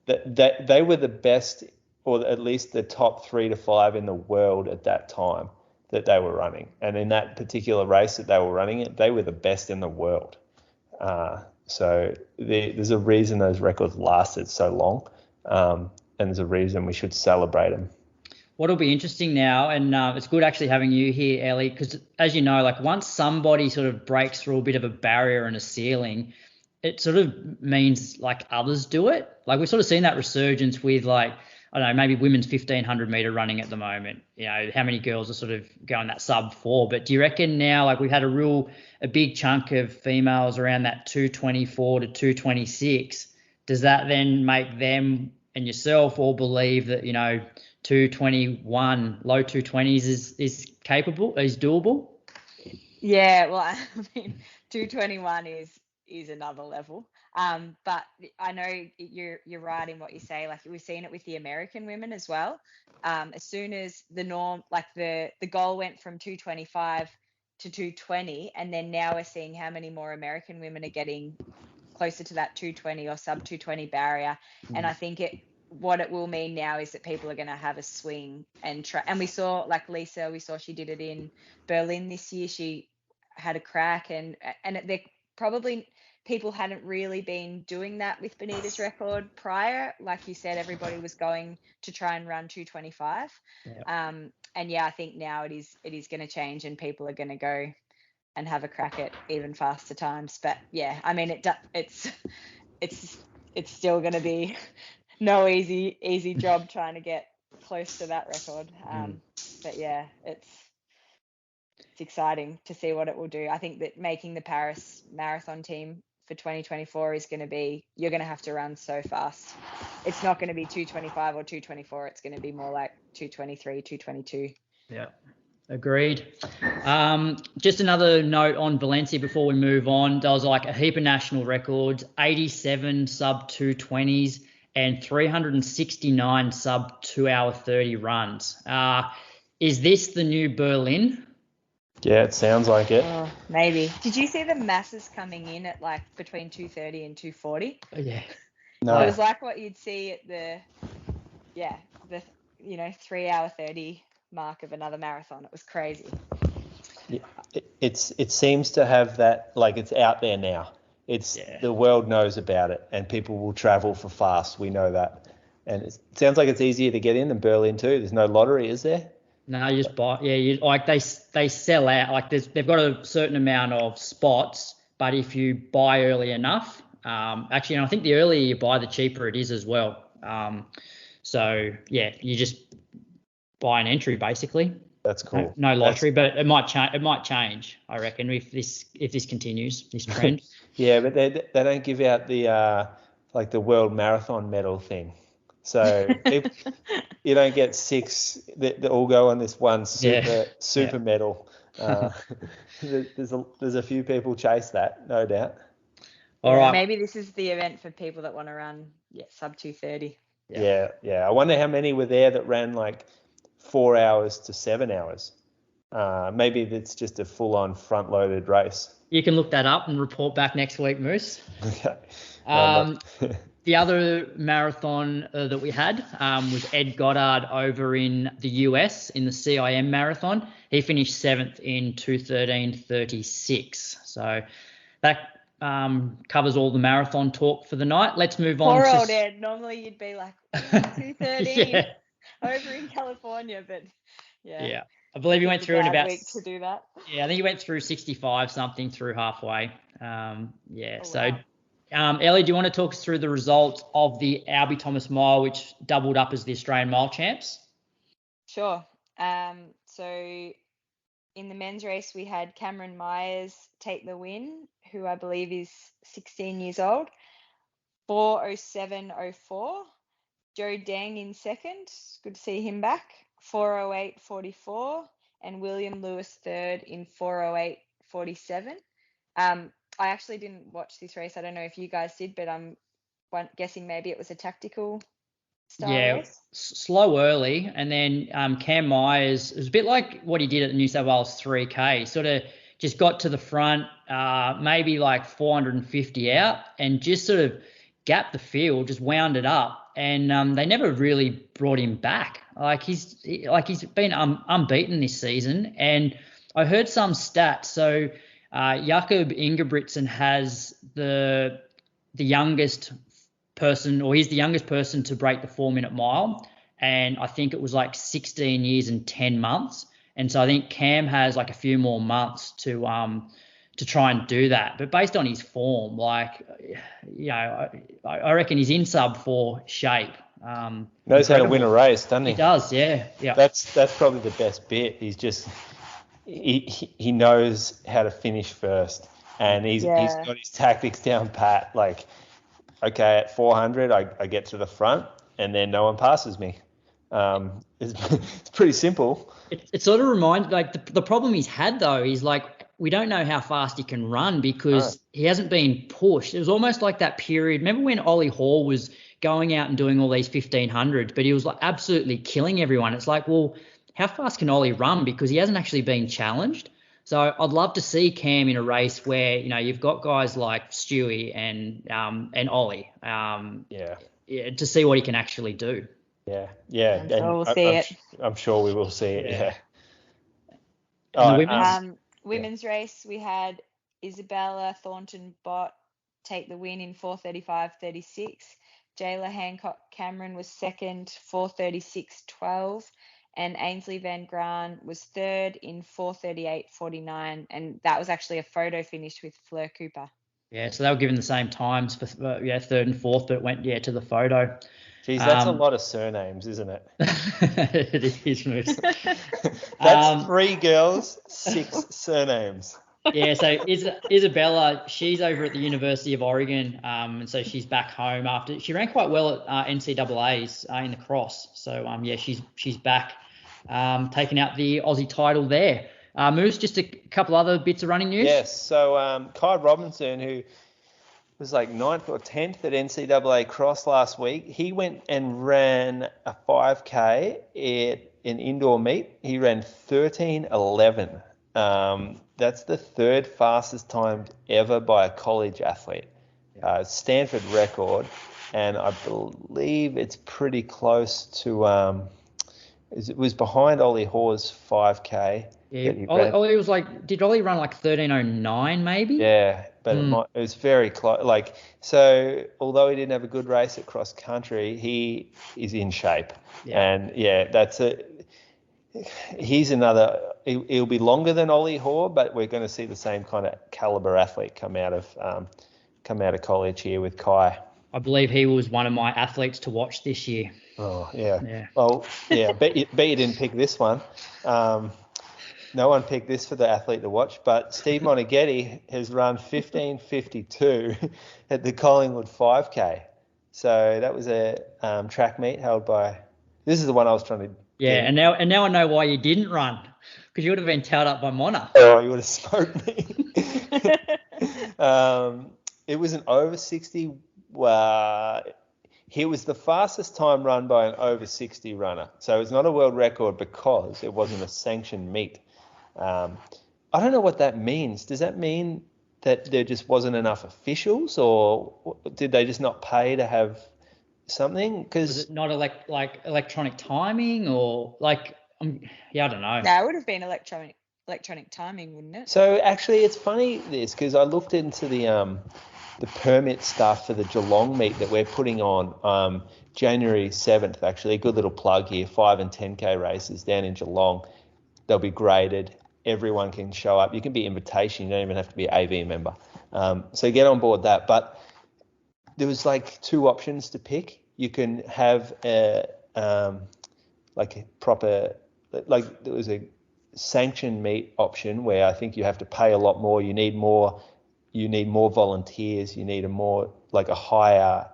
C: They were the best, or at least the top 3 to 5 in the world at that time that they were running. And in that particular race that they were running it, they were the best in the world. So there's a reason those records lasted so long, and there's a reason we should celebrate them.
A: What'll be interesting now, and it's good actually having you here, Ellie, because as you know, like once somebody sort of breaks through a bit of a barrier and a ceiling, it sort of means like others do it. Like we've sort of seen that resurgence with, like, I don't know, maybe women's 1500 meter running at the moment. You know, how many girls are sort of going that sub 4? But do you reckon now, like we've had a big chunk of females around that 224 to 226, does that then make them and yourself all believe that, you know, 221, low 220s is capable, is doable?
D: Yeah, well, I mean, 221 is another level. But I know you're right in what you say. Like we've seen it with the American women as well. As soon as the norm, like the goal went from 225 to 220, and then now we're seeing how many more American women are getting closer to that 220 or sub 220 barrier. And I think what it will mean now is that people are going to have a swing and we saw, like Lisa, she did it in Berlin this year. She had a crack, and they're probably, people hadn't really been doing that with Benita's record prior. Like you said, everybody was going to try and run 225. And yeah, I think now it is going to change, and people are going to go and have a crack at even faster times. But yeah, I mean, it's still going to be no easy job trying to get close to that record. But yeah, it's exciting to see what it will do. I think that making the Paris marathon team for 2024 is going to be, you're going to have to run so fast. It's not going to be 225 or 224. It's going to be more like 223, 222.
A: Yeah, agreed. Just another note on Valencia before we move on. There was like a heap of national records, 87 sub 220s and 369 sub 2 hour 30 runs. Is this the new Berlin?
C: Yeah, it sounds like it.
D: Oh, maybe. Did you see the masses coming in at like between 230 and 240?
A: Yeah.
C: No.
D: It was like what you'd see at the 3 hour 30 mark of another marathon. It was crazy.
C: Yeah, it seems to have that, like it's out there now. The world knows about it, and people will travel for fast. We know that. And it sounds like it's easier to get in than Berlin too. There's no lottery, is there?
A: No, you just buy. Yeah, they sell out. Like they've got a certain amount of spots, but if you buy early enough, actually, and I think the earlier you buy, the cheaper it is as well. So yeah, you just buy an entry basically.
C: That's cool.
A: No lottery, but it might change. It might change, I reckon, if this continues, this trend.
C: Yeah, but they don't give out the like the World Marathon medal thing. So you don't get 6 that all go on this one super medal. There's a few people chase that, no doubt.
A: All right.
D: Maybe this is the event for people that want to run sub 2:30.
C: Yeah. I wonder how many were there that ran like 4 hours to 7 hours. Maybe it's just a full-on front-loaded race.
A: You can look that up and report back next week, Moose.
C: Okay.
A: The other marathon that we had was Ed Goddard over in the US in the CIM marathon. He finished 7th in 2:13:36. So that covers all the marathon talk for the night. Let's move on.
D: Poor old Ed. Normally you'd be like 2:13 over in California, but
A: yeah. I believe he went through in about
D: week to do that.
A: Yeah, I think he went through 65 something through halfway.
D: Wow.
A: Ellie, do you want to talk us through the results of the Albie Thomas Mile, which doubled up as the Australian Mile champs?
D: Sure. So in the men's race, we had Cameron Myers take the win, who I believe is 16 years old, 4:07:04. Joe Deng in second. Good to see him back. 4:08:44, and William Lewis third in 4:08:47. I actually didn't watch this race. I don't know if you guys did, but I'm guessing maybe it was a tactical style race.
A: Slow early, and then Cam Myers, it was a bit like what he did at the New South Wales 3K, sort of just got to the front, maybe like 450 out, and just sort of gapped the field, just wound it up, and they never really brought him back. He's been unbeaten this season, and I heard some stats. So Jakob Ingebrigtsen has the youngest person, or he's the youngest person to break the 4-minute mile, and I think it was like 16 years and 10 months. And so I think Cam has like a few more months to try and do that. But based on his form, I reckon he's in sub 4 shape.
C: Knows how to win a race, doesn't he?
A: He does, yeah.
C: That's probably the best bit. He's just he knows how to finish first, and he's got his tactics down pat. Like, okay, at 400, I get to the front, and then no one passes me. It's pretty simple.
A: It sort of reminds, like, the problem he's had though is like, we don't know how fast he can run because he hasn't been pushed. It was almost like that period. Remember when Ollie Hall was going out and doing all these 1500s, but he was like absolutely killing everyone. It's like, well, how fast can Ollie run? Because he hasn't actually been challenged. So I'd love to see Cam in a race where, you've got guys like Stewie and Ollie. To see what he can actually do.
C: Yeah.
D: I'm sure we'll see it.
C: I'm sure we will see it.
D: The women's race, we had Isabella Thornton-Bott take the win in 4:35:36. Jayla Hancock Cameron was second, 4:36:12. And Ainsley Van Graan was third in 4:38:49. And that was actually a photo finish with Fleur Cooper.
A: Yeah, so they were given the same times for third and fourth, but it went to the photo.
C: Geez, that's a lot of surnames, isn't it?
A: It is, Moose.
C: That's 3 girls, 6 surnames.
A: Yeah, so Isabella, she's over at the University of Oregon, and so she's back home after she ran quite well at NCAA's in the cross. So she's back, taking out the Aussie title there. Moose, just a couple other bits of running news.
C: Yes, so Kai Robinson, who was like 9th or 10th at NCAA cross last week, he went and ran a 5K at an indoor meet. He ran 13:11. That's the 3rd fastest time ever by a college athlete. Stanford record, and I believe it's pretty close to. It was behind Ollie Hall's 5K.
A: Yeah, Ollie was like, did Ollie run like 13:09 maybe?
C: Yeah, but it was very close. So although he didn't have a good race at cross country, he is in shape. Yeah. And that's it. he's another. He'll be longer than Ollie Hoare, but we're going to see the same kind of caliber athlete come out of college here with Kai.
A: I believe he was one of my athletes to watch this year.
C: Oh yeah. Well, yeah. bet you didn't pick this one. No one picked this for the athlete to watch, but Steve Monaghetti has run 15:52 at the Collingwood 5K. So that was a track meet held by. This is the one I was trying to.
A: Yeah, and now I know why you didn't run, because you would have been tailed up by Mona.
C: Oh, you would have smoked me. It was an over 60. He was the fastest time run by an over 60 runner. So it's not a world record because it wasn't a sanctioned meet. I don't know what that means. Does that mean that there just wasn't enough officials, or did they just not pay to have something? Because
A: was it not like electronic timing, or like I don't know.
D: No, it would have been electronic timing, wouldn't it?
C: So actually, it's funny this, because I looked into the permit stuff for the Geelong meet that we're putting on January 7th. Actually, a good little plug here: 5 and 10K races down in Geelong. They'll be graded. Everyone can show up. You can be invitation. You don't even have to be an AV member. So get on board that. But there was like 2 options to pick. You can have there was a sanctioned meet option where I think you have to pay a lot more. You need more volunteers. You need a higher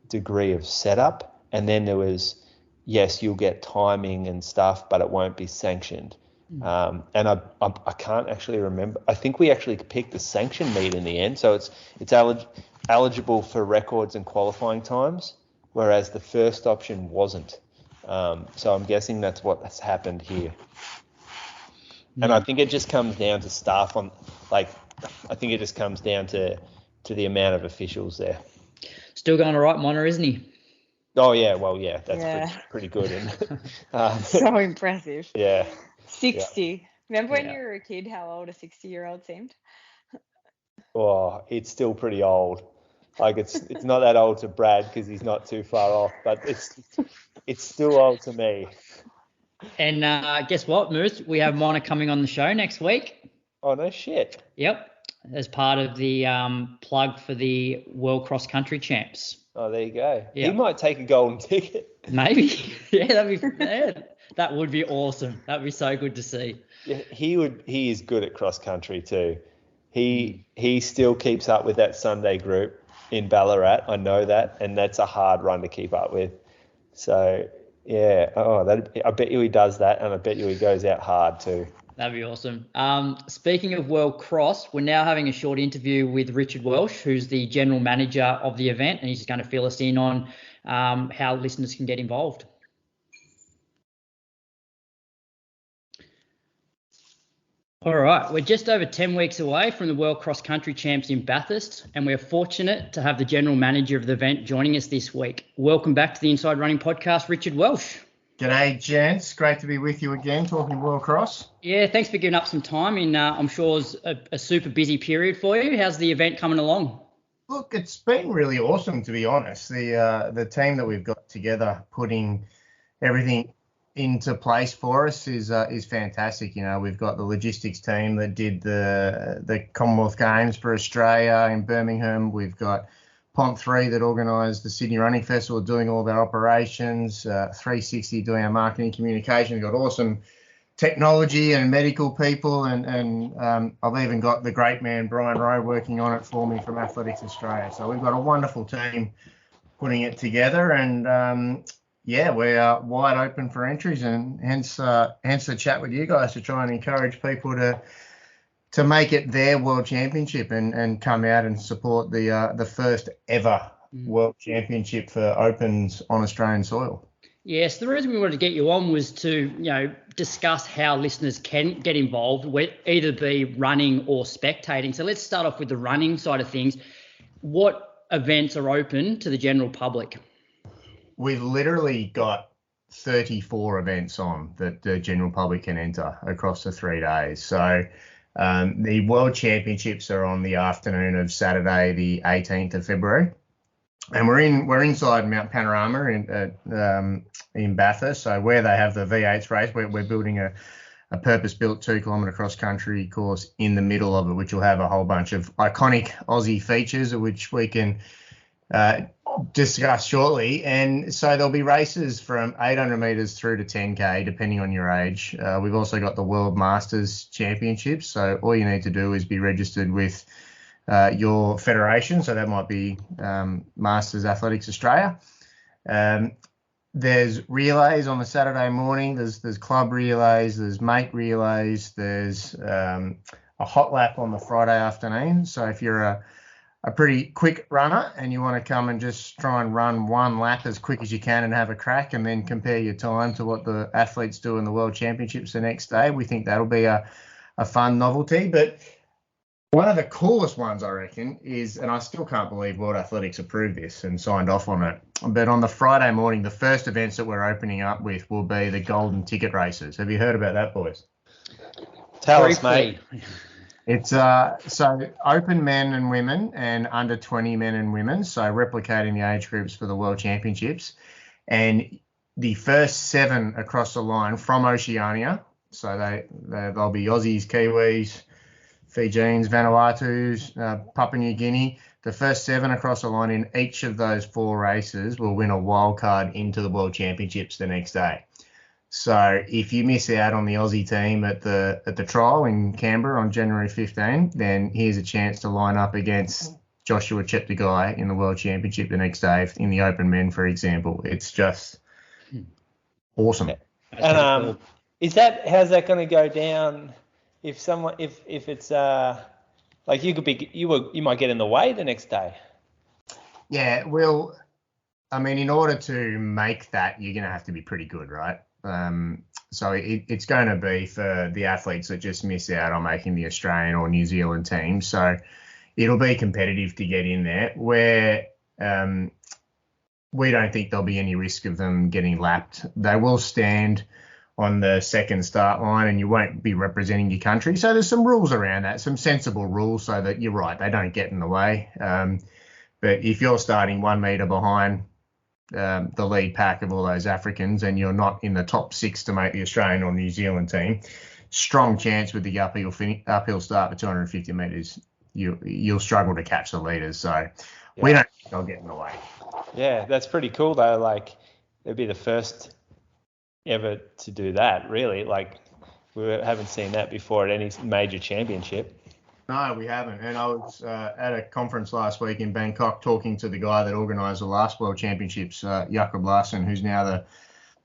C: degree of setup. And then there was, yes, you'll get timing and stuff, but it won't be sanctioned. And I can't actually remember. I think we actually picked the sanctioned meet in the end, so it's eligible for records and qualifying times, whereas the first option wasn't. So I'm guessing that's what has happened here. And I think it just comes down to staff I think it just comes down to the amount of officials there.
A: Still going all right, Mona, isn't he?
C: Oh yeah, well yeah, that's pretty good. And
D: so impressive.
C: Yeah.
D: 60.
C: Yeah.
D: Remember when you were a kid how old a 60-year-old seemed?
C: Oh, it's still pretty old. Like it's not that old to Brad because he's not too far off, but it's still old to me.
A: And guess what, Moose? We have Mona coming on the show next week.
C: Oh no shit.
A: Yep, as part of the plug for the World Cross Country Champs.
C: Oh, there you go.
A: Yep.
C: He might take a golden ticket.
A: Maybe. Yeah, that would be awesome. That'd be so good to see.
C: Yeah, he is good at cross country too. He still keeps up with that Sunday group in Ballarat. I know that, and that's a hard run to keep up with. So yeah, I bet you he does that, and I bet you he goes out hard too.
A: That'd be awesome. Speaking of World Cross, we're now having a short interview with Richard Welsh, who's the general manager of the event, and he's going to fill us in on how listeners can get involved. All right, we're just over 10 weeks away from the World Cross Country Champs in Bathurst, and we're fortunate to have the general manager of the event joining us this week. Welcome back to the Inside Running Podcast, Richard Welsh.
E: G'day, gents. Great to be with you again, talking World Cross.
A: Yeah, thanks for giving up some time in, I'm sure, it's a super busy period for you. How's the event coming along?
E: Look, it's been really awesome, to be honest. The team that we've got together, putting everything into place for us is fantastic. You know, we've got the logistics team that did the Commonwealth Games for Australia in Birmingham. We've got Pont 3 that organised the Sydney Running Festival, doing all of our operations, 360 doing our marketing communication. We've got awesome technology and medical people, and I've even got the great man Brian Rowe working on it for me from Athletics Australia. So we've got a wonderful team putting it together, and we are wide open for entries, and hence the chat with you guys to try and encourage people to make it their world championship and come out and support the first ever world championship for opens on Australian soil.
A: Yes, the reason we wanted to get you on was to, discuss how listeners can get involved, either be running or spectating. So let's start off with the running side of things. What events are open to the general public?
E: We've literally got 34 events on that the general public can enter across the 3 days. So the World Championships are on the afternoon of Saturday, the 18th of February. And we're inside Mount Panorama in Bathurst. So where they have the V8s race, we're building a purpose-built 2-kilometre cross-country course in the middle of it, which will have a whole bunch of iconic Aussie features, which we can discuss shortly. And so there'll be races from 800 metres through to 10K, depending on your age. We've also got the World Masters Championships. So all you need to do is be registered with your federation. So that might be Masters Athletics Australia. There's relays on the Saturday morning. There's club relays. There's mate relays. There's a hot lap on the Friday afternoon. So if you're a pretty quick runner and you want to come and just try and run one lap as quick as you can and have a crack and then compare your time to what the athletes do in the World Championships the next day, we think that'll be a fun novelty. But one of the coolest ones, I reckon, is, and I still can't believe World Athletics approved this and signed off on it, but on the Friday morning, the first events that we're opening up with will be the golden ticket races. Have you heard about that, boys?
C: Tell us, mate.
E: It's so open men and women and under 20 men and women, so replicating the age groups for the World Championships. And the first 7 across the line from Oceania, so they'll be Aussies, Kiwis, Fijians, Vanuatu's, Papua New Guinea. The first 7 across the line in each of those 4 races will win a wild card into the World Championships the next day. So if you miss out on the Aussie team at the trial in Canberra on January 15, then here's a chance to line up against Joshua Cheptegei in the World Championship the next day in the open men, for example. It's just awesome.
C: And how's that going to go down? If it's like you might get in the way the next day.
E: Yeah, well, I mean, in order to make that, you're going to have to be pretty good, right? So it's going to be for the athletes that just miss out on making the Australian or New Zealand team. So it'll be competitive to get in there. Where we don't think there'll be any risk of them getting lapped. They will stand on the second start line and you won't be representing your country. So there's some rules around that, some sensible rules so that you're right, they don't get in the way. But if you're starting 1 metre behind the lead pack of all those Africans and you're not in the top 6 to make the Australian or New Zealand team, strong chance with the uphill start for 250 metres, you'll struggle to catch the leaders. So we don't think they'll get in the way.
C: Yeah, that's pretty cool though. Like they'd be the first ever to do that, really. Like we haven't seen that before at any major championship.
E: No, we haven't. And I was at a conference last week in Bangkok talking to the guy that organised the last World Championships, Jakob Larsen, who's now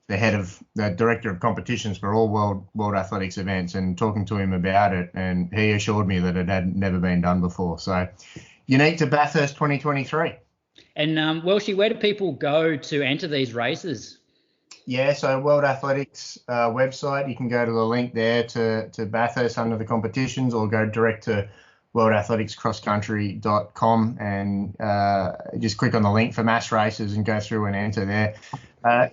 E: the head of the director of competitions for all World Athletics events, and talking to him about it. And he assured me that it had never been done before. So unique to Bathurst 2023.
A: And Welshie, where do people go to enter these races?
E: Yeah, so World Athletics website, you can go to the link there to Bathurst under the competitions, or go direct to worldathleticscrosscountry.com and just click on the link for mass races and go through and enter there.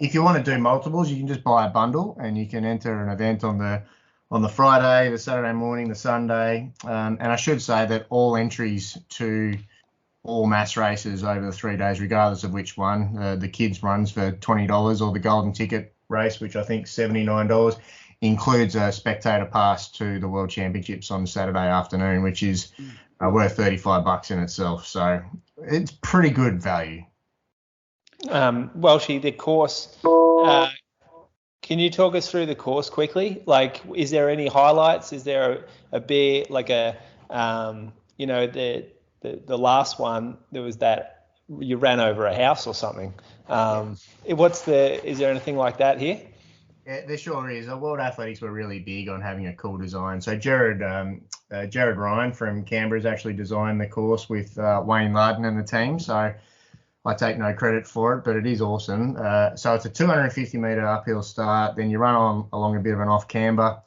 E: If you want to do multiples, you can just buy a bundle and you can enter an event on the Friday, the Saturday morning, the Sunday. And I should say that all entries to all mass races over the 3 days, regardless of which one, the kids runs for $20, or the golden ticket race, which I think $79, includes a spectator pass to the World Championships on Saturday afternoon, which is worth $35 in itself. So it's pretty good value.
C: Welshie, the course, can you talk us through the course quickly? Like, is there any highlights? Is there a bit like the last one, there was that you ran over a house or something. Is there anything like that here?
E: Yeah, there sure is. World Athletics were really big on having a cool design. So Jared Ryan from Canberra has actually designed the course with Wayne Larden and the team. So I take no credit for it, but it is awesome. So it's a 250 metre uphill start. Then you run along a bit of an off camber.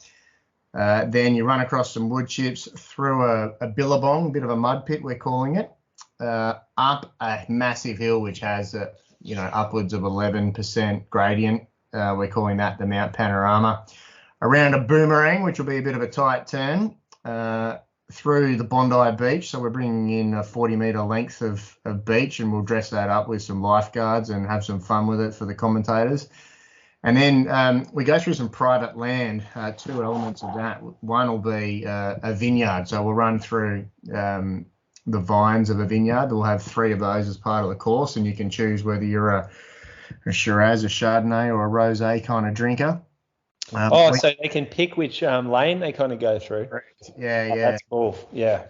E: Then you run across some wood chips through a billabong, a bit of a mud pit, we're calling it, up a massive hill which has upwards of 11% gradient. We're calling that the Mount Panorama. Around a boomerang, which will be a bit of a tight turn. through the Bondi Beach. So we're bringing in a 40-metre length of beach, and we'll dress that up with some lifeguards and have some fun with it for the commentators. And then we go through some private land, two elements of that. One will be a vineyard. So we'll run through the vines of a vineyard. We'll have 3 of those as part of the course, and you can choose whether you're a Shiraz, a Chardonnay, or a Rosé kind of drinker.
C: So they can pick which lane they kind of go through.
E: Yeah.
C: That's cool. Yeah.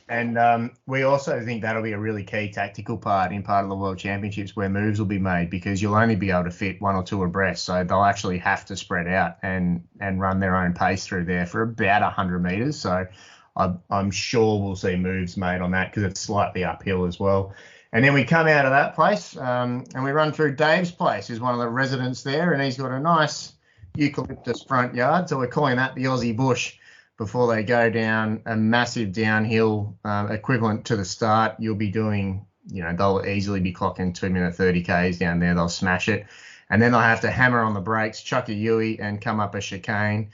E: And we also think that'll be a really key tactical part of the World Championships, where moves will be made, because you'll only be able to fit 1 or 2 abreast. So they'll actually have to spread out and run their own pace through there for about 100 metres. So I'm sure we'll see moves made on that, because it's slightly uphill as well. And then we come out of that place and we run through Dave's place, who's one of the residents there, and he's got a nice eucalyptus front yard. So we're calling that the Aussie Bush. Before they go down a massive downhill equivalent to the start, you'll be doing, they'll easily be clocking 2-minute 30 Ks down there. They'll smash it. And then they'll have to hammer on the brakes, chuck a Yui, and come up a chicane.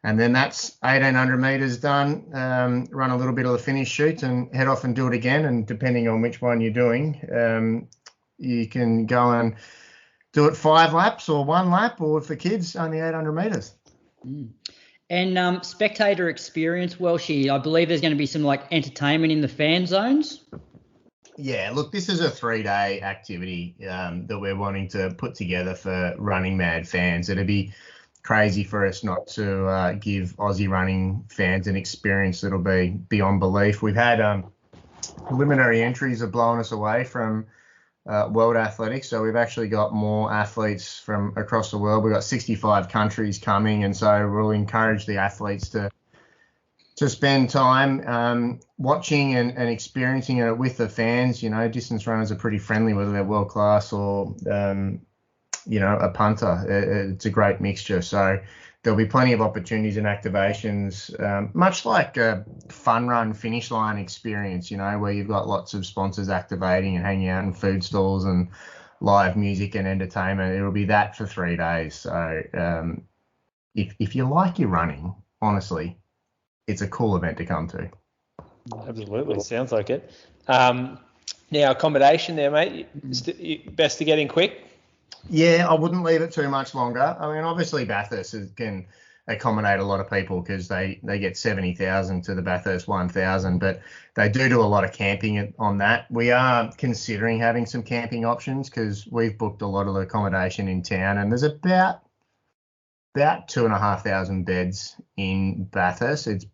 E: And then that's 1,800 metres done. Run a little bit of the finish chute and head off and do it again. And depending on which one you're doing, you can go and do it 5 laps or 1 lap, or for kids, only 800 metres.
A: And spectator experience, Welshie, I believe there's going to be some entertainment in the fan zones.
E: Yeah, look, this is a 3-day activity that we're wanting to put together for Running Mad fans. It'd be crazy for us not to give Aussie running fans an experience that'll be beyond belief. We've had preliminary entries have blown us away from World Athletics, so we've actually got more athletes from across the world. We've got 65 countries coming, and so we'll encourage the athletes to spend time watching and experiencing it with the fans. Distance runners are pretty friendly, whether they're world class or a punter. It's a great mixture. So there'll be plenty of opportunities and activations, much like a fun run finish line experience, where you've got lots of sponsors activating and hanging out in food stalls and live music and entertainment. It'll be that for 3 days. So if you like your running, honestly, it's a cool event to come to.
C: Absolutely. Sounds like it. Now, accommodation there, mate, best to get in quick?
E: Yeah, I wouldn't leave it too much longer. I mean, obviously Bathurst can accommodate a lot of people, because they get 70,000 to the Bathurst 1,000, but they do a lot of camping on that. We are considering having some camping options, because we've booked a lot of the accommodation in town, and there's about 2,500 beds in Bathurst.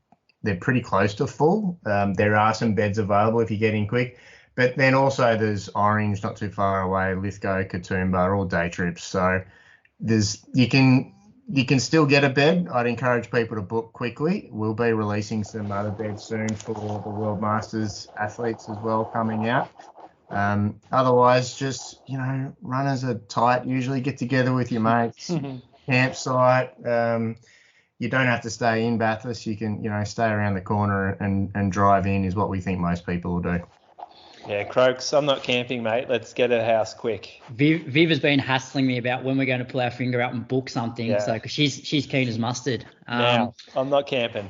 E: They're pretty close to full. There are some beds available if you get in quick. But then also there's Orange, not too far away, Lithgow, Katoomba, all day trips. So you can still get a bed. I'd encourage people to book quickly. We'll be releasing some other beds soon for the World Masters athletes as well coming out. Otherwise, just, runners are tight. Usually get together with your mates, campsite. You don't have to stay in Bathurst. You can, stay around the corner and drive in is what we think most people will do.
C: Yeah, Croaks, I'm not camping, mate. Let's get a house quick.
A: Viv has been hassling me about when we're going to pull our finger out and book something.
C: Yeah.
A: So, because she's keen as mustard.
C: Now, I'm not camping.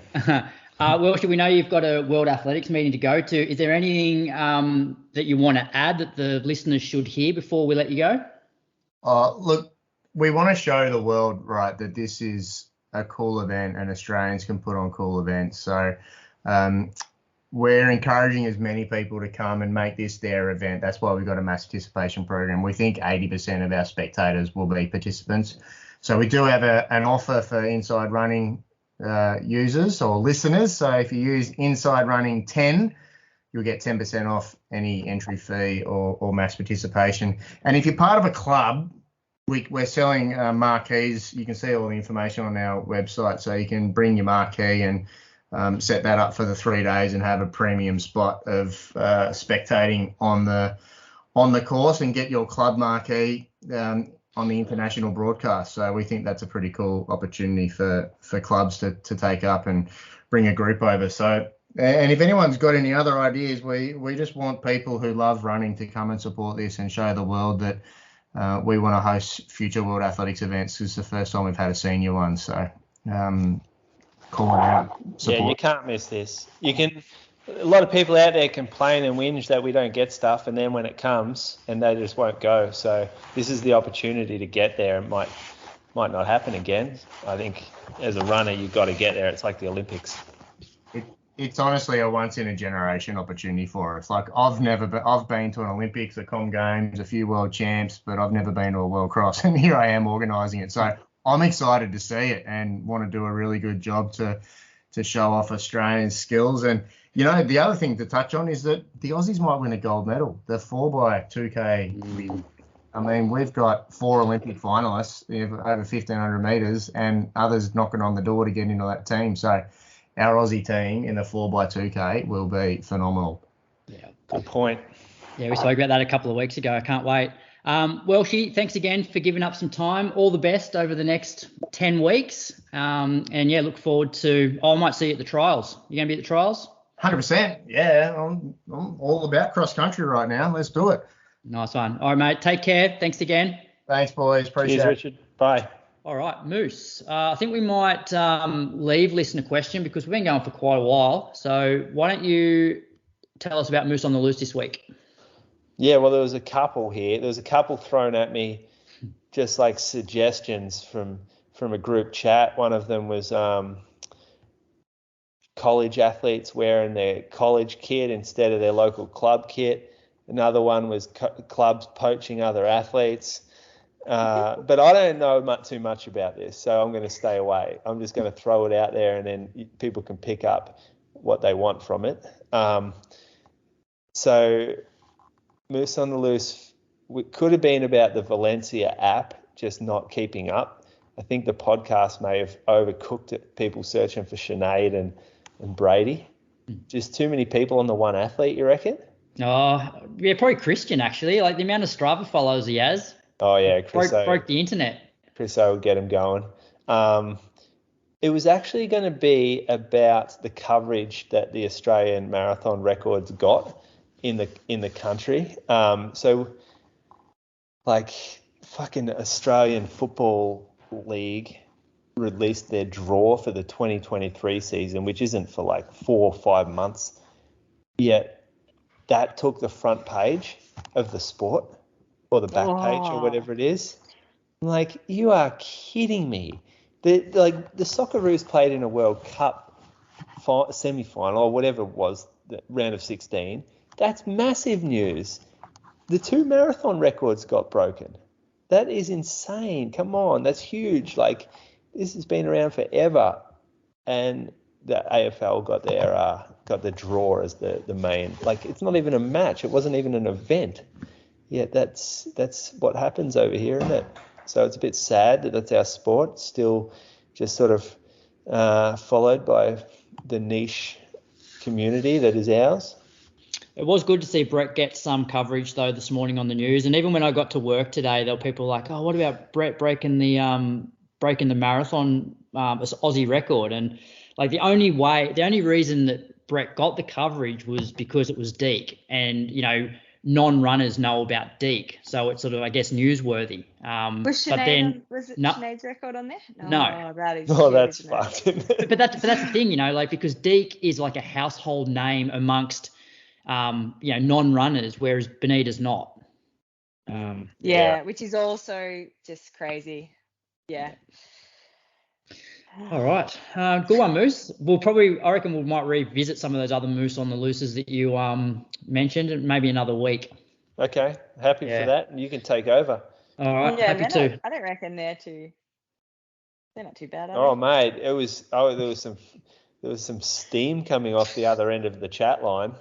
A: Well, we know you've got a World Athletics meeting to go to. Is there anything that you want to add that the listeners should hear before we let you go?
E: Look, we want to show the world, right, that this is a cool event and Australians can put on cool events. So, we're encouraging as many people to come and make this their event. That's why we've got a mass participation program. We think 80% of our spectators will be participants. So we do have an offer for Inside Running users or listeners. So if you use Inside Running 10, you'll get 10% off any entry fee or mass participation. And if you're part of a club, we're selling marquees. You can see all the information on our website. So you can bring your marquee and set that up for the 3 days and have a premium spot of spectating on the course and get your club marquee on the international broadcast. So we think that's a pretty cool opportunity for clubs to take up and bring a group over. So, and if anyone's got any other ideas, we just want people who love running to come and support this and show the world that we want to host future World Athletics events. This is the first time we've had a senior one. So calling out support.
C: Yeah, you can't miss this. A lot of people out there complain and whinge that we don't get stuff, and then when it comes, and they just won't go. So this is the opportunity to get there. It might not happen again. I think as a runner, you've got to get there. It's like the Olympics.
E: It's honestly a once in a generation opportunity for us. Like I've been to an Olympics, a Com Games, a few World Champs, but I've never been to a World Cross, and here I am organising it. So I'm excited to see it and want to do a really good job to show off Australian skills. And the other thing to touch on is that the Aussies might win a gold medal. The 4x2K. I mean, we've got 4 Olympic finalists over 1,500 metres and others knocking on the door to get into that team. So our Aussie team in the 4x2K will be phenomenal.
A: Yeah,
C: good point.
A: Yeah, we spoke about that a couple of weeks ago. I can't wait. Welshie, thanks again for giving up some time. All the best over the next 10 weeks. And yeah, look forward to, I might see you at the trials. You going to be at the trials?
E: 100%. Yeah, I'm all about cross country right now. Let's do it.
A: Nice one. All right, mate. Take care. Thanks again.
E: Thanks, boys. Appreciate it.
C: Cheers, Richard. Bye.
A: All right, Moose. I think we might leave listener question because we've been going for quite a while. So why don't you tell us about Moose on the Loose this week?
C: Yeah, well, there was a couple here. There was a couple thrown at me, just like suggestions from a group chat. One of them was college athletes wearing their college kit instead of their local club kit. Another one was clubs poaching other athletes. But I don't know too much about this, so I'm going to stay away. I'm just going to throw it out there, and then people can pick up what they want from it. So Moose on the Loose could have been about the Valencia app just not keeping up. I think the podcast may have overcooked it, people searching for Sinead and Brady. Just too many people on the one athlete, you reckon?
A: Oh, yeah, probably Kristian, actually. Like the amount of Strava followers he has.
C: Oh, yeah.
A: Broke the internet.
C: Chris O would get him going. It was actually going to be about the coverage that the Australian marathon records got in the country. So, like, fucking Australian Football League released their draw for the 2023 season, which isn't for like 4 or 5 months yet. That took the front page of the Sport or the back page or whatever it is. Like, you are kidding me. The Socceroos played in a World Cup semi-final or whatever it was, the round of 16. That's massive news. The 2 marathon records got broken. That is insane. Come on, that's huge. Like, this has been around forever. And the AFL got the draw as the main. Like, it's not even a match. It wasn't even an event. Yeah, that's what happens over here, isn't it? So it's a bit sad that that's our sport, still just sort of followed by the niche community that is ours.
A: It was good to see Brett get some coverage, though, this morning on the news. And even when I got to work today, there were people like, oh, what about Brett breaking the marathon Aussie record? And like the only reason that Brett got the coverage was because it was Deke, and non-runners know about Deke, so it's sort of, I guess, newsworthy.
D: Was Sinead's record on there?
A: No.
C: That's fucked.
A: but that's the thing, because Deke is like a household name amongst non-runners, whereas Benita's not.
D: Which is also just crazy. Yeah.
A: All right. Good one, Moose. I reckon we might revisit some of those other Moose on the Looses that you mentioned, and maybe another week.
C: Okay. Happy for that. And you can take over.
A: All right.
D: Yeah,
A: happy to.
D: I don't reckon they're not too bad,
C: are they? Mate, there was some steam coming off the other end of the chat line.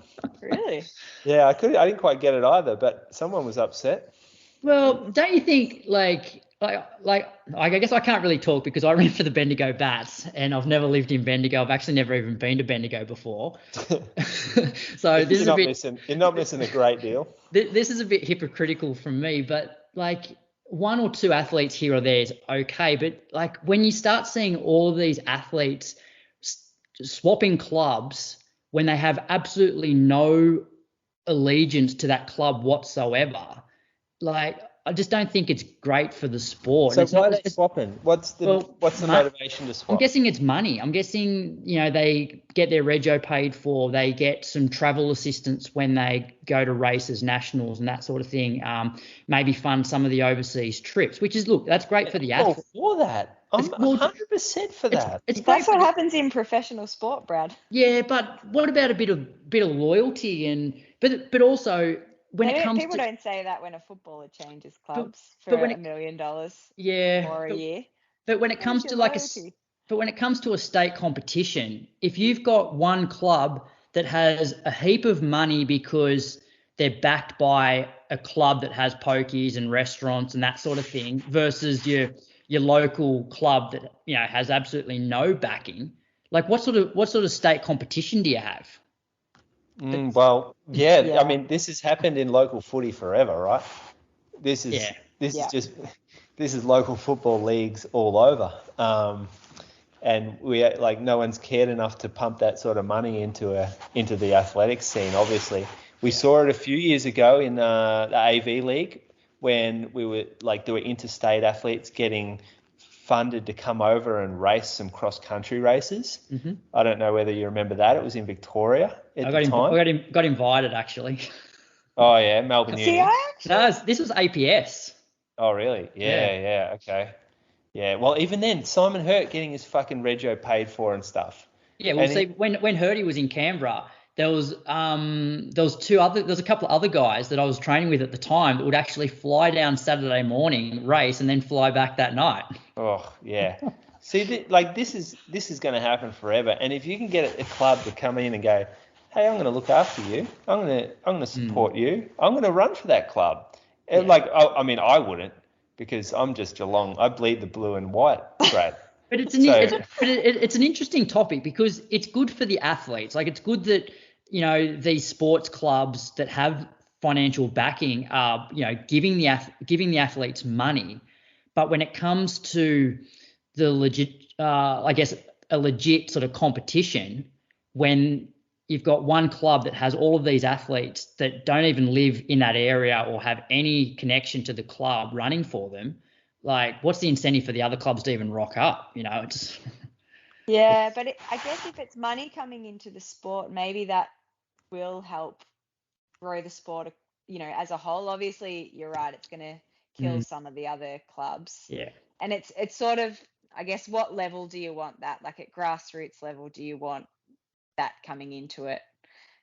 D: Really?
C: Yeah, I didn't quite get it either, but someone was upset.
A: Well, don't you think like I guess I can't really talk because I ran for the Bendigo Bats and I've never lived in Bendigo. I've actually never even been to Bendigo before. So this
C: you're not missing a great deal.
A: This is a bit hypocritical from me, but like 1 or 2 athletes here or there is okay. But like when you start seeing all of these athletes swapping clubs when they have absolutely no allegiance to that club whatsoever, like I just don't think it's great for the sport.
C: So
A: And it's
C: why
A: not,
C: are they
A: it's-
C: swapping? What's the motivation to swap?
A: I'm guessing it's money. I'm guessing, they get their rego paid for. They get some travel assistance when they go to races, nationals, and that sort of thing. Maybe fund some of the overseas trips, which is, look, that's great for the
C: all
A: athlete.
C: for that. I'm 100% for that.
A: It's great
D: That's
A: for
D: what happens in professional sport, Brad.
A: Yeah, but what about a bit of loyalty but also when it comes
D: People
A: to
D: don't say that when a footballer changes clubs for
A: but when
D: $1 million
A: yeah,
D: more a year.
A: but when it comes
D: Where's
A: to
D: your
A: like
D: loyalty?
A: but when it comes to a state competition, if you've got one club that has a heap of money because they're backed by a club that has pokies and restaurants and that sort of thing versus your local club that has absolutely no backing, like what sort of state competition do you have?
C: Well,
D: Yeah.
C: I mean, this has happened in local footy forever, right? This is local football leagues all over, and no one's cared enough to pump that sort of money into the athletics scene. Obviously, we saw it a few years ago in the AV League when there were interstate athletes getting funded to come over and race some cross-country races. Mm-hmm. I don't know whether you remember that. It was in Victoria at the time.
A: I got invited, actually.
C: Oh, yeah, Melbourne Uni.
A: No, this was APS.
C: Oh, really? Yeah, okay. Yeah, well, even then, Simon Hurt getting his fucking rego paid for and stuff.
A: Yeah, well, when Hurty was in Canberra, there was a couple of other guys that I was training with at the time that would actually fly down Saturday morning, race, and then fly back that night.
C: Oh, yeah. See, this is going to happen forever. And if you can get a club to come in and go, hey, I'm going to look after you. I'm going to support you. I'm going to run for that club. Yeah. I wouldn't, because I'm just Geelong. I bleed the blue and white, Brad.
A: But it's an interesting topic because it's good for the athletes. Like, it's good that these sports clubs that have financial backing are giving the athletes money. But when it comes to the legit, a legit sort of competition, when you've got one club that has all of these athletes that don't even live in that area or have any connection to the club running for them, like, what's the incentive for the other clubs to even rock up? It's
D: Yeah, but I guess if it's money coming into the sport, maybe that will help grow the sport, as a whole. Obviously, you're right, it's going to kill some of the other clubs.
A: Yeah.
D: And it's sort of, I guess, what level do you want that? Like, at grassroots level, do you want that coming into it?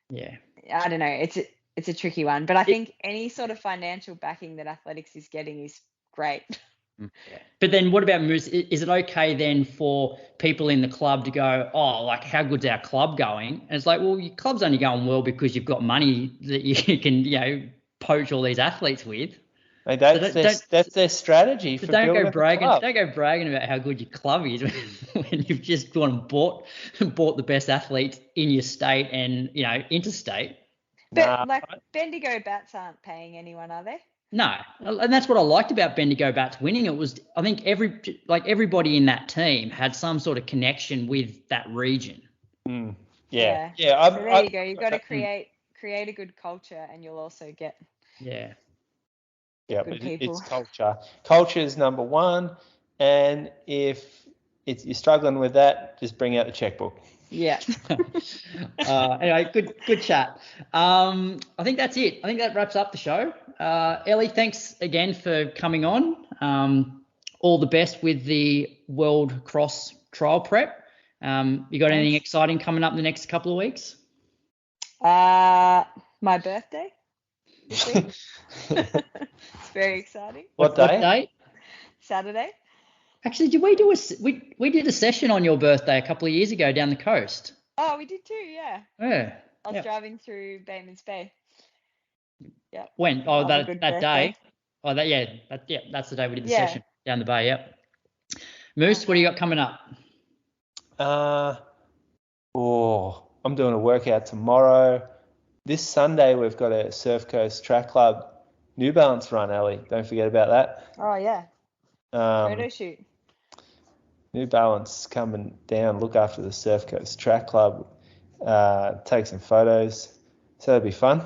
A: Yeah.
D: I don't know. It's a tricky one, but I think any sort of financial backing that athletics is getting is great.
A: But then what about Moose? Is it okay then for people in the club to go, oh, like, how good's our club going? And it's like, well, your club's only going well because you've got money that you can, poach all these athletes with.
C: Hey, that's their strategy for building a club.
A: Don't go bragging about how good your club is when you've just gone and bought the best athletes in your state and, interstate.
D: But Bendigo Bats aren't paying anyone, are they?
A: No, and that's what I liked about Bendigo Bats winning. It was, I think everybody in that team had some sort of connection with that region.
C: Yeah.
D: So there you go. You've got to create a good culture, and you'll also get
C: good
D: people.
C: It's culture. Culture is number one, and if you're struggling with that, just bring out the checkbook.
D: Yeah.
A: Anyway, good chat. I think that's it. I think that wraps up the show. Ellie, thanks again for coming on. All the best with the World Cross Trial Prep. You got anything exciting coming up in the next couple of weeks?
D: My birthday this week. It's very exciting.
C: What day?
D: Saturday.
A: Actually, did we do we did a session on your birthday a couple of years ago down the coast?
D: Oh, we did too, yeah.
A: Yeah.
D: I was driving through Bateman's Bay. Yeah.
A: When? Oh, that day. Oh, that's the day we did the session down the bay. Yep. Moose, what do you got coming up?
C: I'm doing a workout tomorrow. This Sunday we've got a Surf Coast Track Club New Balance run, Ellie. Don't forget about that.
D: Oh yeah. Photo shoot.
C: New Balance coming down, look after the Surf Coast Track Club, take some photos. So that'll be fun.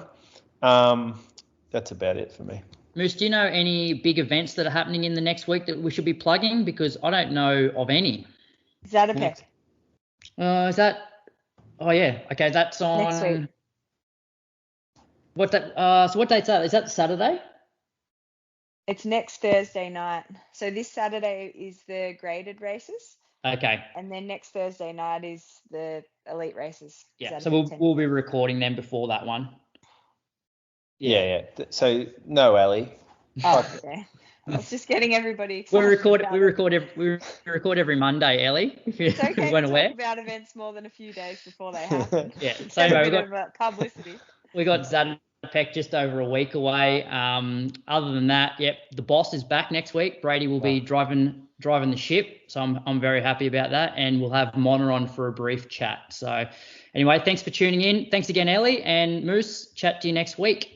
C: That's about it for me.
A: Moose, do you know any big events that are happening in the next week that we should be plugging? Because I don't know of any.
D: Zatopek.
A: Is that? Oh yeah. Okay, that's on
D: Next week.
A: What that? So what date's that? Is that Saturday?
D: It's next Thursday night. So this Saturday is the graded races.
A: Okay.
D: And then next Thursday night is the elite races.
A: Yeah. So we'll be recording them before that one.
C: Yeah. So no, Ellie.
D: Oh, okay. I was just getting everybody excited.
A: We record every Monday, Ellie. If you
D: It's okay
A: weren't
D: to
A: aware.
D: talk about events more than a few days before they happen.
A: Yeah. So
D: Get a
A: anyway,
D: bit of publicity.
A: we got Zatopek just over a week away. Other than that, yep, the boss is back next week. Brady will be driving the ship, so I'm very happy about that, and we'll have Mona on for a brief chat. So anyway, thanks for tuning in. Thanks again, Ellie, and Moose. Chat to you next week.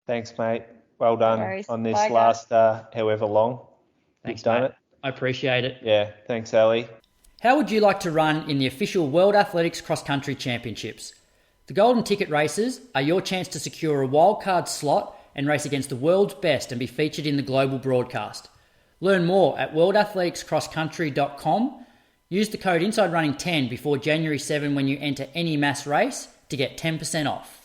C: Thanks, mate. Well done on this
D: Bye,
C: last however long.
A: Thanks,
C: You've done
A: mate.
C: it.
A: I appreciate it.
C: Yeah, thanks, Ellie.
A: How would you like to run in the official World Athletics Cross Country Championships? The Golden Ticket races are your chance to secure a wildcard slot and race against the world's best and be featured in the global broadcast. Learn more at worldathleticscrosscountry.com. Use the code INSIDERUNNING10 before January 7 when you enter any mass race to get 10% off.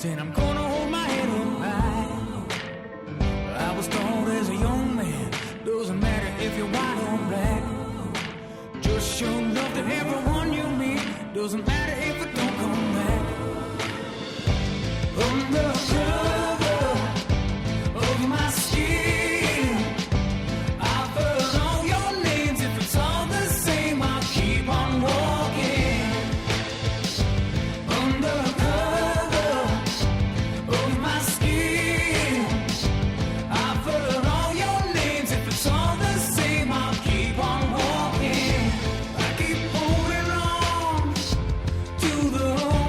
B: And I'm gonna hold my head up high. I was taught as a young man, doesn't matter if you're white or black. Just show love to everyone you meet, doesn't matter if it don't come back. Undercover of my skin, I've heard all your names. If it's all the same, I'll keep on walking. The world